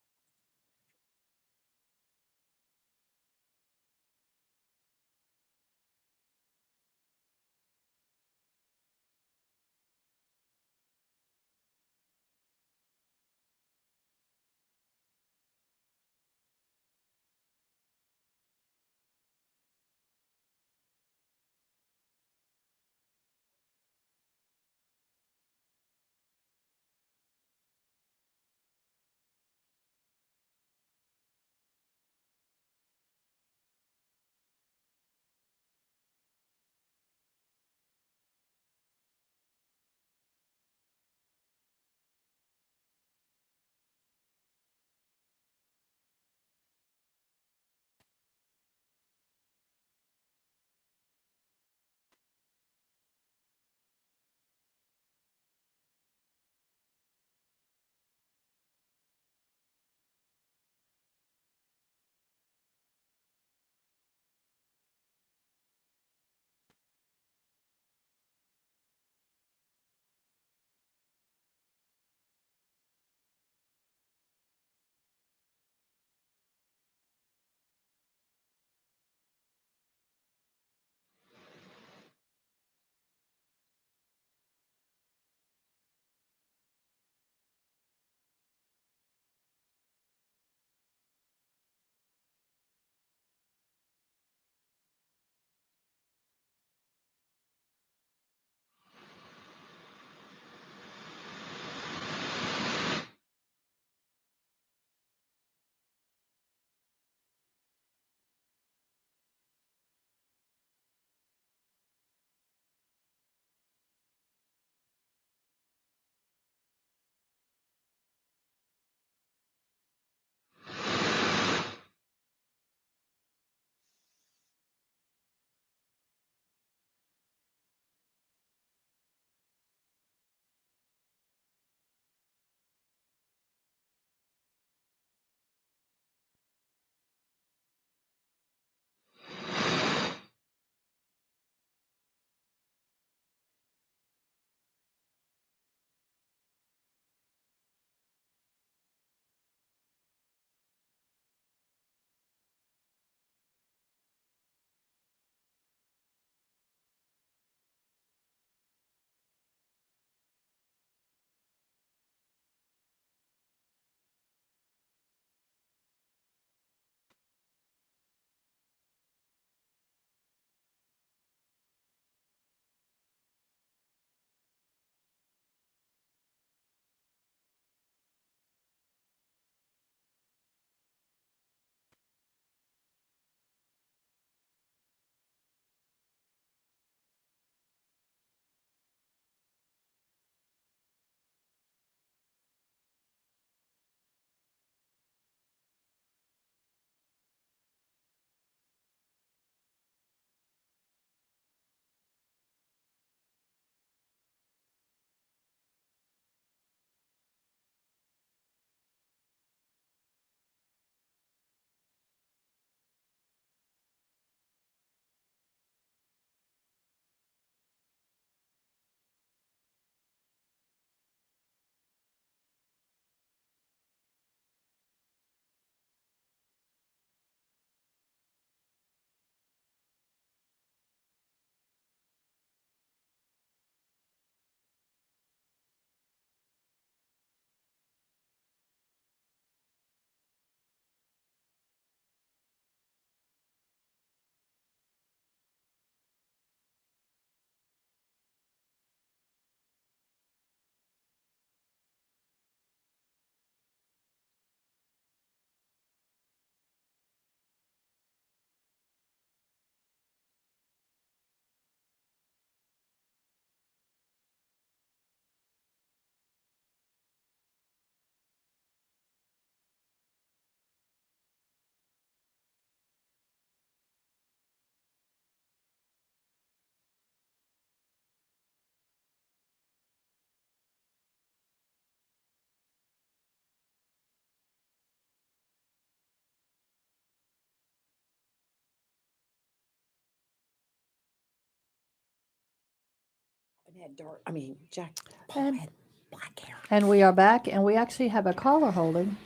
B: had dark. I mean, Jack. Paul
A: And-
B: had black hair.
A: And we are back, and we actually have a caller holding.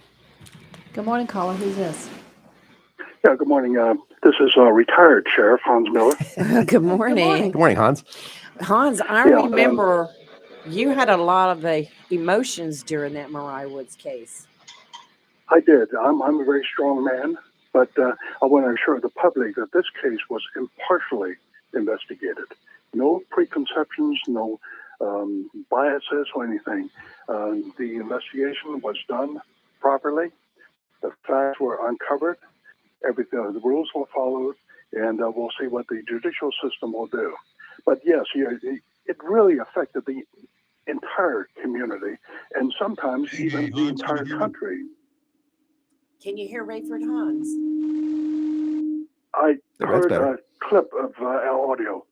A: Good morning, caller. Who's this?
H: Yeah, good morning. This is retired Sheriff Hans Miller.
B: Good morning.
F: Good morning, Hans.
B: Hans, I
H: Yeah,
B: remember you had a lot of emotions during that Mariah Woods case.
H: I did. I'm a very strong man, but I want to assure the public that this case was impartially investigated. No preconceptions, no biases or anything. The investigation was done properly. The facts were uncovered. Everything, the rules were followed, and we'll see what the judicial system will do. But yes, it really affected the entire community, and sometimes
C: Hey,
H: even
C: Hans,
H: the
C: can you
H: entire
C: hear me?
H: country.
B: Can you hear Rayford Hans?
H: I
F: That's
H: heard
F: better.
H: a clip of our audio.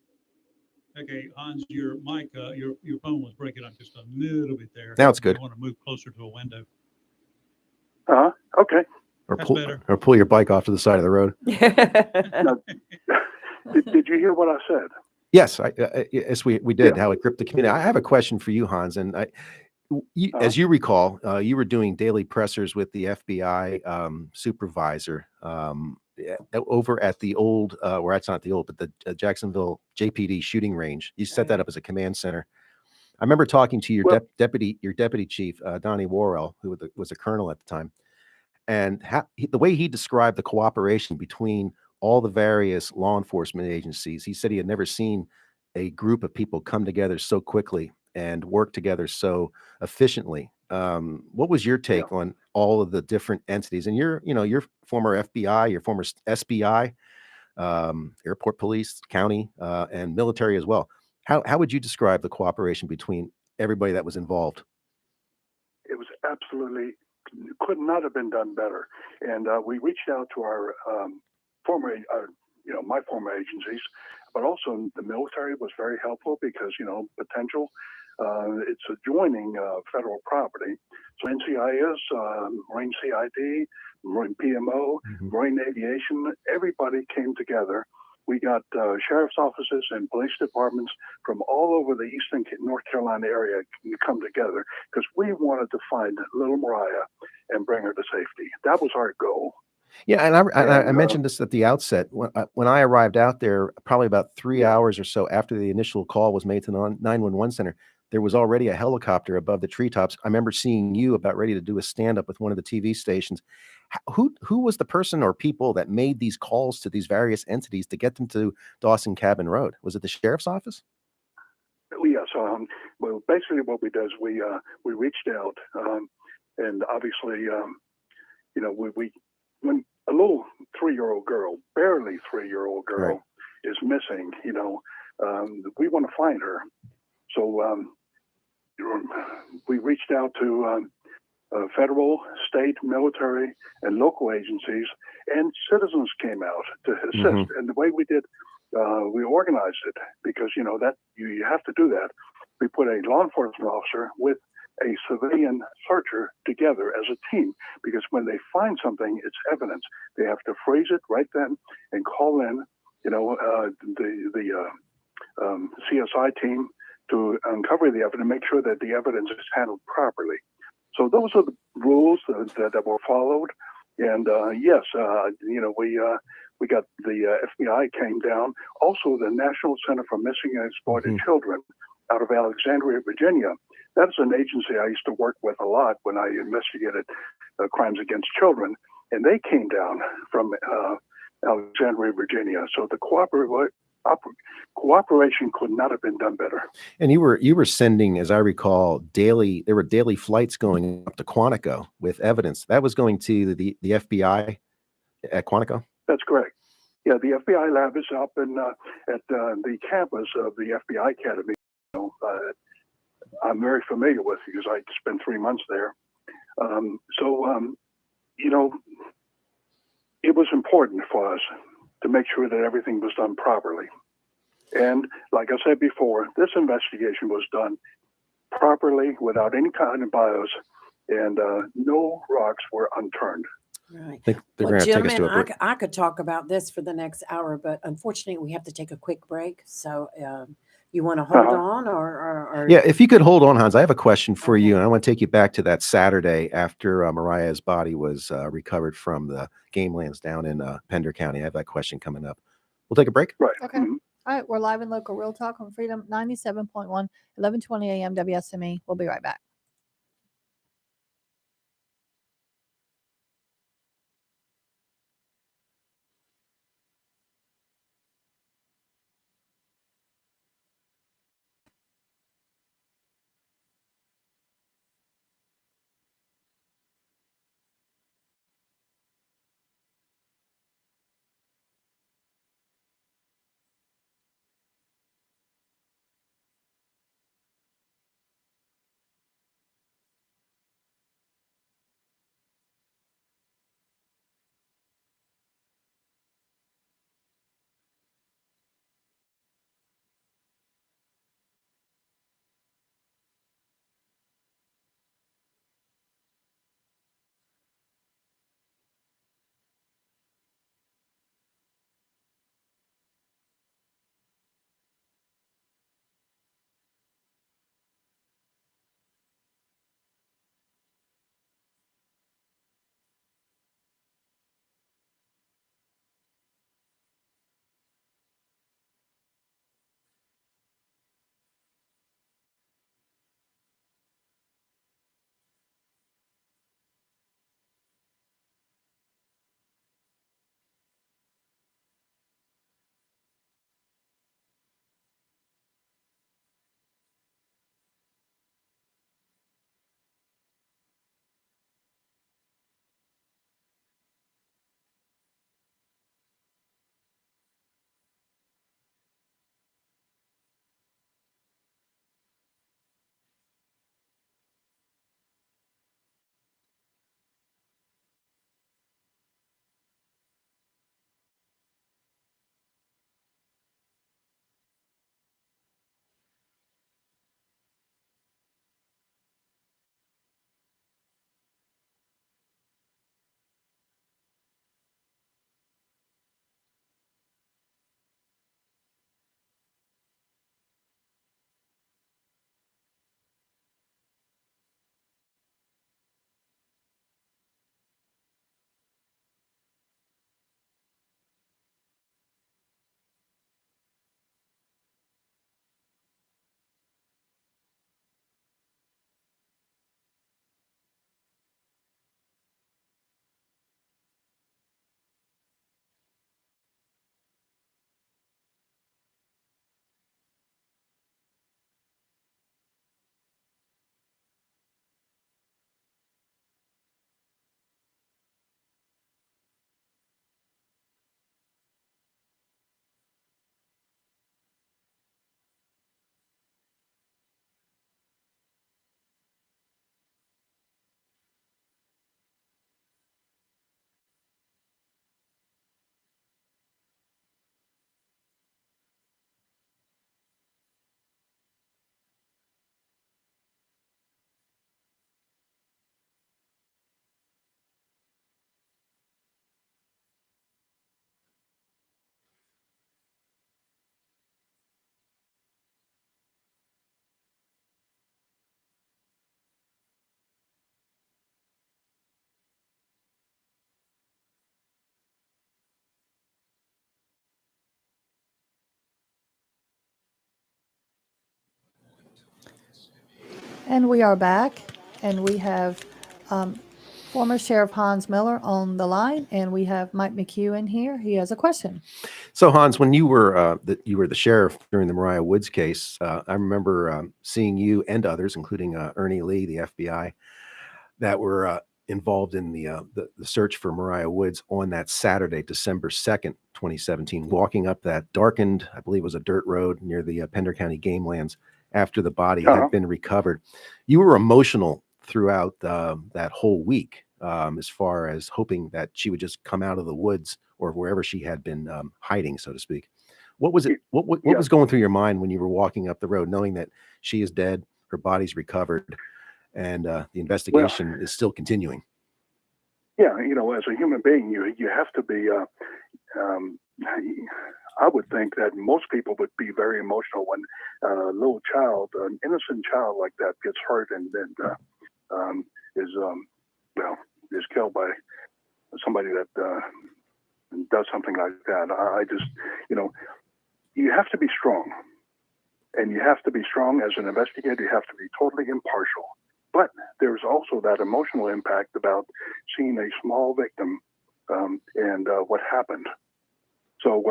C: Okay, Hans, your mic, your phone was breaking up just a little bit there.
F: Now it's good.
C: You want to move closer to a window.
H: Okay.
C: That's
F: Pull,
C: better.
F: or pull your bike off to the side of the road.
H: Did you hear what I said?
F: Yes, yes, we did.
H: Yeah.
F: How it gripped the community. I have a question for you, Hans, and as you recall, you were doing daily pressers with the FBI supervisor over at the old, or that's not the old, but the Jacksonville JPD shooting range. You set that up as a command center. I remember talking to your deputy chief, Donnie Worrell, who was a colonel at the time, and the way he described the cooperation between all the various law enforcement agencies. He said he had never seen a group of people come together so quickly and work together so efficiently. What was your take on all of the different entities? And you're former FBI, your former SBI, airport police, county, and military as well. How would you describe the cooperation between everybody that was involved?
H: It was absolutely, could not have been done better. And we reached out to our my former agencies, but also the military was very helpful because, potential, it's adjoining federal property. So NCIS, Marine CID, Marine PMO, Marine Aviation, everybody came together. We got sheriff's offices and police departments from all over the eastern North Carolina area come together because we wanted to find little Mariah and bring her to safety. That was our goal.
F: Yeah, and I mentioned this at the outset. When I arrived out there, probably about 3 hours or so after the initial call was made to the 911 center, there was already a helicopter above the treetops. I remember seeing you about ready to do a stand-up with one of the TV stations. Who was the person or people that made these calls to these various entities to get them to Dawson Cabin Road? Was it the sheriff's office?
H: Yes. Well, basically what we did is we reached out, and obviously, when a little 3-year-old girl, barely 3-year-old girl, is missing, we want to find her. So we reached out to federal, state, military, and local agencies, and citizens came out to assist. And the way we did, we organized it because that you have to do that. We put a law enforcement officer with a civilian searcher together as a team, because when they find something, it's evidence. They have to freeze it right then and call in, the CSI team to uncover the evidence, make sure that the evidence is handled properly. So those are the rules that were followed. And yes, we got the FBI came down. Also, the National Center for Missing and Exploited Children out of Alexandria, Virginia. That's an agency I used to work with a lot when I investigated crimes against children. And they came down from Alexandria, Virginia. So the cooperation could not have been done better.
F: And you were sending, as I recall, there were daily flights going up to Quantico with evidence. That was going to the FBI at Quantico?
H: That's correct. Yeah, the FBI lab is up at the campus of the FBI Academy. I'm very familiar with because I spent 3 months there. It was important for us to make sure that everything was done properly. And like I said before, this investigation was done properly without any kind of bias, and no rocks were unturned.
B: Right.
F: They're going to take us to a break.
B: I could talk about this for the next hour, but unfortunately we have to take a quick break. So You want to hold
H: Uh-huh.
B: on or
F: Yeah, if you could hold on, Hans, I have a question for
B: Okay.
F: you, and I want to take you back to that Saturday after Mariah's body was recovered from the game lands down in Pender County. I have that question coming up. We'll take a break.
H: Right.
A: Okay.
H: Mhm.
A: All right. We're live in local real talk on Freedom 97.1, 1120 a.m. WSME. We'll be right back. And we are back, and we have former Sheriff Hans Miller on the line, and we have Mike McHugh in here. He has a question.
F: So, Hans, when you were the sheriff during the Mariah Woods case, I remember seeing you and others, including Ernie Lee, the FBI, that were involved in the search for Mariah Woods on that Saturday, December 2nd, 2017, walking up that darkened, I believe it was a dirt road near the Pender County game lands after the body
H: Uh-huh.
F: had been recovered. You were emotional throughout that whole week, as far as hoping that she would just come out of the woods or wherever she had been hiding, so to speak. What was it? What
H: Yeah.
F: was going through your mind when you were walking up the road, knowing that she is dead, her body's recovered, and the investigation is still continuing?
H: Yeah, as a human being, you have to be. I would think that most people would be very emotional when a little child, an innocent child like that, gets hurt and then is killed by somebody that does something like that. I just, you have to be strong, and you have to be strong as an investigator. You have to be totally impartial. But there's also that emotional impact about seeing a small victim and what happened. So,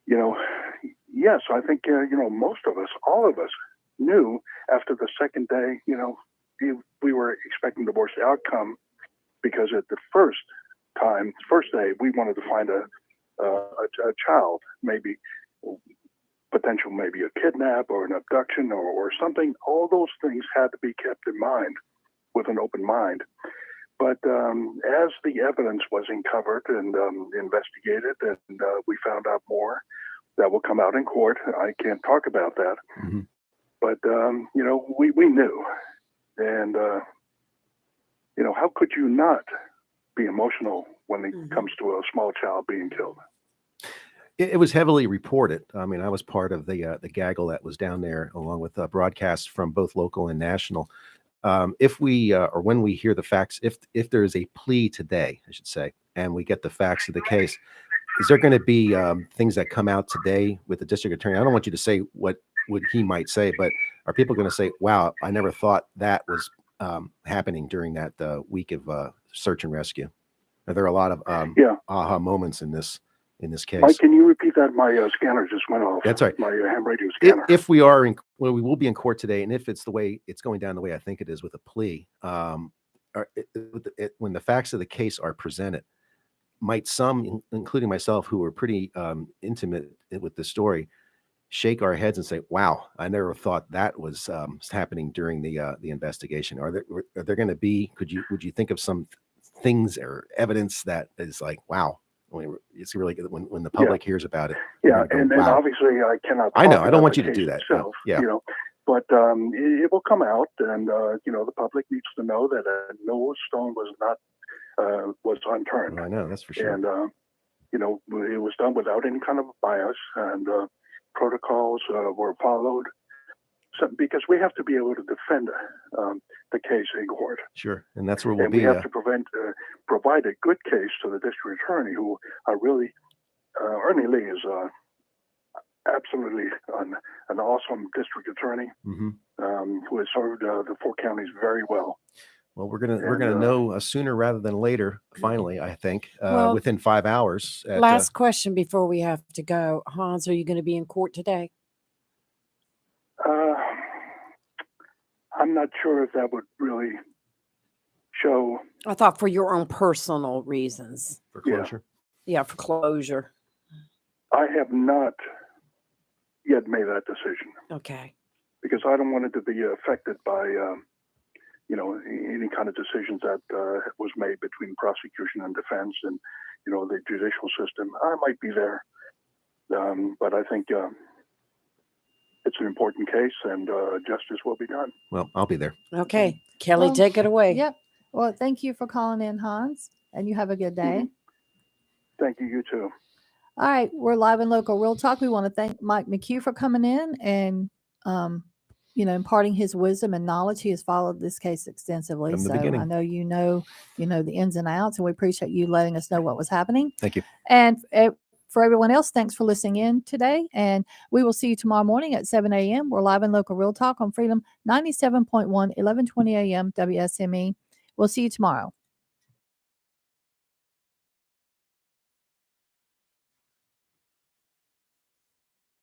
H: yes, I think, most of us, all of us knew after the second day, we were expecting the worst outcome, because at the first day, we wanted to find a child, maybe maybe a kidnap or an abduction or something. All those things had to be kept in mind with an open mind. But as the evidence was uncovered and investigated, and we found out more that will come out in court, I can't talk about that.
F: Mm-hmm.
H: But, we knew. And, how could you not be emotional when it comes to a small child being killed?
F: It was heavily reported. I mean, I was part of the gaggle that was down there, along with broadcasts from both local and national. If we or when we hear the facts, if there is a plea today, I should say, and we get the facts of the case, is there going to be things that come out today with the district attorney? I don't want you to say what he might say, but are people going to say, "Wow, I never thought that was happening during that week of search and rescue"? Are there a lot of aha moments in this case?
H: Mike, can you repeat that? My scanner just went off.
F: That's right.
H: My ham radio scanner.
F: If we are we will be in court today, and if it's going down the way I think it is with a plea, when the facts of the case are presented, might some, including myself, who are pretty intimate with the story, shake our heads and say, "Wow, I never thought that was happening during the investigation." Are there going to be? Would you think of some things or evidence that is like, "Wow"? It's really good when the public hears about it.
H: Yeah,
F: go,
H: and
F: wow.
H: Obviously I cannot.
F: I know. I don't want
H: the
F: you to do
H: case
F: that.
H: itself,
F: Yeah.
H: But it will come out, and the public needs to know that no stone was unturned.
F: Well, I know, that's for sure.
H: And it was done without any kind of bias, and protocols were followed. So, because we have to be able to defend the case in court.
F: Sure, and that's where we'll
H: and
F: be.
H: We have to provide a good case to the district attorney, who Ernie Lee is absolutely an awesome district attorney who has served the 4 counties very well.
F: Well, we're gonna know sooner rather than later. Finally, I think
B: Well,
F: within 5 hours.
B: Last question before we have to go, Hans. Are you going to be in court today?
H: I'm not sure if that would really show.
B: I thought for your own personal reasons.
F: For closure.
B: Yeah, for closure.
H: I have not yet made that decision.
B: Okay.
H: Because I don't want it to be affected by, any kind of decisions that was made between prosecution and defense and, the judicial system. I might be there, but I think it's an important case, and justice will be done.
F: Well, I'll be there.
B: Okay. Kelly,
A: Well,
B: take it away.
A: Yep. Well, thank you for calling in, Hans, and you have a good day.
H: Thank you. You too.
A: All right. We're live and local Real Talk. We want to thank Mike McHugh for coming in and, imparting his wisdom and knowledge. He has followed this case extensively.
F: From the
A: So
F: beginning.
A: I know you know the ins and outs, and we appreciate you letting us know what was happening.
F: Thank you.
A: And for everyone else, thanks for listening in today. And we will see you tomorrow morning at 7 a.m. We're live and local Real Talk on Freedom 97.1, 1120 a.m. WSME. We'll see you tomorrow.